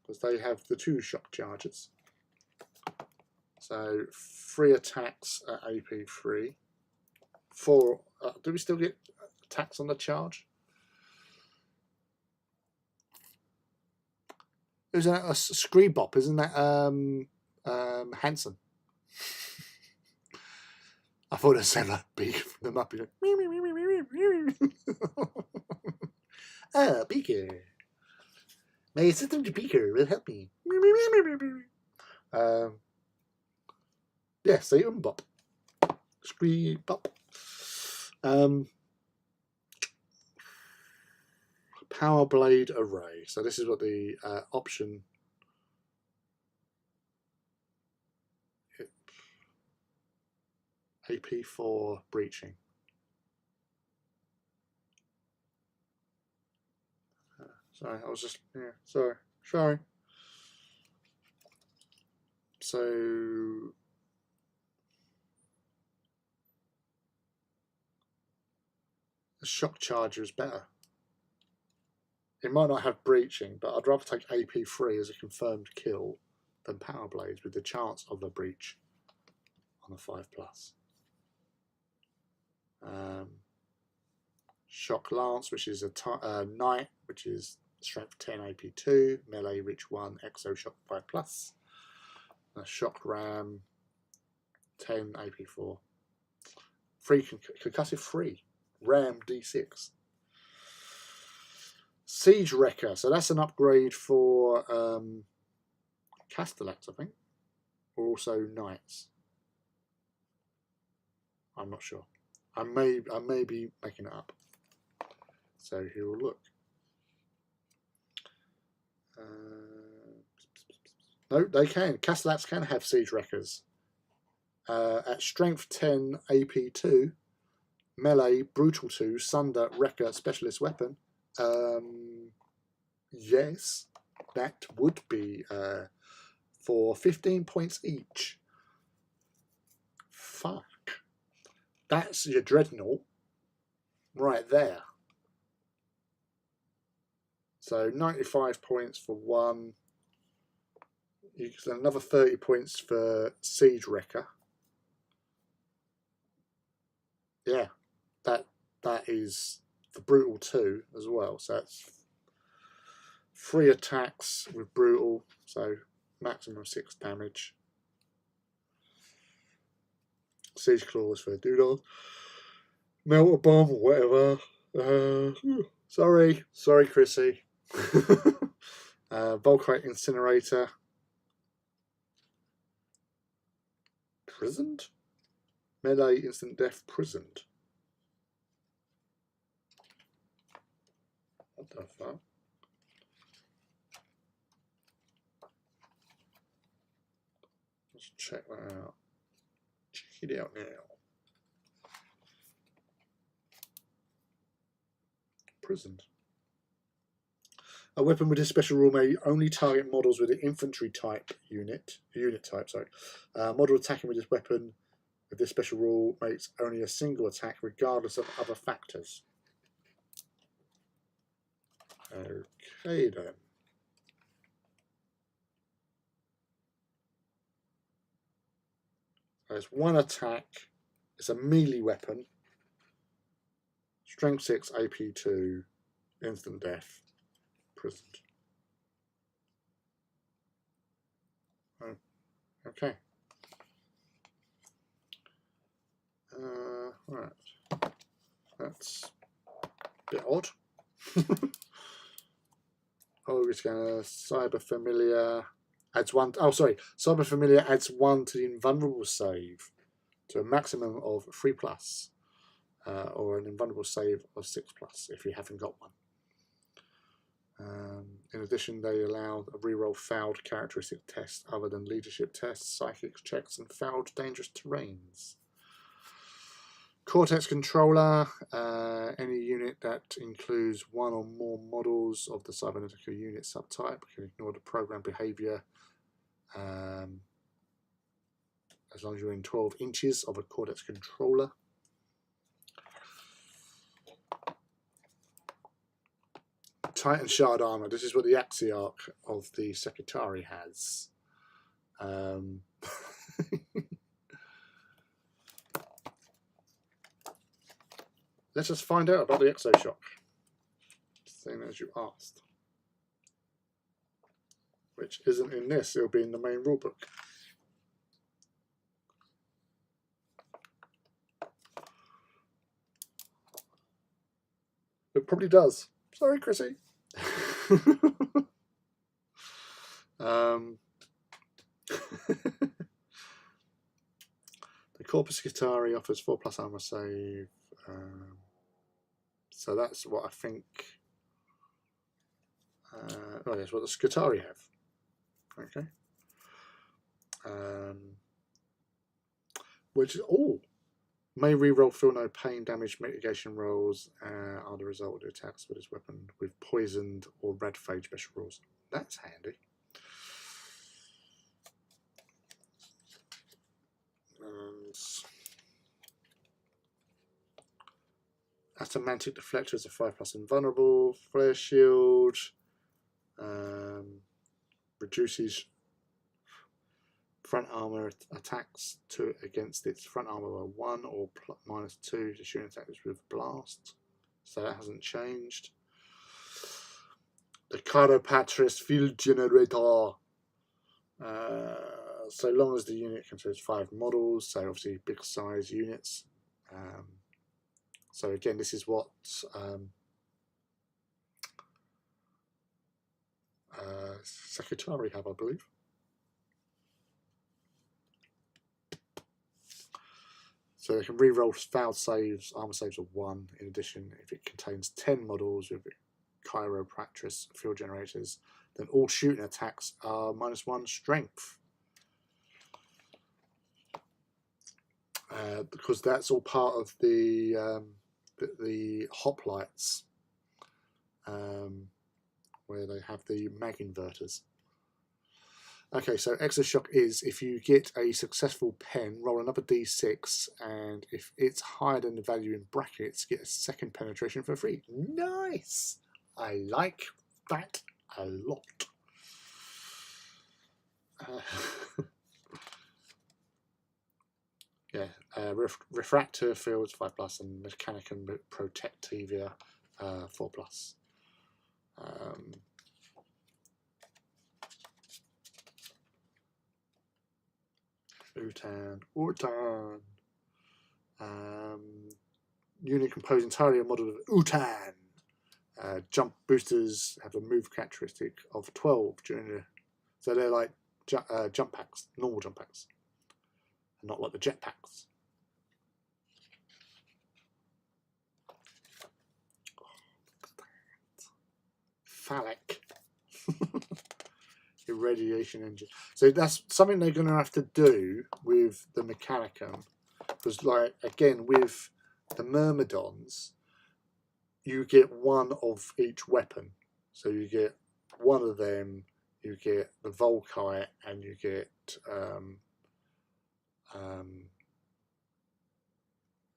Because they have the 2 shock charges. So 3 attacks at AP3. 4. Do we still get attacks on the charge? Is that a scree bop? Isn't that Hanson? I thought it sounded like Beaker from the Muppet. Ah, Beaker. My assistant Beaker will help me. Yeah, see, bop. Scree bop. Power Blade Array. So this is what the option. AP4 breaching. Sorry, I was just sorry. So the shock charger is better. It might not have breaching, but I'd rather take AP3 as a confirmed kill than Power Blades with the chance of a breach on a 5+. Shock Lance, which is a Knight, which is strength 10 AP2, melee reach 1, exo shock 5+. A Shock Ram 10 AP4. Concussive 3. Ram D6. Siege Wrecker, so that's an upgrade for Castellax, I think, or also knights. I'm not sure. I may be making it up. So here we'll look. No, they can. Castellax can have siege wreckers. At strength 10, AP 2, melee, brutal 2, sunder, wrecker, specialist weapon. Yes, that would be for 15 points each. Fuck. That's your dreadnought right there. So 95 points for one. You get another 30 points for siege wrecker. Yeah, that is for brutal 2 as well. So that's 3 attacks with brutal, so maximum 6 damage. Siege claws for doodle. Melt a bomb or whatever. Sorry, Chrissy. Volkite incinerator. Prisoned? Melee instant death prisoned. What the fuck? Let's check that out. Check it out now. Prisoned. A weapon with this special rule may only target models with an infantry type unit type. Sorry, model attacking with this weapon with this special rule makes only a single attack, regardless of other factors. Okay then. So it's 1 attack. It's a melee weapon. Strength 6, AP 2, instant death. Prisoned. Oh, okay. Right. That's a bit odd. Oh, it's going to Cyber Familiar adds 1. Oh, sorry. Cyber Familiar adds 1 to the invulnerable save to a maximum of 3+, or an invulnerable save of 6+ if you haven't got one. In addition, they allow a reroll failed characteristic tests other than leadership tests, psychic checks, and failed dangerous terrains. Cortex controller, any unit that includes 1 or more models of the cybernetical unit subtype can ignore the program behavior as long as you're in 12 inches of a Cortex controller. Titan Shard Armor. This is what the Axiarch of the Secretary has. Let's just find out about the Exoshock, same as you asked. Which isn't in this, it'll be in the main rulebook. It probably does. Sorry, Chrissy. The Corpus Guitari offers 4+ armor save. So that's what I think. Oh, that's what the Scutari have. Okay. Which is may reroll feel no pain damage mitigation rolls are the result of the attacks with this weapon with poisoned or red phage special rules. That's handy. Atomantic Deflector is a 5+ invulnerable. Flare Shield reduces front armor attacks against its front armor by 1 or -2 to shooting attacks with blast. So that hasn't changed. The Chiropatris Field Generator. So long as the unit contains 5 models, so obviously big size units. So again, this is what Secretary have, I believe. So they can re-roll failed saves, armor saves of 1. In addition, if it contains 10 models with chiropractic field generators, then all shooting attacks are -1 strength. Because that's all part of the hoplites, where they have the mag inverters. Okay, so extra shock is if you get a successful pen, roll another d6, and if it's higher than the value in brackets, get a second penetration for free. Nice! I like that a lot. Yeah, refractor fields 5+, and Mechanicum Protectivia 4+. Utan. Unit composed entirely of model of Utan. Jump boosters have a move characteristic of 12 during the. So they're like jump packs, normal jump packs, not like the jet packs. Phallic. Irradiation engine. So that's something they're going to have to do with the Mechanicum, because, like, again, with the Myrmidons, you get one of each weapon. So you get one of them, you get the Volkite, and you get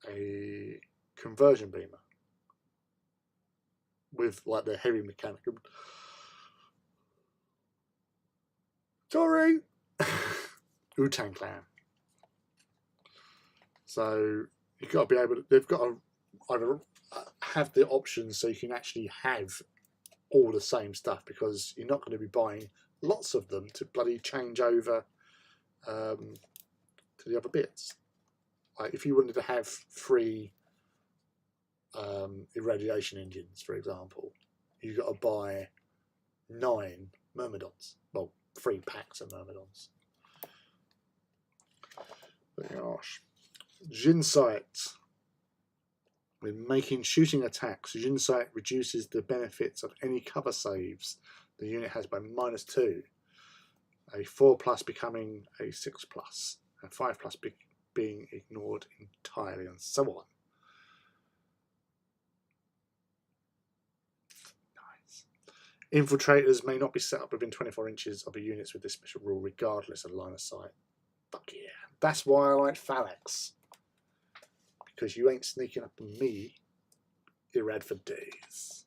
a conversion beamer with, like, the heavy Mechanicum. Sorry, Utan Clan. So you've got to be able to. They've got to either have the options so you can actually have all the same stuff, because you're not going to be buying lots of them to bloody change over to the other bits. Like if you wanted to have 3 irradiation engines, for example, you've got to buy 9 Myrmidons. Well, 3 packs of Myrmidons. But gosh. Jinsight. When making shooting attacks, Jinsight reduces the benefits of any cover saves the unit has by -2. A 4+ becoming a 6+, and 5+ being ignored entirely, and so on. Nice. Infiltrators may not be set up within 24 inches of the units with this special rule, regardless of line of sight. Fuck yeah. That's why I like Phalanx. Because you ain't sneaking up on me, Irad, for days.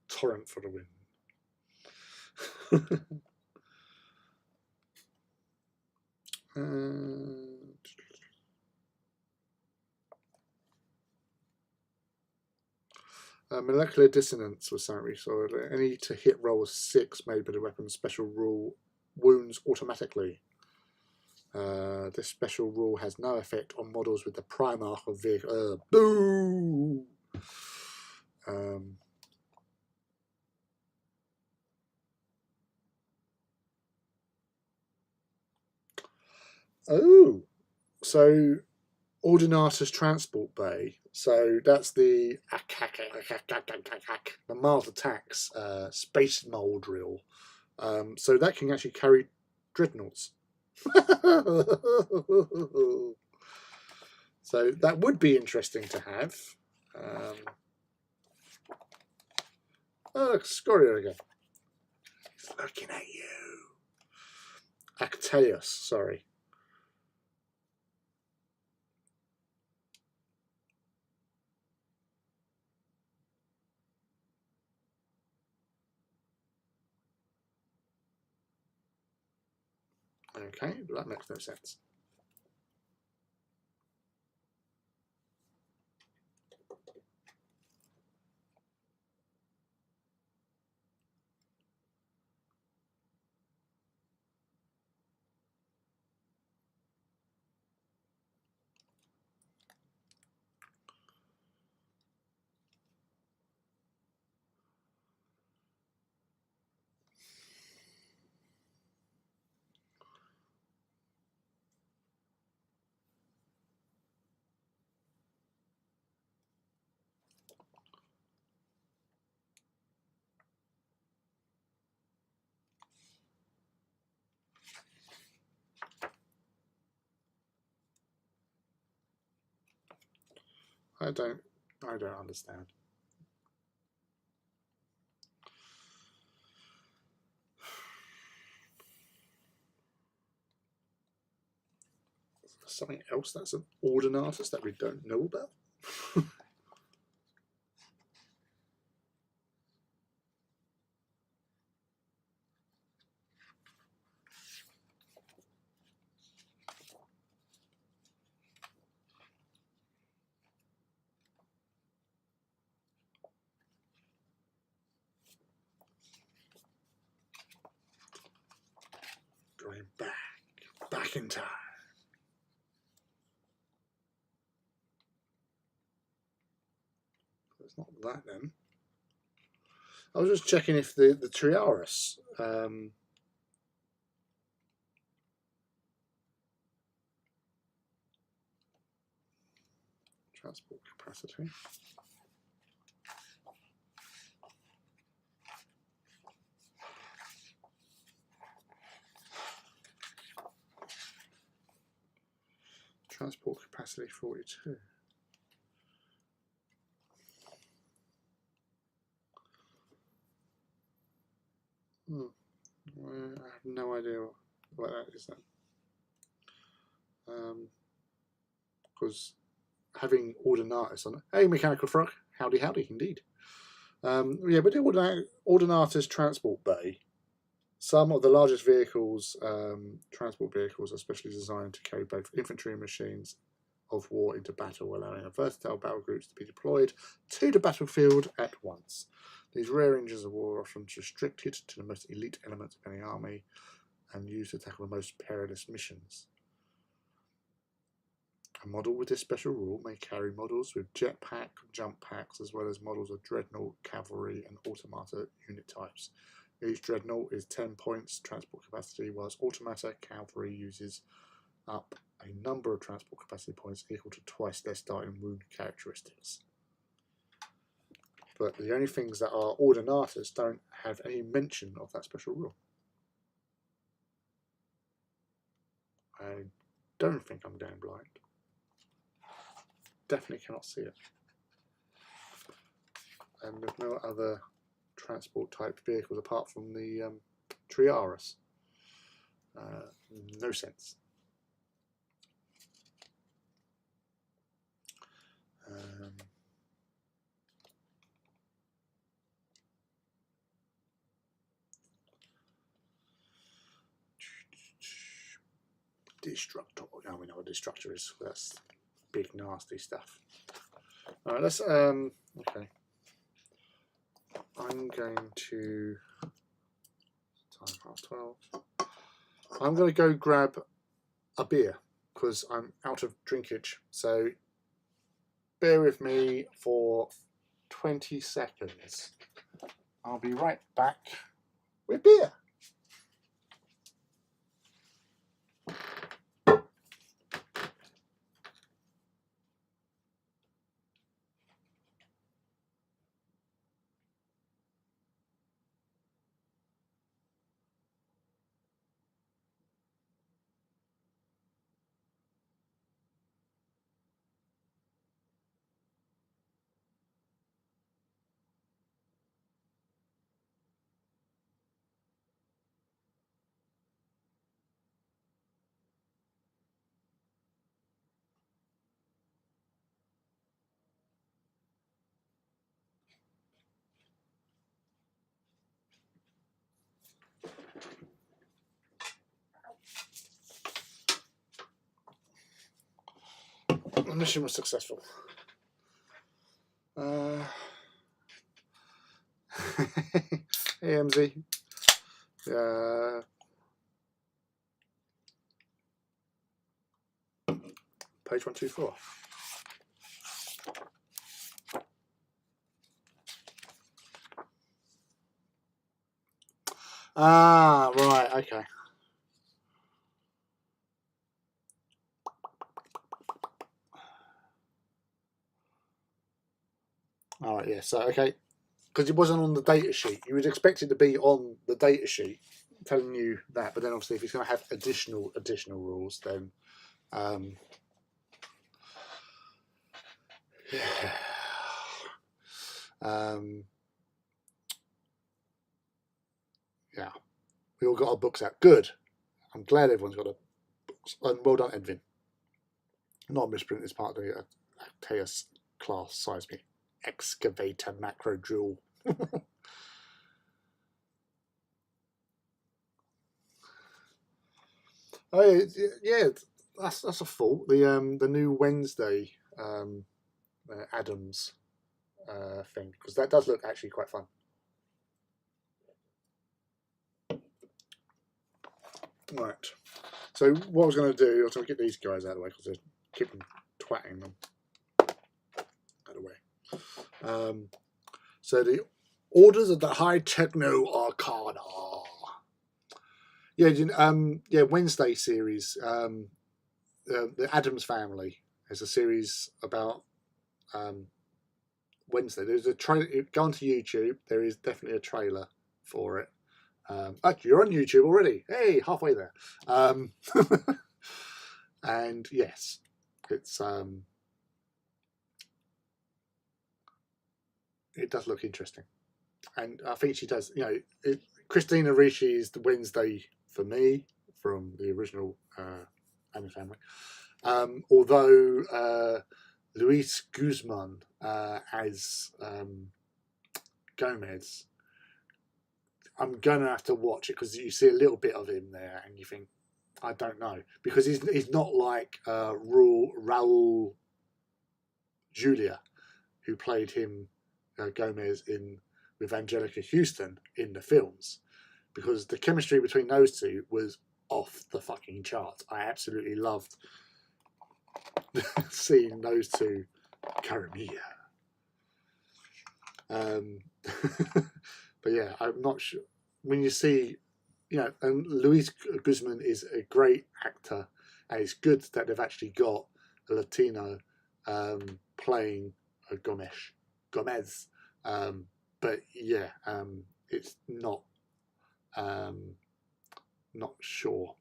Torrent for the win. Molecular dissonance was something we saw. Any to hit roll 6 made by the weapon special rule wounds automatically. This special rule has no effect on models with the Primarch of vehicle. Boo! Oh, so Ordinatus Transport Bay. So that's the mild attacks space mole drill. So that can actually carry dreadnoughts. So that would be interesting to have. Oh, Scoria again. He's looking at you. Actaeus, sorry. Okay, that makes no sense. I don't understand. Something else that's an ordinatus that we don't know about? Going back in time. It's not that then. I was just checking if the Triaris transport capacity. Transport capacity 42. I have no idea what that is then. Because having ordinatus on it. Hey, Mechanical Frog. Howdy, howdy, indeed. Yeah, but the ordinatus transport bay. Some of the largest vehicles, transport vehicles, are specially designed to carry both infantry and machines of war into battle, allowing a versatile battle groups to be deployed to the battlefield at once. These rare engines of war are often restricted to the most elite elements of any army and used to tackle the most perilous missions. A model with this special rule may carry models with jetpack, jump packs, as well as models of dreadnought, cavalry, and automata unit types. Each dreadnought is 10 points transport capacity, whilst automata cavalry uses up a number of transport capacity points equal to twice their starting wound characteristics. But the only things that are ordinatus don't have any mention of that special rule. I don't think I'm going blind. Definitely cannot see it. And there's no other transport type vehicles apart from the Triaris. No sense. Destructor. Now we know what destructor is. That's big nasty stuff. All right, let's okay. I'm going to time past 12. I'm going to go grab a beer because I'm out of drinkage. So bear with me for 20 seconds. I'll be right back with beer. The mission was successful. AMZ. Page 124. Ah, right, okay. All right, yeah, so, okay. Because it wasn't on the data sheet. You would expect it to be on the data sheet telling you that, but then obviously if it's going to have additional rules, then Yeah, we all got our books out. Good. I'm glad everyone's got a books. And well done, Edwin. Not a misprint. It's part of the Actaeus class seismic excavator macro drill. Oh yeah, that's a fault. The new Wednesday Adams thing, because that does look actually quite fun. Right. So what I was going to do, I was going to get these guys out of the way because they keep them twatting them out of the way. So the Orders of the High Techno Arcana. Yeah, Wednesday series. The Addams Family is a series about Wednesday. There's a trailer. Go onto YouTube. There is definitely a trailer for it. Actually, you're on YouTube already. Hey, halfway there. And yes, it's it does look interesting, and I think she does. You know, Christina Ricci is the Wednesday for me from the original Addams Family. Although Luis Guzman as Gomez, I'm gonna have to watch it because you see a little bit of him there, and you think, I don't know, because he's not like Raul Julia, who played him Gomez in with Angelica Houston in the films, because the chemistry between those two was off the fucking charts. I absolutely loved seeing those two Caramia. But yeah, I'm not sure when you see, you know, and Luis Guzman is a great actor, and it's good that they've actually got a Latino playing Gomez. But yeah, it's not sure.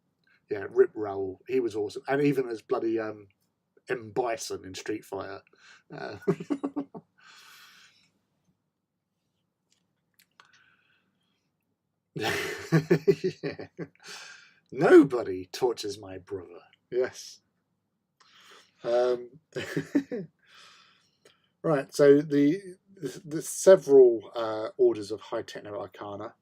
Yeah, Rip Raul, he was awesome, and even as bloody M. Bison in Street Fighter. Yeah. Nobody tortures my brother. Yes. Right. So the several orders of high techno arcana.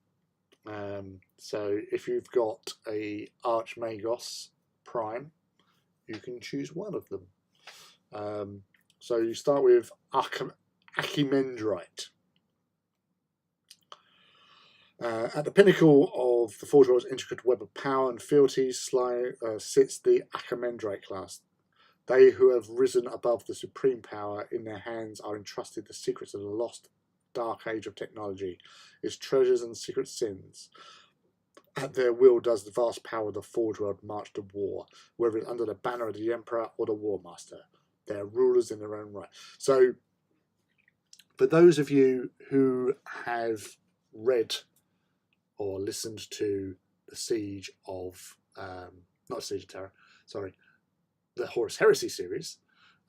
So if you've got a Archmagos Prime, you can choose one of them. So you start with Archimandrite. At the pinnacle of the Forge World's intricate web of power and fealties sits the Archimandrite class. They who have risen above the supreme power in their hands are entrusted the secrets of the lost dark age of technology, its treasures and secret sins. At their will does the vast power of the Forge World march to war, whether it's under the banner of the Emperor or the War Master. They are rulers in their own right. So, for those of you who have read or listened to the Siege of, not Siege of Terror, sorry, the Horus Heresy series,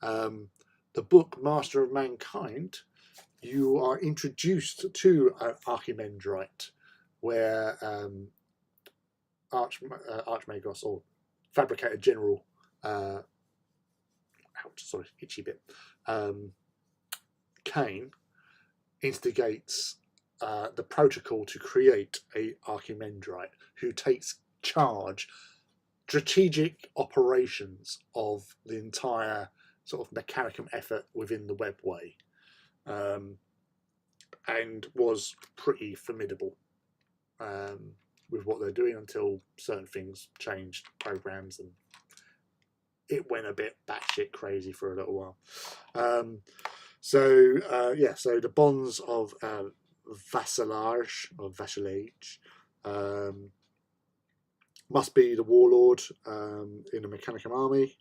the book Master of Mankind, you are introduced to Archimandrite, where Archmagos, or Fabricator General, sorry, itchy bit, Kane instigates the protocol to create a Archimandrite who takes charge, strategic operations of the entire sort of Mechanicum effort within the webway, and was pretty formidable with what they're doing until certain things changed, programs, and it went a bit batshit crazy for a little while. So the bonds of vassalage must be the warlord in the Mechanicum army.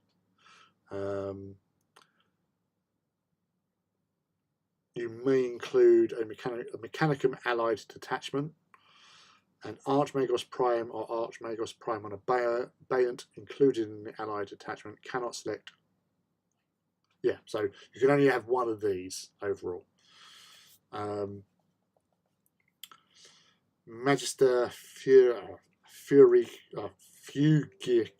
You may include a Mechanicum allied detachment. An Archmagos Prime or Archmagos Prime on a Baiant included in the allied detachment cannot select Yeah, so you can only have one of these overall. Magister Fury Fugi.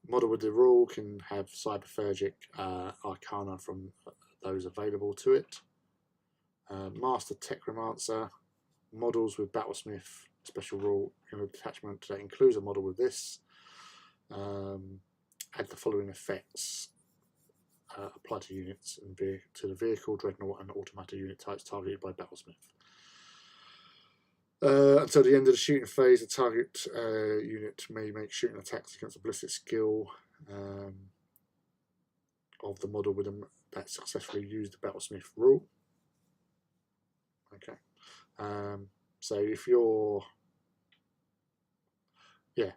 Model with the rule can have cyberphagic arcana from those available to it. Master Techromancer. Models with Battlesmith special rule in attachment that includes a model with this. Add the following effects. Apply to units and to the vehicle, dreadnought, and automatic unit types targeted by Battlesmith. Until the end of the shooting phase, the target unit may make shooting attacks against a ballistic skill of the model with them that successfully used the Battlesmith rule. Okay. So if you're,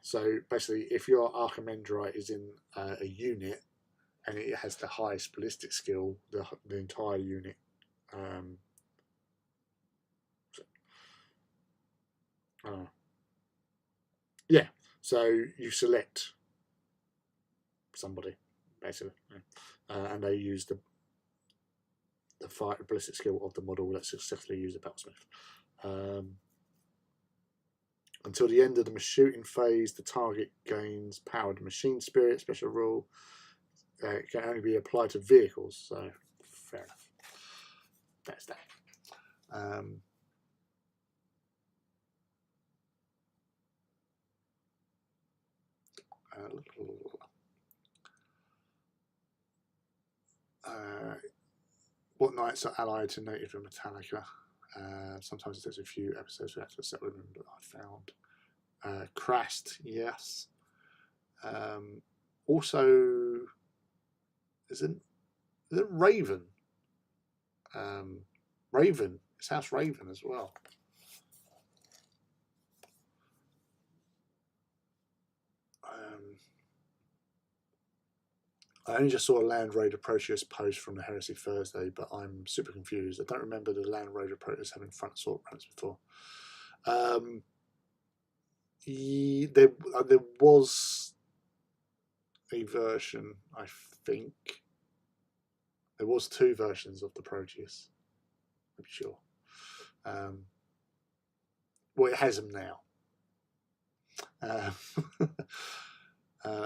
so basically if your Archimandrite is in a unit and it has the highest ballistic skill, the entire unit so you select somebody basically, and they use the ballistic skill of the model that successfully used the Battlesmith. Until the end of the shooting phase, the target gains powered machine spirit special rule. It can only be applied to vehicles, so fair enough. That's that. What knights are allied to Night Reaver Mechanicum? Sometimes it takes a few episodes for that to settle in, but I found Crast, yes. Also, is it Raven? Raven, it's House Raven as well. I only just saw a Land Raider Proteus post from the Heresy Thursday, but I'm super confused. I don't remember the Land Raider Proteus having front sword ranks before. There was a version, I think. There was two versions of the Proteus. I'm sure. Well, it has them now.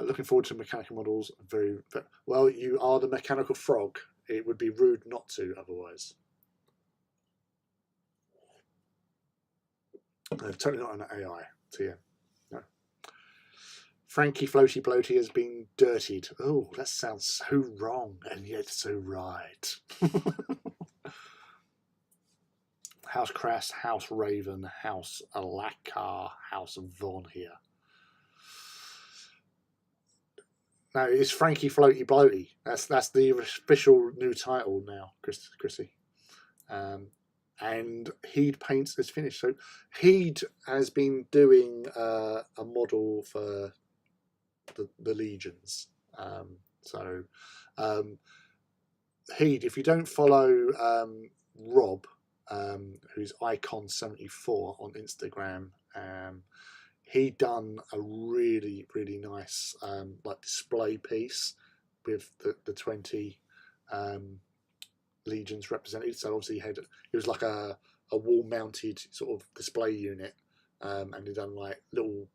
Looking forward to mechanical models. Very well. You are the mechanical frog. It would be rude not to otherwise. Totally not an AI. TM. No. Frankie Floaty Bloaty has been dirtied. Oh, that sounds so wrong and yet so right. House Crast, House Raven, House Alakar, House Von here. No, it's Frankie Floaty Bloaty. That's the official new title now, Chrissy. And Heed Paints is finished. So Heed has been doing a model for the Legions. Heed, if you don't follow Rob, who's Icon74 on Instagram, he done a really nice like display piece with the 20 Legions represented. So obviously it was like a wall mounted sort of display unit, and he done like little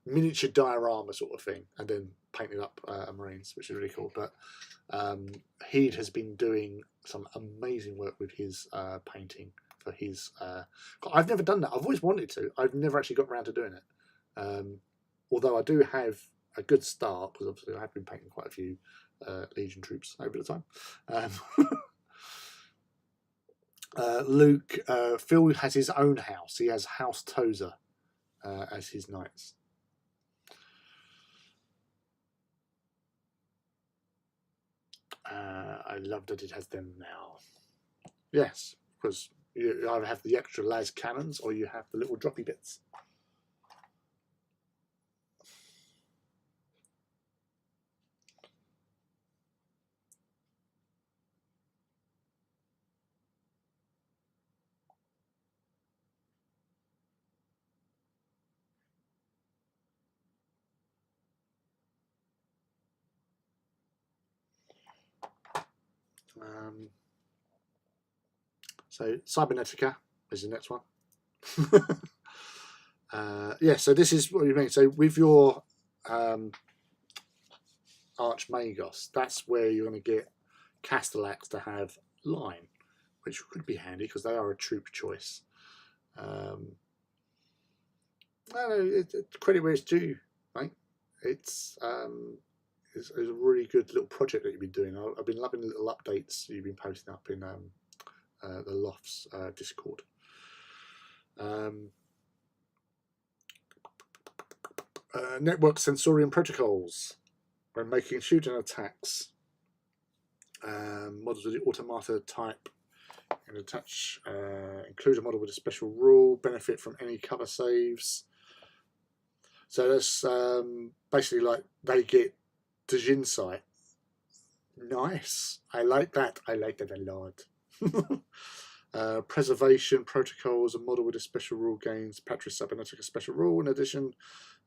miniature diorama sort of thing, and then painted up Marines, which is really cool. But Heed has been doing some amazing work with his painting for his. I've never done that. I've always wanted to. I've never actually got around to doing it. Although I do have a good start, because obviously I have been painting quite a few Legion troops over the time. Luke, Phil has his own house. He has House Tozer as his knights. I love that it has them now. Yes, because you either have the extra las cannons or you have the little droppy bits. So Cybernetica is the next one. Yeah, so this is what you mean. So with your Archmagos, that's where you're going to get Castellax to have line, which could be handy because they are a troop choice. Credit where it's due, mate. It's a really good little project that you've been doing. I've been loving the little updates you've been posting up in the Lofts Discord. Network sensorium protocols when making shooting attacks. Models with the automata type and attach include a model with a special rule, benefit from any cover saves. So that's basically like they get Djinn sight. Nice. I like that. I like that a lot. Preservation protocols, a model with a special rule gains Patris Cybernetica special rule. In addition,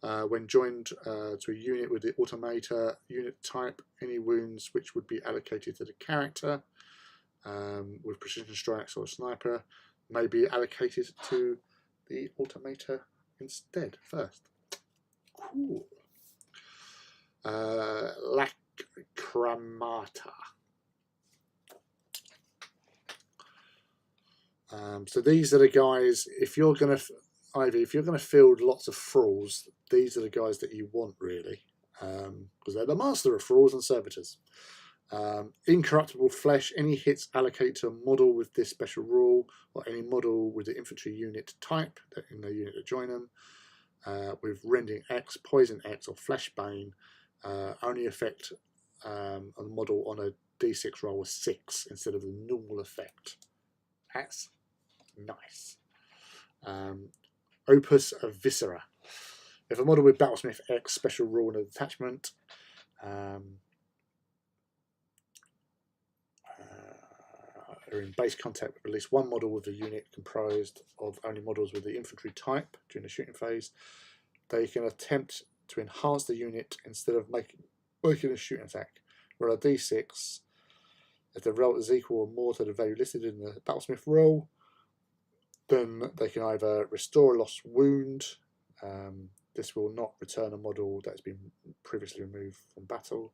when joined to a unit with the automata unit type, any wounds which would be allocated to the character with precision strikes or a sniper may be allocated to the automata instead first. Cool. Lacrimata. So these are the guys. If you're going to field lots of thralls, these are the guys that you want really, because they're the master of thralls and servitors. Incorruptible flesh. Any hits allocate to a model with this special rule, or any model with the infantry unit type in the unit to join them. With rending X, poison X, or flesh bane, only affect a model on a D6 roll with 6 instead of the normal effect. That's nice. Opus of Viscera. If a model with Battlesmith X special rule and attachment are in base contact with at least one model with a unit comprised of only models with the infantry type during the shooting phase, they can attempt to enhance the unit instead of making a shooting attack. Roll a d6. If the result is equal or more to the value listed in the Battlesmith roll, then they can either restore a lost wound. This will not return a model that has been previously removed from battle.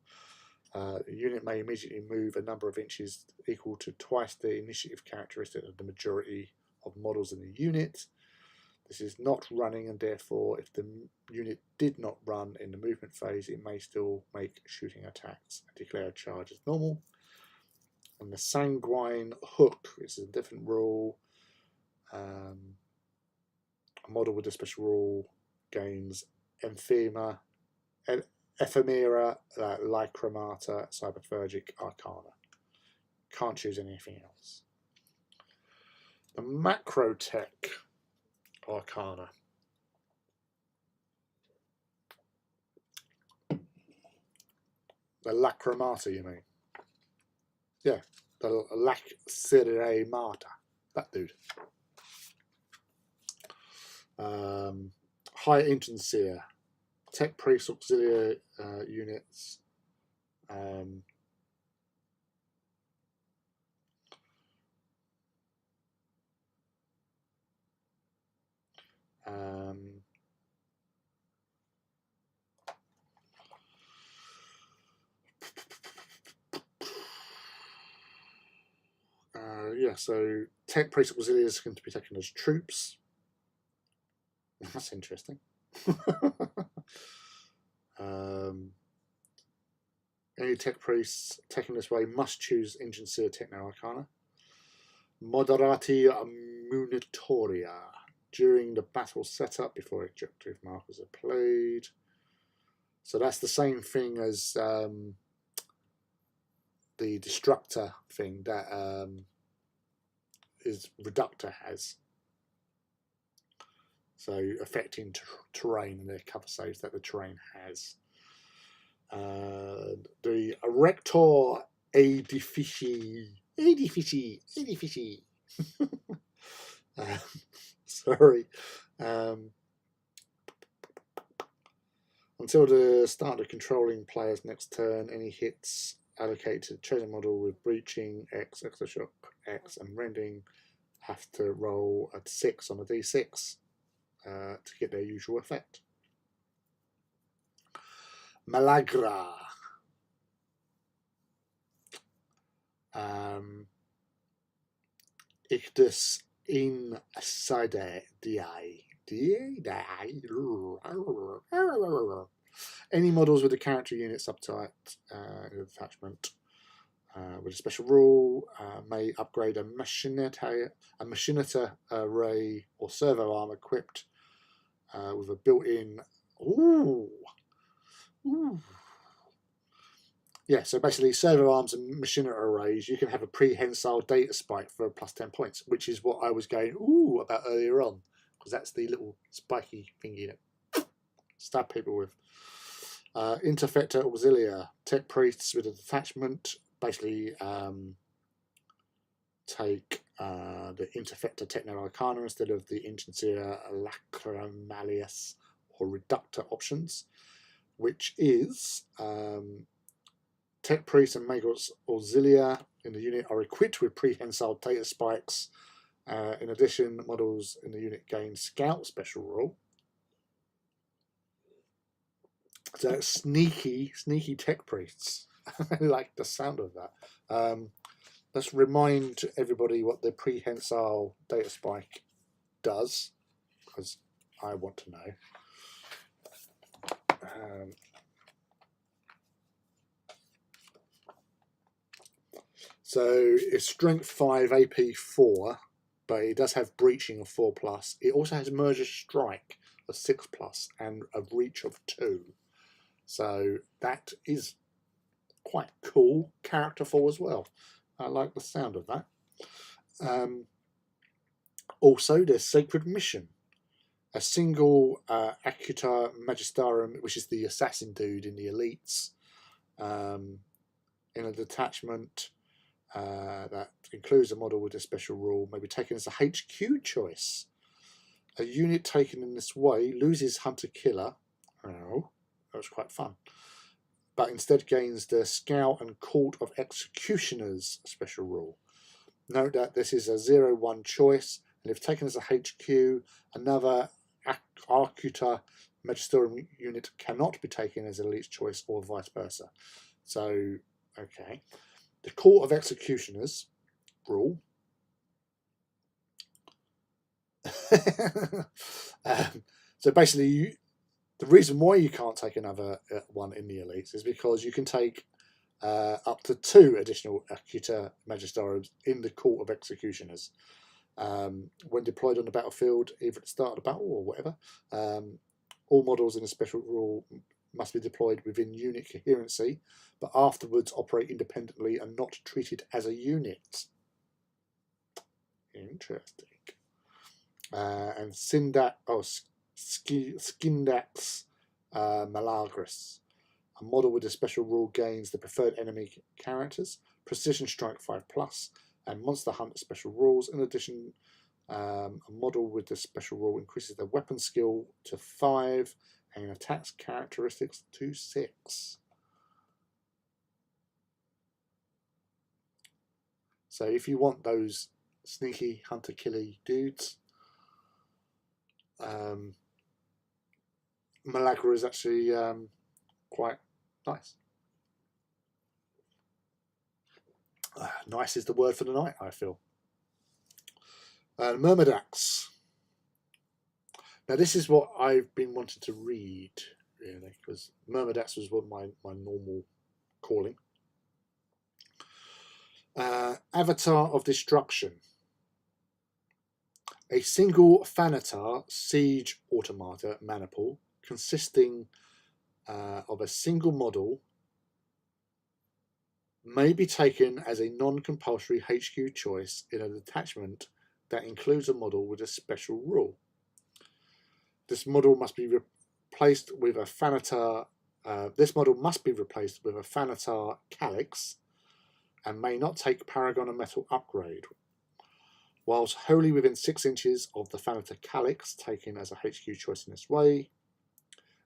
The unit may immediately move a number of inches equal to twice the initiative characteristic of the majority of models in the unit. This is not running, and therefore, if the unit did not run in the movement phase, it may still make shooting attacks and declare a charge as normal. And the Sanguine Hook is a different rule. A model with a special rule gains Ephemera, Lycromata, Cyberphagic, Arcana. Can't choose anything else. The Macrotech Arcana. The Lacrimata, you mean? Yeah, the Lacrimata. That dude. High Intensier. Tech Priest Auxiliary units. Yeah, so Tech Priest Auxiliaries are going to be taken as troops. That's interesting. Any Tech Priests taken this way must choose Ingenseer Techno Arcana. Moderati Munitoria. During the battle setup, before objective markers are played. So that's the same thing as the Destructor thing that is Reductor has. So affecting terrain and the cover saves that the terrain has. The Erector Edifici. Sorry. Until the start of controlling player's next turn, any hits allocated to the chosen model with breaching X, extra shock X, and rending have to roll a 6 on a d6 to get their usual effect. Malagra. Ictus in side di. Any models with a character unit subtype attachment with a special rule may upgrade a machinita array or servo arm equipped with a built-in. Yeah, so basically servo arms and machinita arrays, you can have a prehensile data spike for plus 10 points, which is what I was going about earlier on, because that's the little spiky thingy that stab people with. Interfector Auxilia, tech priests with a detachment, basically take the Interfector Techno Arcana instead of the Intensia Lacrimalius or Reductor options, which is tech priests and Magos Auxilia in the unit are equipped with prehensile data spikes. In addition, models in the unit gain Scout special rule. So it's sneaky tech priests. I like the sound of that. Let's remind everybody what the prehensile data spike does, because I want to know. So it's strength 5, AP 4, but it does have breaching of 4+. It also has Merger Strike of 6+, and a reach of 2. So that is quite cool, characterful as well. I like the sound of that. Also, there's Sacred Mission. A single Acuta Magistarum, which is the assassin dude in the elites, in a detachment that includes a model with a special rule, may be taken as a HQ choice. A unit taken in this way loses Hunter Killer. Oh, that was quite fun. But instead gains the Scout and Court of Executioners special rule. Note that this is a 0-1 choice, and if taken as a HQ, another Arcuta Magisterium unit cannot be taken as an elite choice, or vice versa. So, okay. The Court of Executioners rule. So basically, the reason why you can't take another one in the elites is because you can take up to 2 additional Acuta Magisteriums in the Court of Executioners. When deployed on the battlefield, either at the start of the battle or whatever, all models in a special rule must be deployed within unit coherency, but afterwards operate independently and not treated as a unit. Interesting. And Skindax Malagris. A model with a special rule gains the preferred enemy characters, Precision Strike 5+, and Monster Hunter special rules. In addition, a model with the special rule increases their weapon skill to 5 and attacks characteristics to 6. So if you want those sneaky hunter killy dudes, Malagra is actually quite nice. Nice is the word for the night, I feel. Myrmidax. Now this is what I've been wanting to read, really, because Myrmidax was what my normal calling. Avatar of Destruction. A single Thanatar siege automata maniple consisting of a single model may be taken as a non-compulsory HQ choice in a detachment that includes a model with a special rule. This model must be replaced with a Thanatar. This model must be replaced with a Thanatar Calyx and may not take Paragon of Metal upgrade. Whilst wholly within 6 inches of the Thanatar Calyx, taken as a HQ choice in this way,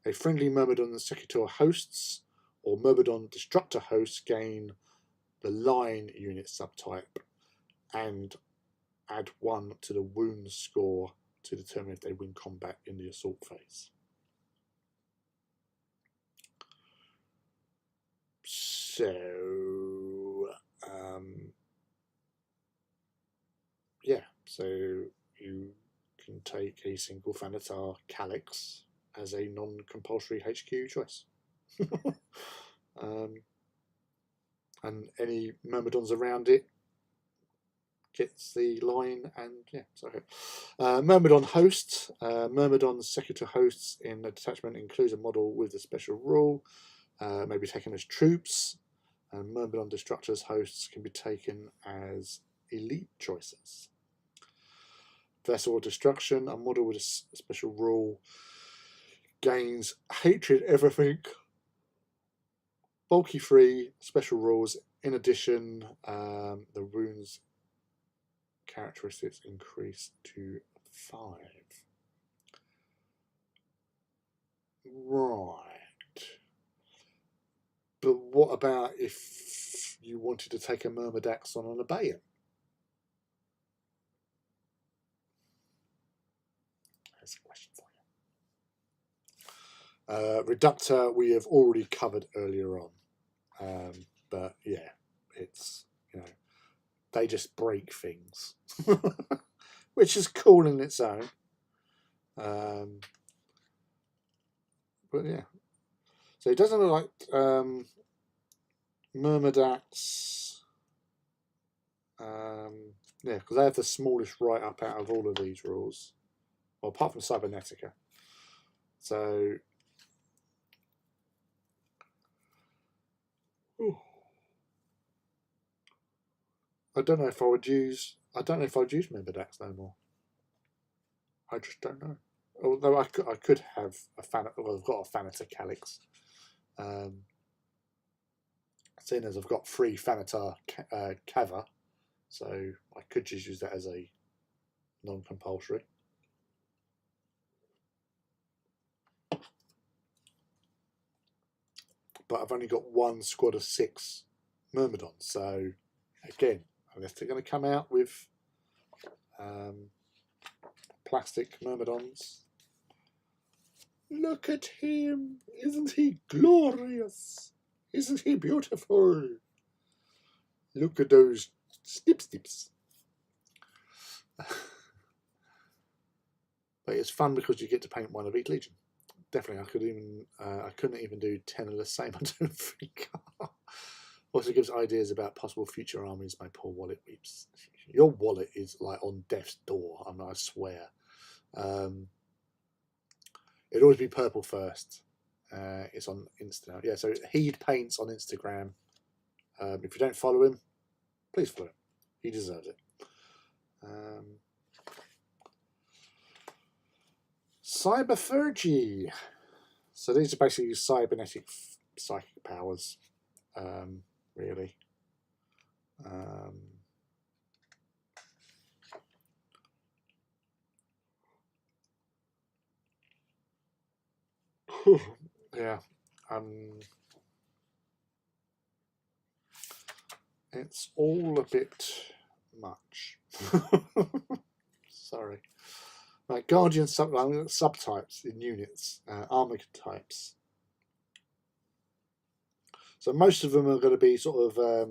a friendly Myrmidon Secutor hosts or Myrmidon Destructor hosts gain the line unit subtype and add 1 to the wound score to determine if they win combat in the assault phase. So, yeah, so you can take a single Thanatar Calyx as a non-compulsory HQ choice. And any Myrmidons around it gets the line, and yeah, so Myrmidon hosts. Myrmidon's Secutor hosts in a detachment includes a model with a special rule, may be taken as troops, and Myrmidon Destructors hosts can be taken as elite choices. Vessel of Destruction, a model with a special rule, gains Hatred Everything, bulky free, special rules. In addition, the runes characteristics increase to 5. Right. But what about if you wanted to take a Myrmidax on an Abayan? That's a question for you. Reductor we have already covered earlier on. But yeah, it's, you know, they just break things, which is cool in its own. But yeah, so it doesn't look like Myrmidax. Yeah, because they have the smallest write up out of all of these rules, well, apart from Cybernetica. So, I don't know if I would use. I don't know if I'd use Myrmidax no more. I just don't know. Although I could have a fan. Well, I've got a Thanatar Calyx. Seeing as I've got 3 Thanatar Cava, so I could just use that as a non-compulsory. But I've only got 1 squad of 6 Myrmidons, so again, unless they're going to come out with plastic Myrmidons. Look at him! Isn't he glorious? Isn't he beautiful? Look at those snips. But it's fun because you get to paint 1 of each legion. Definitely, I couldn't even do 10 of the same. I don't think. Also gives ideas about possible future armies. My poor wallet weeps. Your wallet is like on death's door. I swear. It'd always be purple first. It's on Insta. Yeah, so Heed Paints on Instagram. If you don't follow him, please follow him. He deserves it. Cyberphagy. So these are basically cybernetic psychic powers, really. Yeah. It's all a bit much. Sorry. Right, Guardian subtypes in units, armor types. So most of them are going to be sort of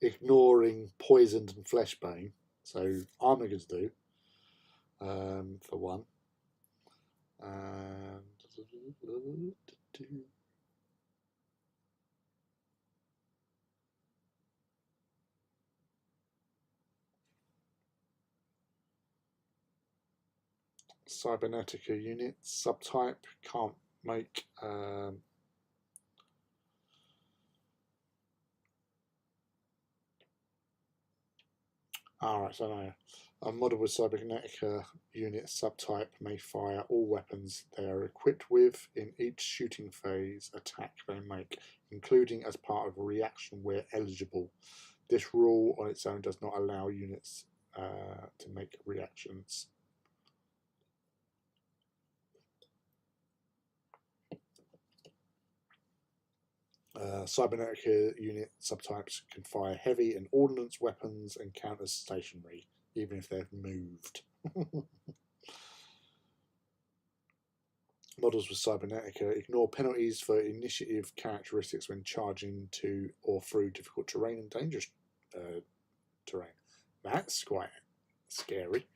ignoring poisoned and fleshbane. So Armigans do, for one. Cybernetica unit subtype can't make alright, so no. A model with Cybernetica unit subtype may fire all weapons they are equipped with in each shooting phase attack they make, including as part of a reaction where eligible. This rule on its own does not allow units to make reactions. Cybernetica unit subtypes can fire heavy and ordnance weapons and counters stationary, even if they've moved. Models with Cybernetica ignore penalties for initiative characteristics when charging to or through difficult terrain and dangerous terrain. That's quite scary.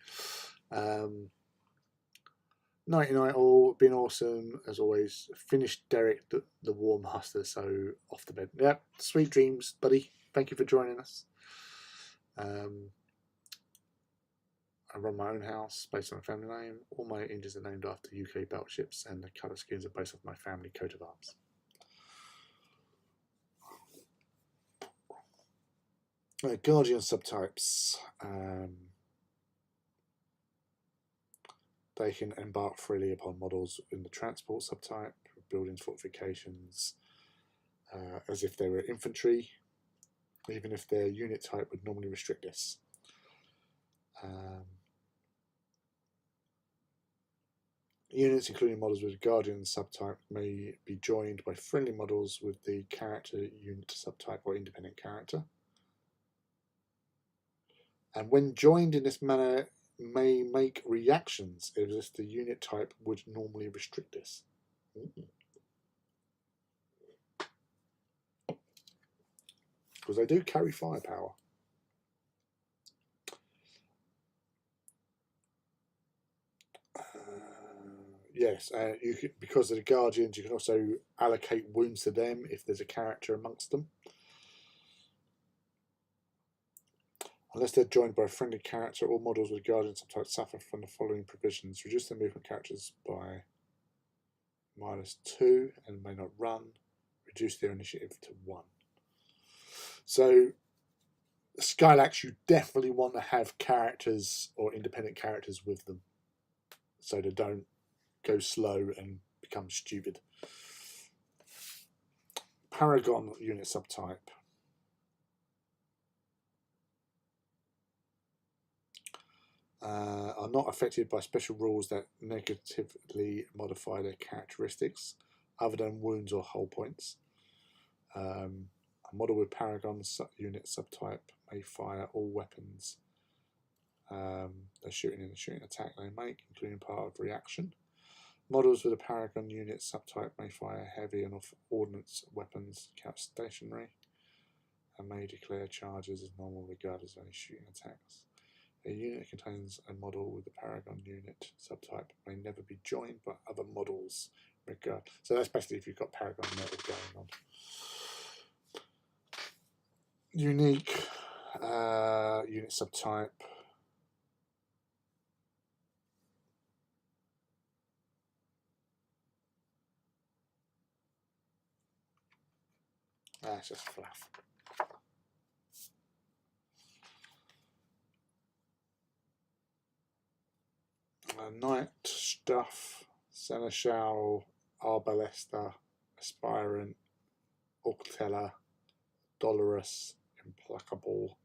99 all, been awesome as always. Finished Derek the War Master, so off the bed. Yep, sweet dreams, buddy. Thank you for joining us. I run my own house based on a family name. All my engines are named after UK battleships, and the colour schemes are based off my family coat of arms. Guardian subtypes. They can embark freely upon models in the transport subtype, buildings, fortifications, as if they were infantry, even if their unit type would normally restrict this. Units, including models with Guardian subtype, may be joined by friendly models with the character unit subtype or independent character. And when joined in this manner, may make reactions as if the unit type would normally restrict this. Because they do carry firepower. Yes, you can, because of the Guardians, you can also allocate wounds to them if there's a character amongst them. Unless they're joined by a friendly character, all models with Guardian subtype suffer from the following provisions. Reduce their movement characters by -2 and may not run. Reduce their initiative to 1. So, Skylax, you definitely want to have characters or independent characters with them, so they don't go slow and become stupid. Paragon unit subtype. Are not affected by special rules that negatively modify their characteristics, other than wounds or hull points. A model with Paragon unit subtype may fire all weapons they're shooting in the shooting attack they make, including part of reaction. Models with a Paragon unit subtype may fire heavy and ordnance weapons, count stationary, and may declare charges as normal regardless of any shooting attacks. A unit that contains a model with the Paragon unit subtype may never be joined by other models. So that's basically if you've got Paragon metal going on. Unique unit subtype. That's just fluff. Knight stuff, Seneschal, Arbalesta, Aspirant, Octella, Dolorous, Implacable,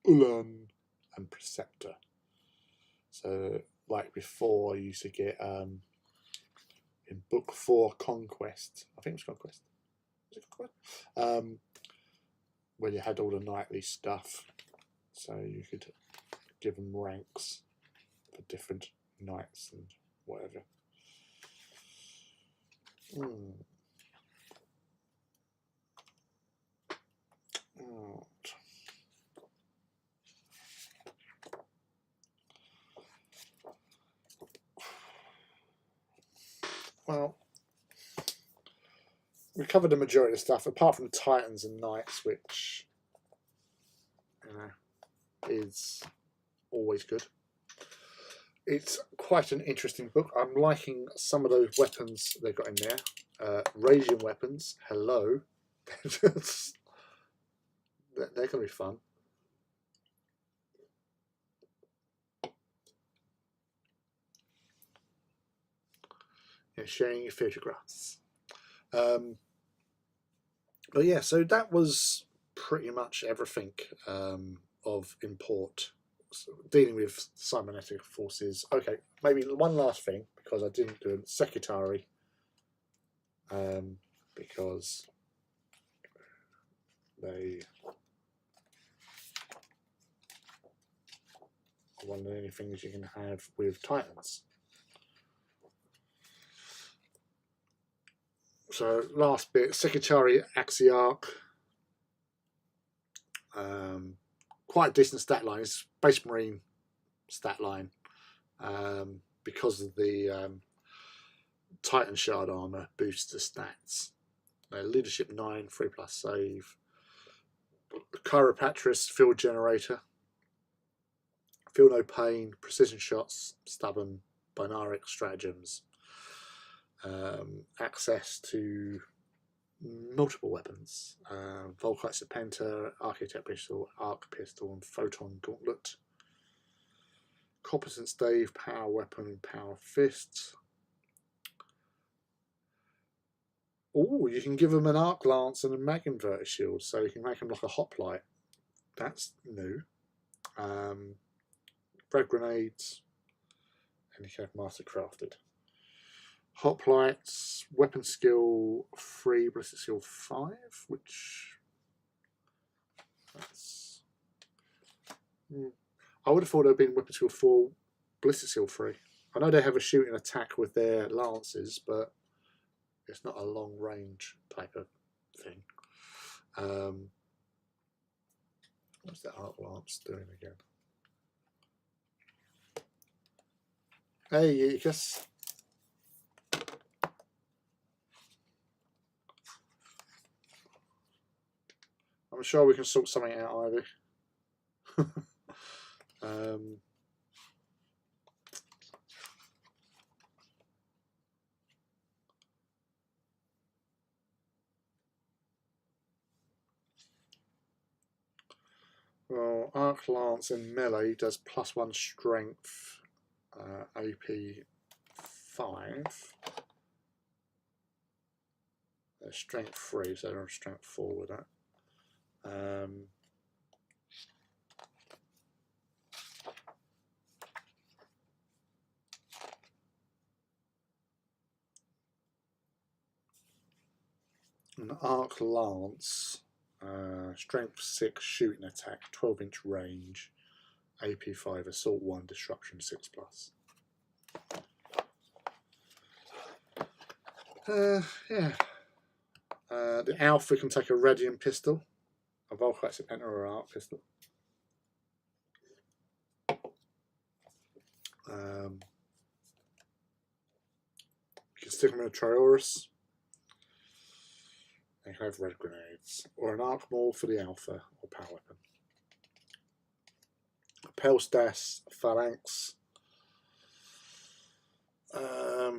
Ulan, and Preceptor. So, like before, you used to get in Book 4 Conquest, I think it was Conquest. Was it Conquest? Where you had all the knightly stuff, so you could give them ranks for different knights and whatever. Well, we covered the majority of stuff, apart from Titans and Knights, which is always good. It's quite an interesting book. I'm liking some of those weapons they've got in there. Radiant weapons, hello. They're going to be fun. Yeah, sharing your photographs. But yeah, so that was pretty much everything of import. So dealing with cybernetic forces. Okay, maybe one last thing, because I didn't do Secretary, because they are one of the only things you can have with Titans. So last bit, Sekitari Axiarch. Quite a decent stat line. It's Space Marine stat line because of the Titan Shard armor boosts the stats. Leadership 9, 3+ save. Chiropatris Field Generator. Feel No Pain, Precision Shots, Stubborn, Binaric Stratagems. Access to multiple weapons. Volkite Serpenter, Architect Pistol, Arc Pistol, and Photon Gauntlet. Competence Stave, Power Weapon, Power Fist. Oh, you can give them an Arc Lance and a Mag Inverter Shield, so you can make them like a Hoplite. That's new. Red Grenades, and you can have Master Crafted. Hoplites, Weapon Skill 3, Ballistic Skill 5, which that's. I would have thought it would have been Weapon Skill 4, Ballistic Skill 3. I know they have a shooting attack with their lances, but it's not a long range type of thing. What's that Arc Lance doing again? Hey, you guess. I'm sure we can sort something out, Ivy. Well, Arc Lance in melee does +1 strength, AP 5. Strength 3, so they're strength 4 with that. An Arc Lance, strength 6, shooting attack, 12-inch range, AP 5, assault 1, disruption 6+. Yeah. The Alpha can take a Radiant Pistol, a Volkite Serpenter, or an Arc Pistol. You can stick them in a Triorus. And have Red Grenades, or an Arc Maul for the Alpha, or Power Weapon. Pelsdas Phalanx.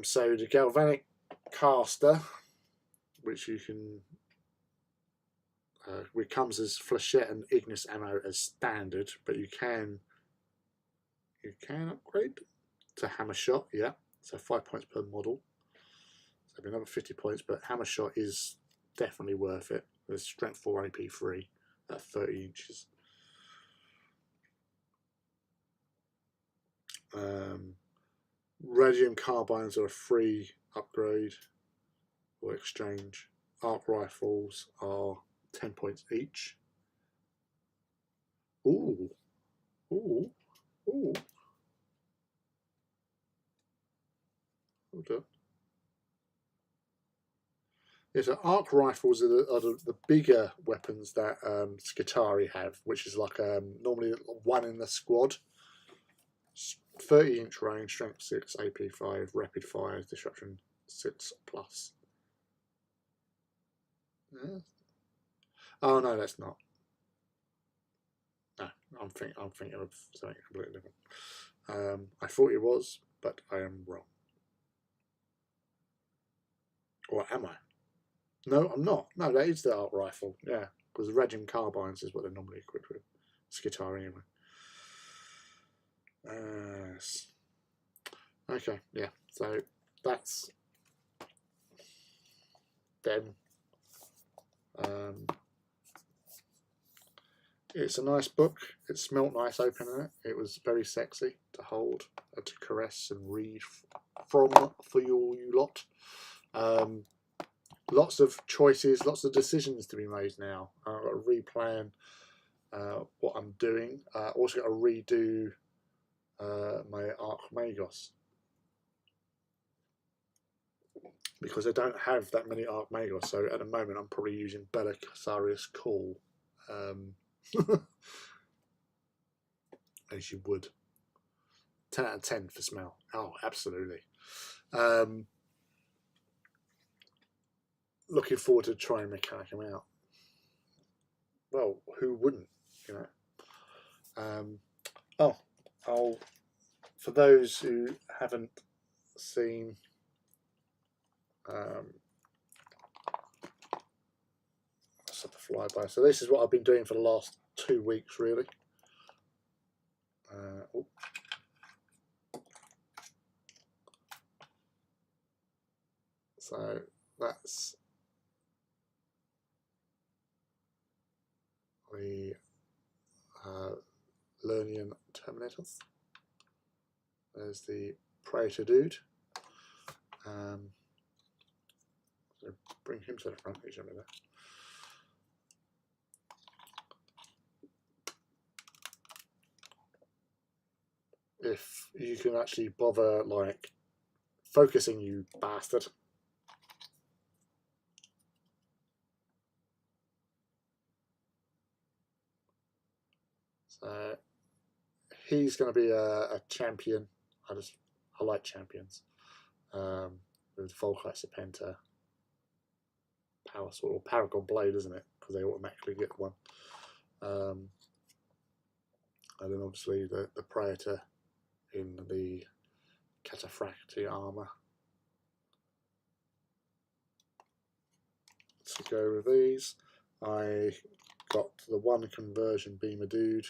So the Galvanic Caster, which you can, it comes as Flechette and Ignis ammo as standard, but you can upgrade to Hammer Shot. Yeah, so 5 points per model. So it'll be another 50 points, but Hammer Shot is definitely worth it. There's strength 4, AP 3 at 30 inches. Radium Carbines are a free upgrade or exchange. Arc Rifles are 10 points each. Ooh. Ooh. Ooh. Hold on. Yeah, so Arc Rifles are the bigger weapons that Skitarii have, which is like normally one in the squad. 30-inch range, strength 6, AP 5, rapid fire, disruption 6+. Yeah. Oh no, that's not. No, I'm thinking of something completely different. I thought it was, but I am wrong. Or am I? No, I'm not. No, that is the Arc Rifle. Yeah, because the Radium Carbines is what they're normally equipped with. Skitarii anyway. Okay, yeah, so that's them. It's a nice book. It smelt nice opening it. It was very sexy to hold, to caress and read from for you lot. lots of choices, lots of decisions to be made now. I've got to replan what I'm doing. Also got to redo my Archmagos, because I don't have that many Archmagos. So at the moment, I'm probably using Belisarius Call, as you would. 10 out of 10 for smell. Oh, absolutely. Looking forward to trying Mechanicum out. Well, who wouldn't, you know? Oh, for those who haven't seen let's have a flyby. So this is what I've been doing for the last 2 weeks, really. So that's the Lernian Terminators. There's the Praetor dude. So bring him to the front. He's over there. If you can actually bother, like, focusing, you bastard. So he's going to be a champion. I like champions. With Volkite Serpenta, Power Sword, or Paragon Blade, isn't it? Because they automatically get one. And then obviously the Praetor in the Cataphractii armour. To go with these, I got the one conversion Beamer dude.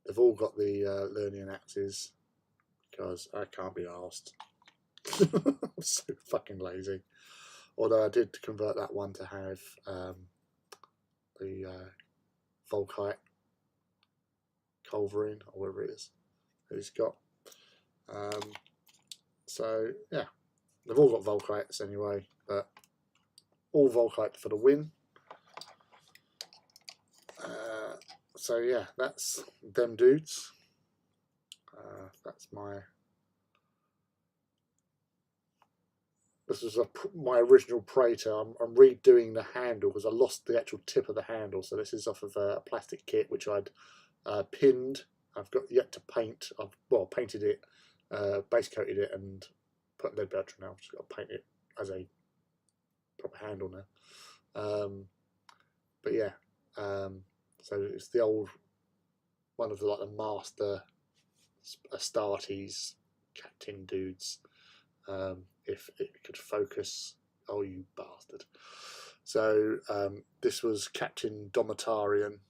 They've all got the Lernian axes, because I can't be arsed. I'm so fucking lazy. Although I did convert that one to have the Volkite Culverin, or whatever it is that he's got. So yeah, they've all got Volkites anyway, but all Volkite for the win. So yeah, that's them dudes. That's my. This is my original Praetor. I'm redoing the handle because I lost the actual tip of the handle. So this is off of a plastic kit which I'd pinned. I've got yet to paint. I've painted it, base coated it, and put lead belcher now. I've just got to paint it as a proper handle now. But yeah, so it's the old one of the master Astartes captain dudes. If it could focus, oh you bastard. So this was Captain Domitarian,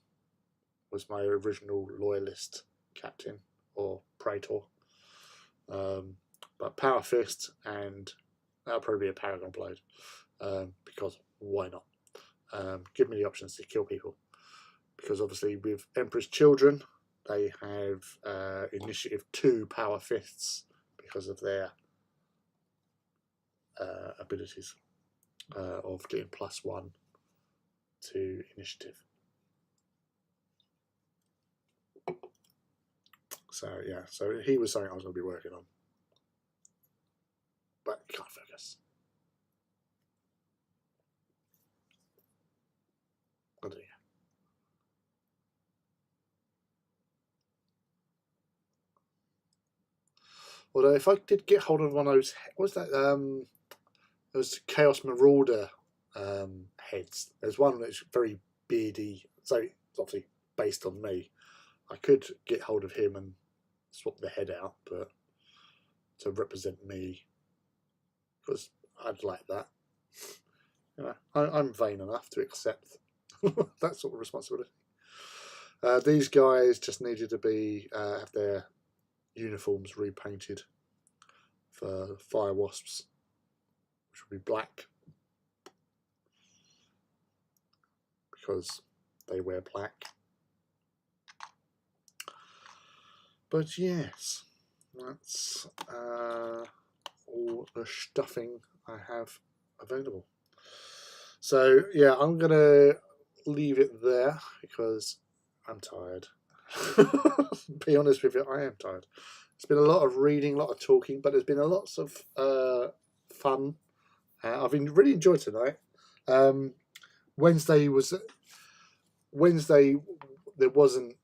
was my original loyalist captain, or Praetor. But Power Fist, and that'll probably be a Paragon Blade, because why not? Give me the options to kill people, because obviously with Emperor's Children they have initiative 2 Power Fists because of their abilities of getting +1 to initiative. So yeah, so he was something I was going to be working on, but you can't focus. I don't know. Although if I did get hold of one of those, what was that? Those Chaos Marauder heads. There's one that's very beardy, so it's obviously based on me. I could get hold of him and swap the head out, but to represent me, because I'd like that. You know, I'm vain enough to accept that sort of responsibility. These guys just needed to be have their uniforms repainted for Fire Wasps, which would be black, because they wear black. But yes, that's all the stuffing I have available. So yeah, I'm gonna leave it there because I'm tired. Be honest with you, I am tired. It's been a lot of reading, a lot of talking, but there's been a lots of fun. I've been really enjoyed tonight. Um, Wednesday was Wednesday. There wasn't,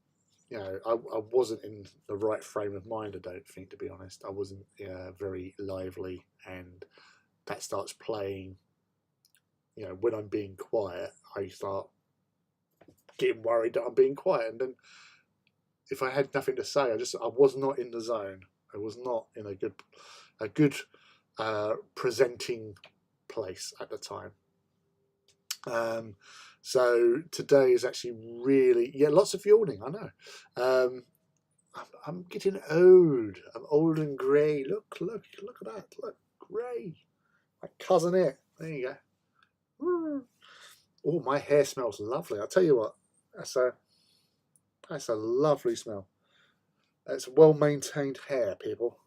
you know, I wasn't in the right frame of mind. I don't think, to be honest, I wasn't very lively, and that starts playing. You know, when I'm being quiet, I start getting worried that I'm being quiet, and then if I had nothing to say, I was not in the zone. I was not in a good presenting place at the time. So today is actually really, lots of yawning. I know. I'm getting old. I'm old and grey. Look at that. Look, grey. My cousin it. There you go. Oh, my hair smells lovely. I'll tell you what. That's a lovely smell. It's well maintained hair, people.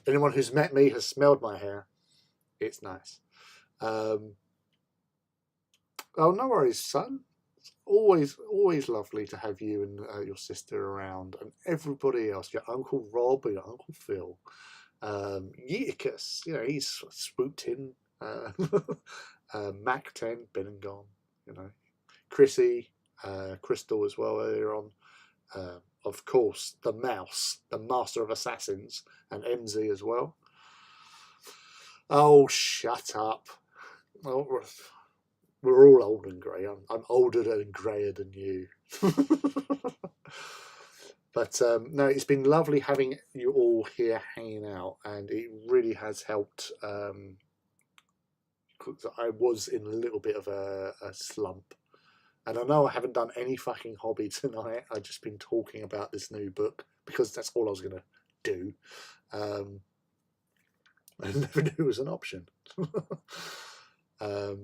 Anyone who's met me has smelled my hair. It's nice. Oh, no worries, son. It's always lovely to have you and your sister around, and everybody else. Your Uncle Rob, your Uncle Phil, Eutychus. You know, he's swooped in. Mac 10, been and gone. You know, Chrissy, Crystal as well earlier on. Of course, the Mouse, the Master of Assassins, and MZ as well. Oh, shut up. Oh, we're all old and grey. I'm older and greyer than you. But no, it's been lovely having you all here hanging out, and it really has helped. I was in a little bit of a slump. And I know I haven't done any fucking hobby tonight. I've just been talking about this new book because that's all I was going to do. I never knew it was an option. The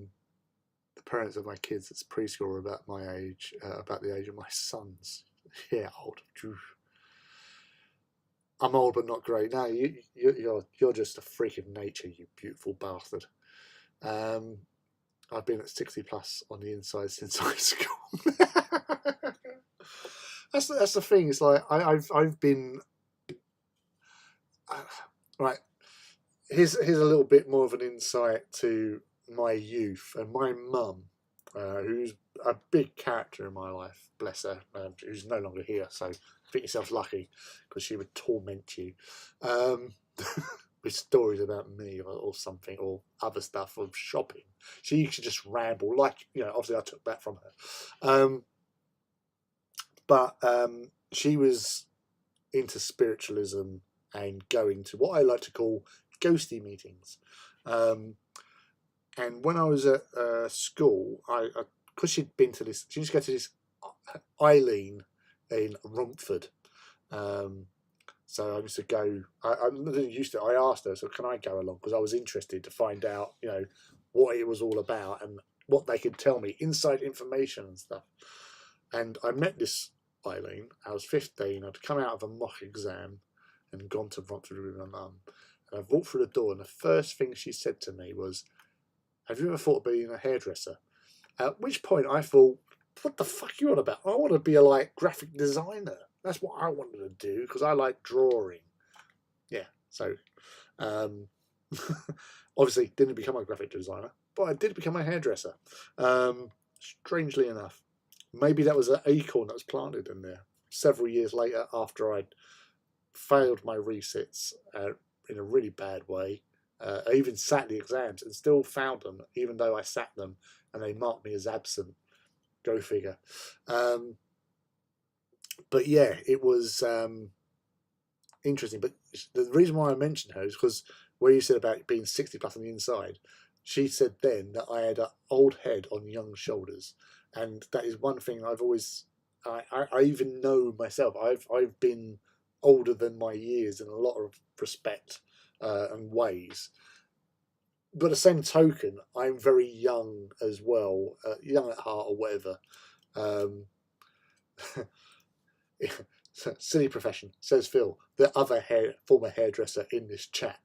parents of my kids at preschool are about my age, about the age of my sons. Yeah, old. I'm old but not great. No, you're just a freak of nature, you beautiful bastard. I've been at 60 plus on the inside since high school. That's the thing. It's like I've been right. Here's a little bit more of an insight to my youth and my mum, who's a big character in my life. Bless her, who's no longer here. So think yourself lucky, because she would torment you. With stories about me or something, or other stuff, of shopping. She used to just ramble, like, you know, obviously I took that from her. But she was into spiritualism and going to what I like to call ghosty meetings. And when I was at school, because she'd been to this, she used to go to this Eileen in Romford. So I used to go. I asked her, so can I go along? Because I was interested to find out, you know, what it was all about and what they could tell me, inside information and stuff. And I met this Eileen. I was 15. I'd come out of a mock exam and gone to Romford with my mum. And I walked through the door, and the first thing she said to me was, "Have you ever thought of being a hairdresser?" At which point I thought, "What the fuck are you on about? I want to be a graphic designer. That's what I wanted to do because I like drawing." Yeah, so obviously didn't become a graphic designer, but I did become a hairdresser. Strangely enough, maybe that was an acorn that was planted in there several years later after I'd failed my resits in a really bad way. I even sat the exams and still found them, even though I sat them and they marked me as absent. Go figure. But yeah, it was interesting. But the reason why I mentioned her is because where you said about being 60 plus on the inside, she said then that I had an old head on young shoulders, and that is one thing I've always. I even know myself. I've been older than my years in a lot of respect and ways. But at the same token, I'm very young as well, young at heart or whatever. Silly profession, says Phil, the other former hairdresser in this chat.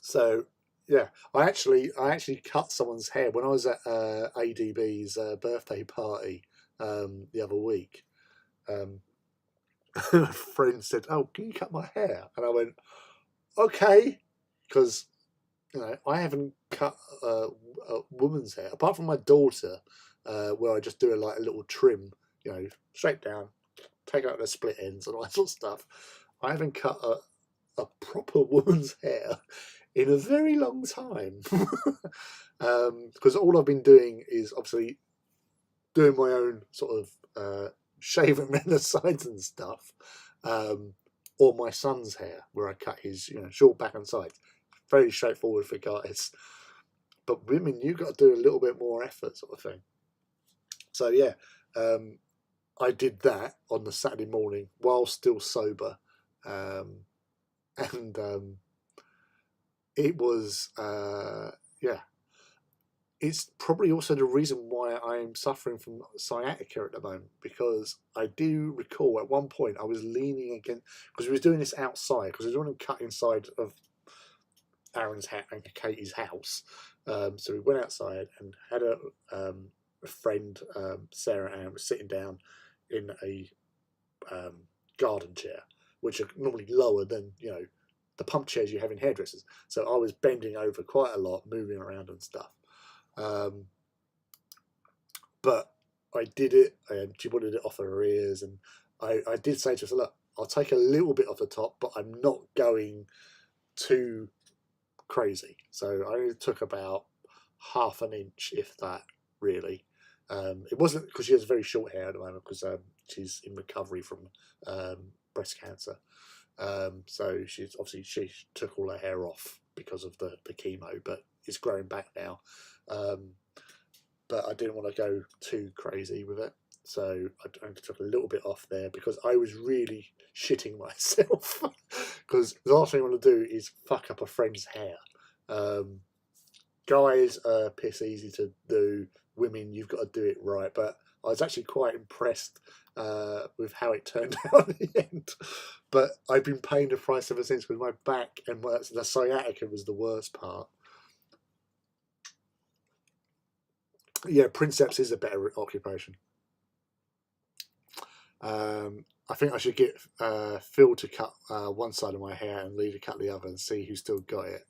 So yeah, I actually cut someone's hair when I was at ADB's birthday party the other week. A friend said, "Oh, can you cut my hair?" And I went, "Okay," because I haven't cut a woman's hair apart from my daughter, where I just do a little trim, straight down, take out the split ends and all that sort of stuff. I haven't cut a proper woman's hair in a very long time, because all I've been doing is obviously doing my own sort of shaving around the sides and stuff, or my son's hair where I cut his short back and sides. Very straightforward for guys, but women, you've got to do a little bit more effort, sort of thing. So yeah, I did that on the Saturday morning while still sober, and it was yeah. It's probably also the reason why I'm suffering from sciatica at the moment, because I do recall at one point I was leaning against, because we was doing this outside, because we was doing a cut inside of Aaron's and Katie's house. So we went outside and had a friend, Sarah Ann, was sitting down in a garden chair, which are normally lower than the pump chairs you have in hairdressers. So I was bending over quite a lot, moving around and stuff. But I did it, and she wanted it off her ears, and I did say to her, "Look, I'll take a little bit off the top, but I'm not going too crazy." So I only took about half an inch, if that, really. It wasn't because she has very short hair at the moment, because she's in recovery from breast cancer. So she took all her hair off because of the chemo, but it's growing back now. But I didn't want to go too crazy with it, so I only took a little bit off there because I was really shitting myself. Because the last thing I want to do is fuck up a friend's hair. Guys are piss easy to do. Women, you've got to do it right. But I was actually quite impressed with how it turned out at the end. But I've been paying the price ever since, because my back and the sciatica was the worst part. Yeah, princeps is a better occupation. I think I should get Phil to cut one side of my hair and Lee to cut the other, and see who still got it.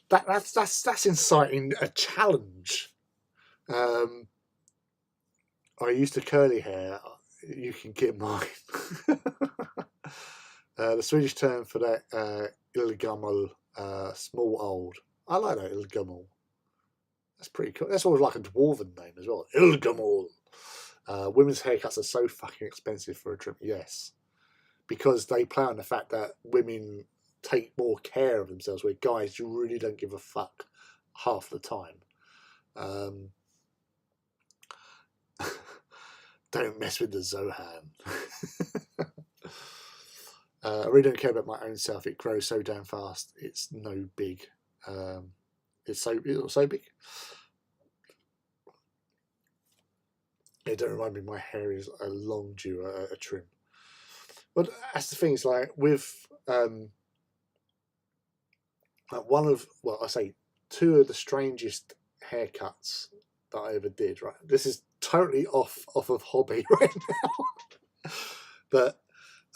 That's inciting a challenge. I used to curly hair. You can get mine. The Swedish term for that, illgammal, small old. I like that, illgammal. That's pretty cool. That's always like a dwarven name as well. Illgammal. Women's haircuts are so fucking expensive for a trim. Yes, because they play on the fact that women take more care of themselves, where guys really don't give a fuck half the time. Don't mess with the Zohan. I really don't care about my own self. It grows so damn fast. It's no big. It's so big. It don't remind me. My hair is a long due a trim. But that's the thing. It's like with two of the strangest haircuts that I ever did. Right, this is totally off of hobby right now. But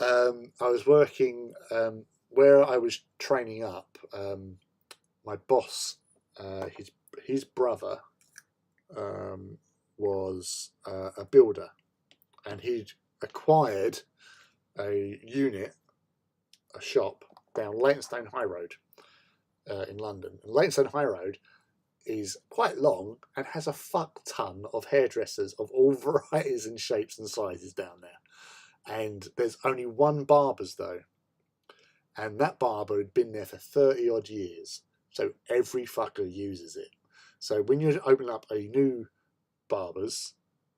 I was working where I was training up. My boss, his brother, was a builder, and he'd acquired a shop down Leytonstone High Road in London. And Leytonstone High Road is quite long and has a fuck ton of hairdressers of all varieties and shapes and sizes down there. And there's only one barber's though, and that barber had been there for 30 odd years, so every fucker uses it. So when you open up a new barber's,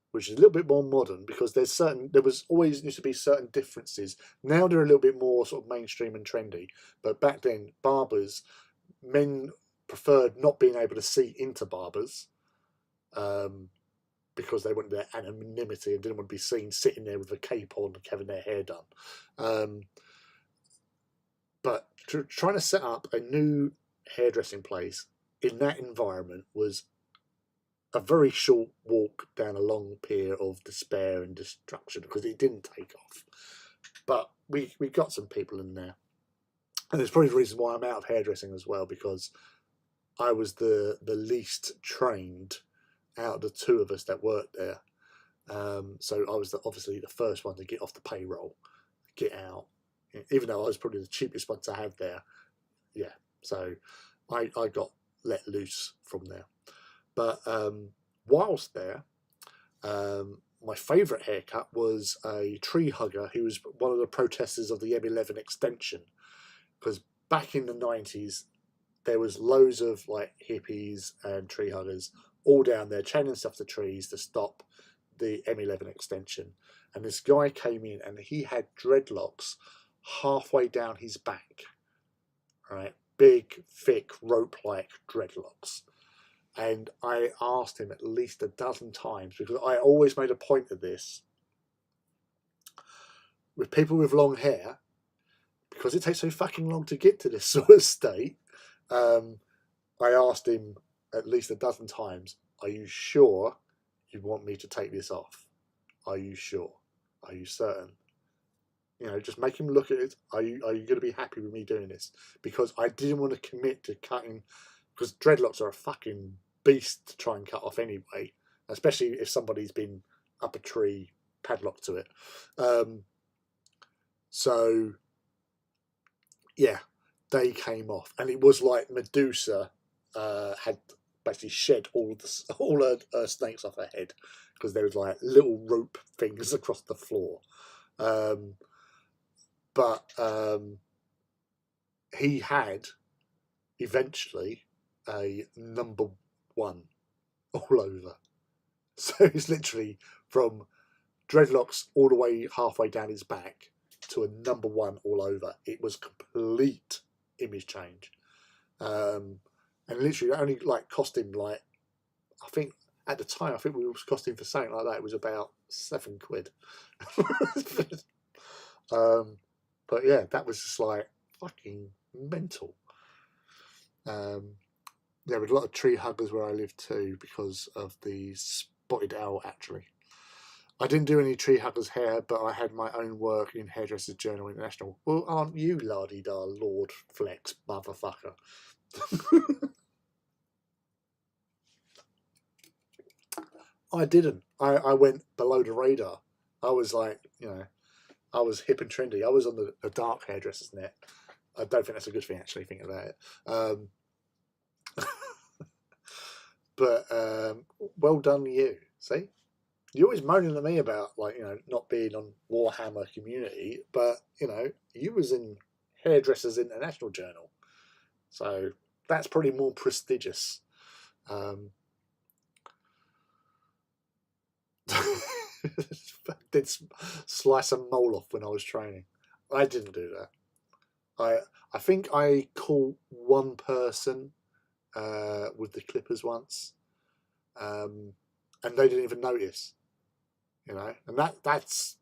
which is a little bit more modern, because there was always used to be certain differences. Now they're a little bit more sort of mainstream and trendy, but back then barbers, men preferred not being able to see into barbers, because they wanted their anonymity and didn't want to be seen sitting there with a cape on having their hair done. But trying to set up a new hairdressing place in that environment was a very short walk down a long pier of despair and destruction, because it didn't take off. But we got some people in there. And it's probably the reason why I'm out of hairdressing as well, because I was the least trained out of the two of us that worked there. So I was obviously the first one to get off the payroll, get out, even though I was probably the cheapest one to have there. Yeah, so I got let loose from there. But whilst there, my favourite haircut was a tree hugger who was one of the protesters of the M11 extension. Because back in the 90s, there was loads of like hippies and tree huggers all down there chaining stuff to trees to stop the M11 extension. And this guy came in and he had dreadlocks halfway down his back, right? Big, thick, rope-like dreadlocks. And I asked him at least a dozen times, because I always made a point of this with people with long hair, because it takes so fucking long to get to this sort of state. I asked him at least a dozen times, are you sure you want me to take this off? Are you sure? Are you certain? You know, just make him look at it. Are you going to be happy with me doing this? Because I didn't want to commit to cutting, because dreadlocks are a fucking beast to try and cut off anyway, especially if somebody's been up a tree padlocked to it. So yeah, they came off, and it was like Medusa had basically shed all her snakes off her head, because there was like little rope things across the floor. But he had eventually a number 1 all over. So it's literally from dreadlocks all the way halfway down his back to a number 1 all over. It was complete image change. And literally it only like cost him like, I think at the time, I think we was costing for something like that, it was about £7. But yeah, that was just like fucking mental. There were a lot of tree huggers where I lived too, because of the spotted owl, actually. I didn't do any tree huggers' hair, but I had my own work in Hairdressers Journal International. Well, aren't you, la-di-da, Lord Flex, motherfucker? I didn't. I went below the radar. I was like, you know, I was hip and trendy. I was on the dark hairdressers net. I don't think that's a good thing, actually, thinking about it. But well done, you. See? You're always moaning at me about, like, you know, not being on Warhammer Community, but, you know, you was in Hairdressers International Journal. So that's probably more prestigious. Did slice a mole off when I was training. I didn't do that. I think I caught one person with the clippers once, and they didn't even notice. You know, and that's,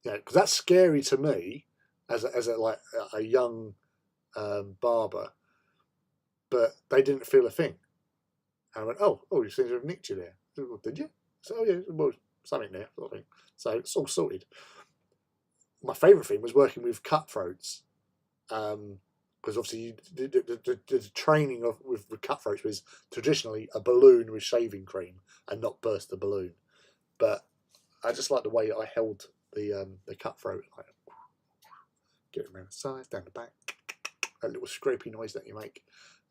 you know, because that's scary to me as a young barber, but they didn't feel a thing. And I went, oh, you seem to have nicked you there. Well, did you? So, oh yeah, well, something there, sort of thing. So it's all sorted. My favourite thing was working with cutthroats, because obviously the training with cutthroats was traditionally a balloon with shaving cream and not burst the balloon. But I just like the way I held the cutthroat, like, get it around the sides, down the back, a little scrapey noise that you make,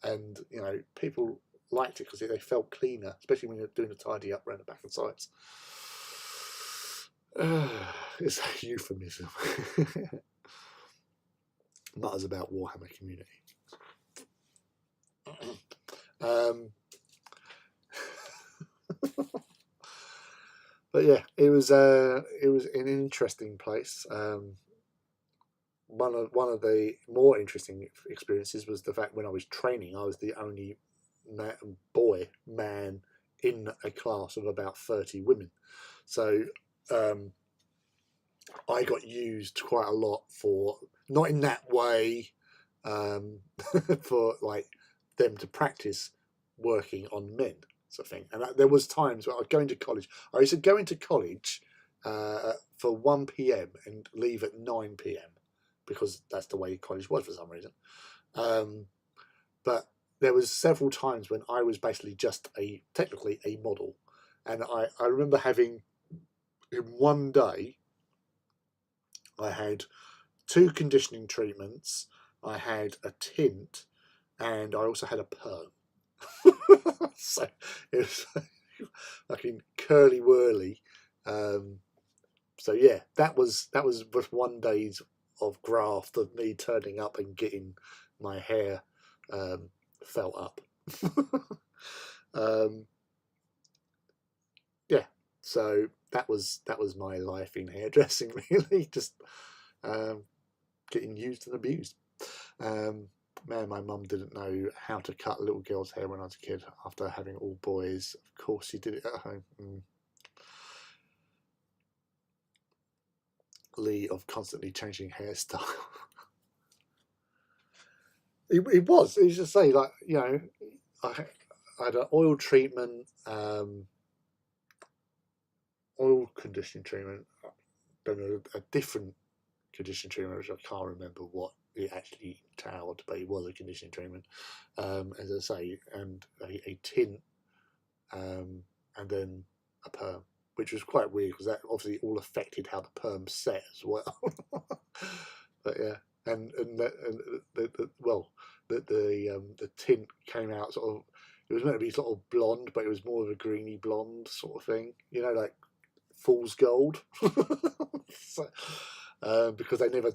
and you know, people liked it because they felt cleaner, especially when you're doing a tidy up around the back and sides. It's a euphemism. Mutters about Warhammer Community. But yeah, it was an interesting place. One of the more interesting experiences was the fact when I was training, I was the only man in a class of about 30 women. So I got used quite a lot for, not in that way, for like them to practice working on men, sort of thing. And there was times where I'd go into college. I used to go into college for 1 p.m. and leave at 9 p.m. because that's the way college was for some reason. But there was several times when I was basically just technically a model. And I remember having, in one day, I had 2 conditioning treatments, I had a tint, and I also had a perm. So it was fucking curly whirly. So yeah, that was just one day's of graft of me turning up and getting my hair felt up. Yeah, so that was my life in hairdressing, really, just getting used and abused. Man, my mum didn't know how to cut a little girl's hair when I was a kid after having all boys. Of course she did it at home. Lee of constantly changing hairstyle. It was just say, like, you know, I had an oil treatment, oil conditioning treatment, then a different conditioning treatment, which I can't remember what it actually entailed, but it was a conditioning treatment, as I say, and a tint, and then a perm, which was quite weird because that obviously all affected how the perm set as well. But yeah, and the tint came out sort of. It was meant to be sort of blonde, but it was more of a greeny blonde sort of thing, you know, like fool's gold. So, because they never,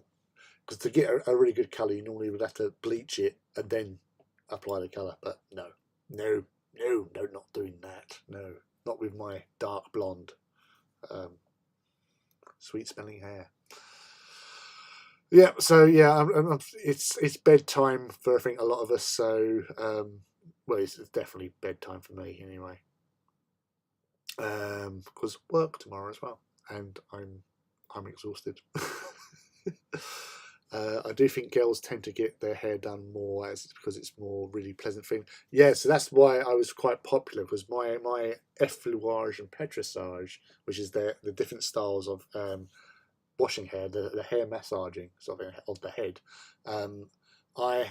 because to get a really good colour, you normally would have to bleach it and then apply the colour. But no, not doing that. No, not with my dark blonde, sweet smelling hair. Yeah, so yeah, it's bedtime for, I think, a lot of us. So, well, it's definitely bedtime for me anyway. Because work tomorrow as well, and I'm exhausted. I do think girls tend to get their hair done more because it's more really pleasant thing. Yeah, so that's why I was quite popular, because my effleurage and petrissage, which is the different styles of washing hair, the hair massaging sort of the head. I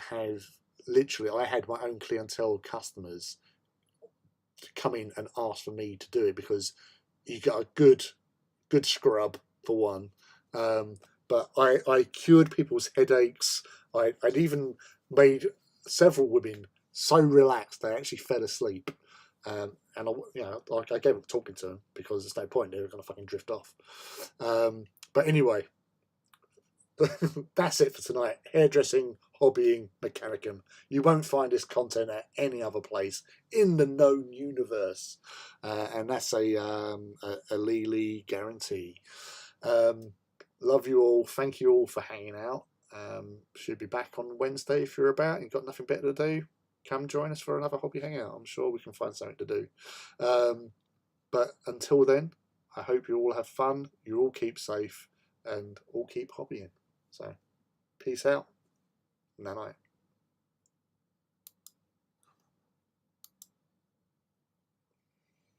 had my own clientele customers to come in and ask for me to do it because you got a good scrub for one. But I cured people's headaches. I'd even made several women so relaxed they actually fell asleep. And I gave up talking to them because there's no point; they were going to fucking drift off. But anyway, that's it for tonight. Hairdressing, hobbying, mechanicum. You won't find this content at any other place in the known universe, and that's a Lily guarantee. Love you all. Thank you all for hanging out. Should be back on Wednesday if you're about and you've got nothing better to do. Come join us for another hobby hangout. I'm sure we can find something to do. But until then, I hope you all have fun. You all keep safe and all keep hobbying. So, peace out. Night night.